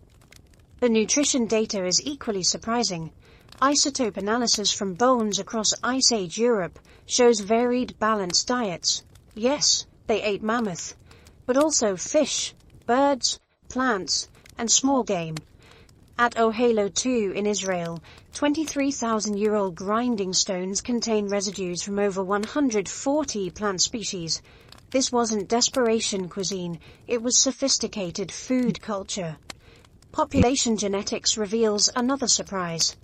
The nutrition data is equally surprising. Isotope analysis from bones across Ice Age Europe shows varied, balanced diets. Yes, they ate mammoth, but also fish, birds, plants, and small game. At Ohalo 2 in Israel, 23,000-year-old grinding stones contain residues from over 140 plant species. This wasn't desperation cuisine, it was sophisticated food culture. Population genetics reveals another surprise.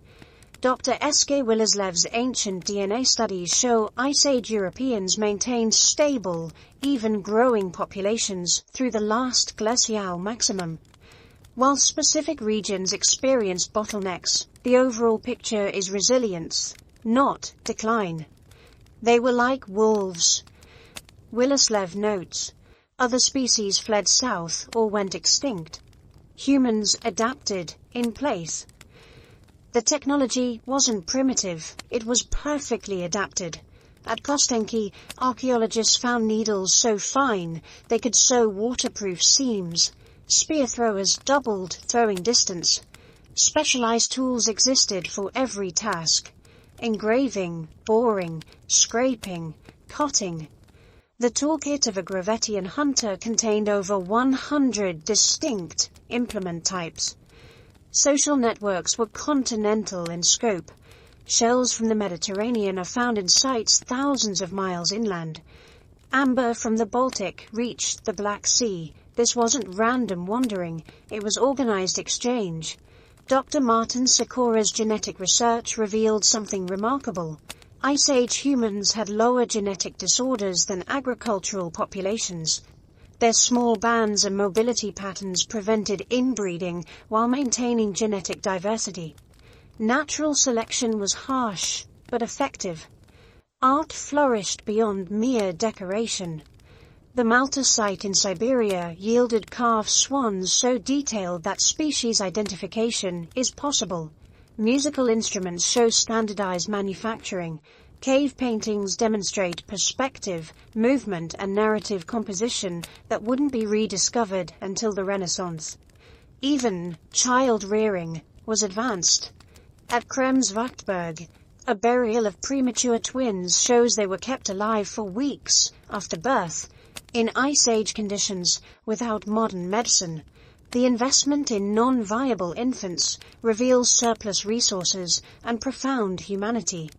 Dr. Eske Willeslev's ancient DNA studies show Ice Age Europeans maintained stable, even growing populations through the last glacial maximum. While specific regions experienced bottlenecks, the overall picture is resilience, not decline. They were like wolves. Willislev notes, other species fled south or went extinct. Humans adapted in place. The technology wasn't primitive, it was perfectly adapted. At Kostenki, archaeologists found needles so fine they could sew waterproof seams. Spear throwers doubled throwing distance. Specialized tools existed for every task. Engraving, boring, scraping, cutting. The toolkit of a Gravettian hunter contained over 100 distinct implement types. Social networks were continental in scope. Shells from the Mediterranean are found in sites thousands of miles inland. Amber from the Baltic reached the Black Sea. This wasn't random wandering, it was organized exchange. Dr. Martin Sikora's genetic research revealed something remarkable. Ice Age humans had lower genetic disorders than agricultural populations. Their small bands and mobility patterns prevented inbreeding while maintaining genetic diversity. Natural selection was harsh, but effective. Art flourished beyond mere decoration. The Malta site in Siberia yielded carved swans so detailed that species identification is possible. Musical instruments show standardized manufacturing. Cave paintings demonstrate perspective, movement, and narrative composition that wouldn't be rediscovered until the Renaissance. Even child rearing was advanced. At Krems-Wachtberg, a burial of premature twins shows they were kept alive for weeks after birth, in Ice Age conditions without modern medicine. The investment in non-viable infants reveals surplus resources and profound humanity.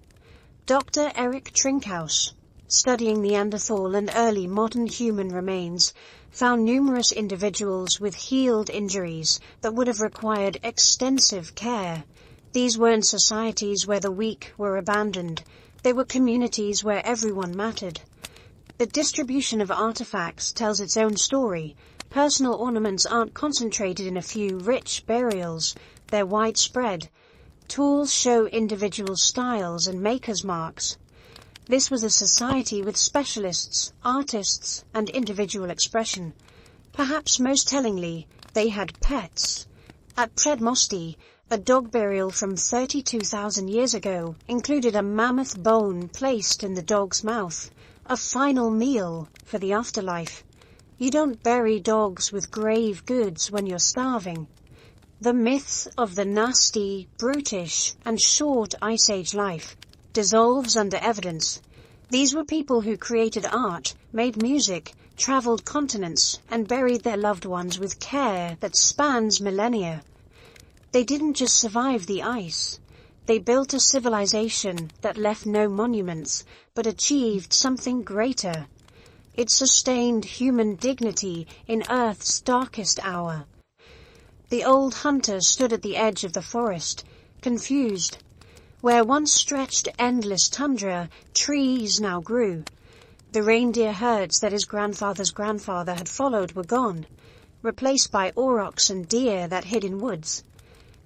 Dr. Eric Trinkhaus, studying Neanderthal and early modern human remains, found numerous individuals with healed injuries that would have required extensive care. These weren't societies where the weak were abandoned. They were communities where everyone mattered. The distribution of artifacts tells its own story. Personal ornaments aren't concentrated in a few rich burials. They're widespread. Tools show individual styles and makers' marks. This was a society with specialists, artists, and individual expression. Perhaps most tellingly, they had pets. At Predmosti, A dog burial from 32,000 years ago included a mammoth bone placed in the dog's mouth, a final meal for the afterlife. You don't bury dogs with grave goods when you're starving. The myth of the nasty, brutish, and short Ice Age life dissolves under evidence. These were people who created art, made music, traveled continents, and buried their loved ones with care that spans millennia. They didn't just survive the ice. They built a civilization that left no monuments, but achieved something greater. It sustained human dignity in Earth's darkest hour. The old hunter stood at the edge of the forest, confused. Where once stretched endless tundra, trees now grew. The reindeer herds that his grandfather's grandfather had followed were gone, replaced by aurochs and deer that hid in woods.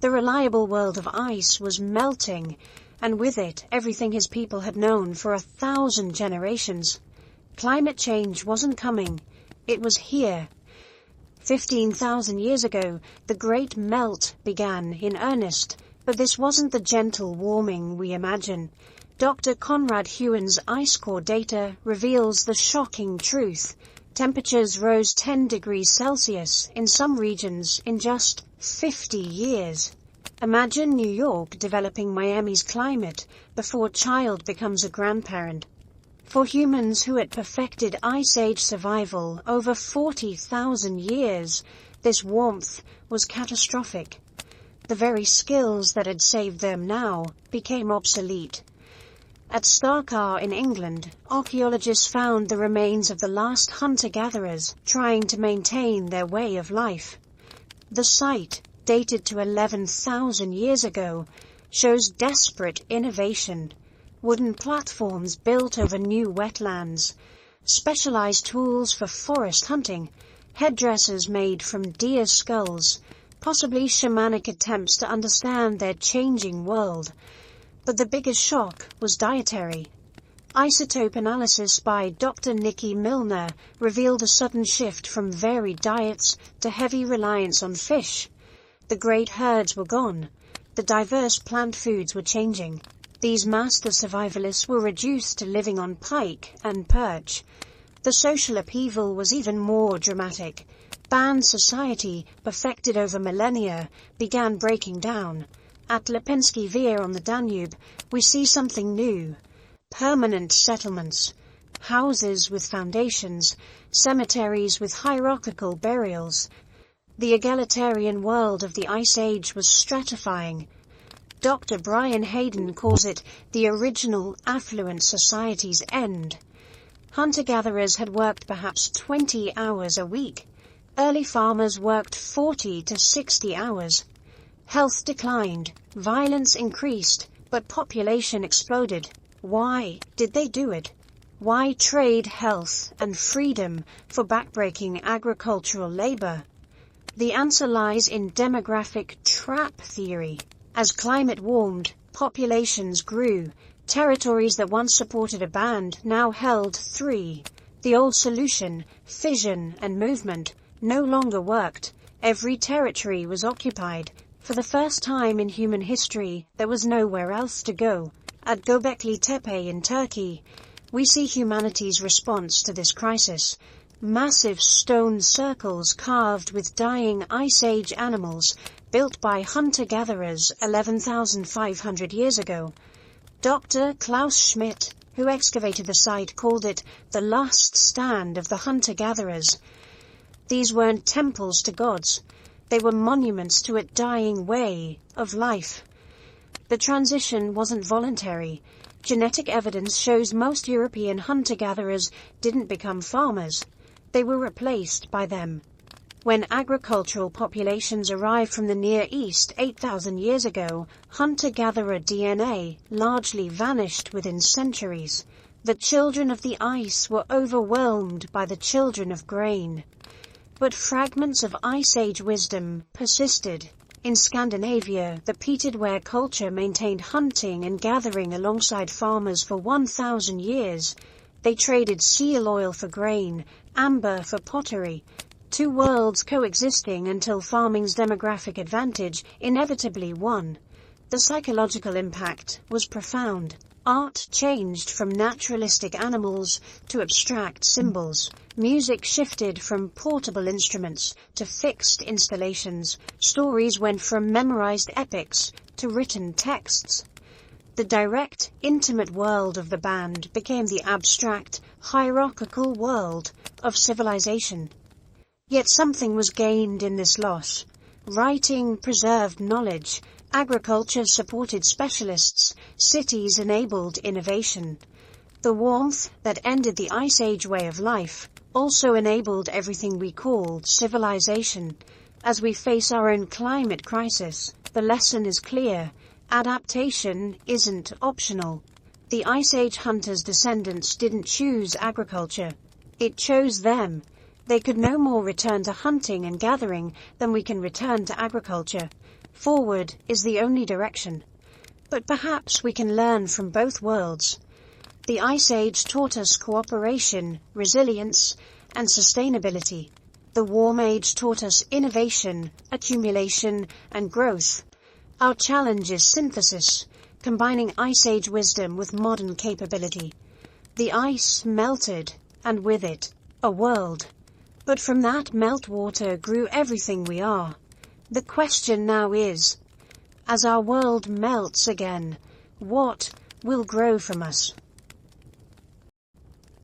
The reliable world of ice was melting, and with it everything his people had known for 1,000 generations. Climate change wasn't coming, it was here. 15,000 years ago, the Great Melt began in earnest, but this wasn't the gentle warming we imagine. Dr. Conrad Huon's ice core data reveals the shocking truth. Temperatures rose 10 degrees Celsius in some regions in just 50 years. Imagine New York developing Miami's climate before a child becomes a grandparent. For humans who had perfected Ice Age survival over 40,000 years, this warmth was catastrophic. The very skills that had saved them now became obsolete. At Starkar in England, archaeologists found the remains of the last hunter-gatherers trying to maintain their way of life. The site, dated to 11,000 years ago, shows desperate innovation. Wooden platforms built over new wetlands, specialized tools for forest hunting, headdresses made from deer skulls, possibly shamanic attempts to understand their changing world. But the biggest shock was dietary. Isotope analysis by Dr. Nikki Milner revealed a sudden shift from varied diets to heavy reliance on fish. The great herds were gone. The diverse plant foods were changing. These master survivalists were reduced to living on pike and perch. The social upheaval was even more dramatic. Band society, perfected over millennia, began breaking down. At Lipinski Vir on the Danube, we see something new. Permanent settlements, houses with foundations, cemeteries with hierarchical burials. The egalitarian world of the Ice Age was stratifying. Dr. Brian Hayden calls it the original affluent society's end. Hunter-gatherers had worked perhaps 20 hours a week. Early farmers worked 40 to 60 hours. Health declined, violence increased, but population exploded. Why did they do it? Why trade health and freedom for backbreaking agricultural labor? The answer lies in demographic trap theory. As climate warmed, populations grew. Territories that once supported a band now held 3. The old solution, fission and movement, no longer worked. Every territory was occupied. For the first time in human history, there was nowhere else to go. At Göbekli Tepe in Turkey, we see humanity's response to this crisis. Massive stone circles carved with dying Ice Age animals, built by hunter-gatherers 11,500 years ago. Dr. Klaus Schmidt, who excavated the site, called it the last stand of the hunter-gatherers. These weren't temples to gods. They were monuments to a dying way of life. The transition wasn't voluntary. Genetic evidence shows most European hunter-gatherers didn't become farmers. They were replaced by them. When agricultural populations arrived from the Near East 8,000 years ago, hunter-gatherer DNA largely vanished within centuries. The children of the ice were overwhelmed by the children of grain. But fragments of Ice Age wisdom persisted. In Scandinavia, the peated-ware culture maintained hunting and gathering alongside farmers for 1,000 years. They traded seal oil for grain, amber for pottery. Two worlds coexisting until farming's demographic advantage inevitably won. The psychological impact was profound. Art changed from naturalistic animals to abstract symbols. Music shifted from portable instruments to fixed installations. Stories went from memorized epics to written texts. The direct, intimate world of the band became the abstract, hierarchical world of civilization. Yet something was gained in this loss. Writing preserved knowledge, agriculture supported specialists, cities enabled innovation. The warmth that ended the Ice Age way of life also enabled everything we call civilization. As we face our own climate crisis, the lesson is clear. Adaptation isn't optional. The Ice Age hunters' descendants didn't choose agriculture. It chose them. They could no more return to hunting and gathering than we can return to agriculture. Forward is the only direction. But perhaps we can learn from both worlds. The Ice Age taught us cooperation, resilience, and sustainability. The Warm Age taught us innovation, accumulation, and growth. Our challenge is synthesis, combining Ice Age wisdom with modern capability. The ice melted, and with it, a world. But from that meltwater grew everything we are. The question now is, as our world melts again, what will grow from us?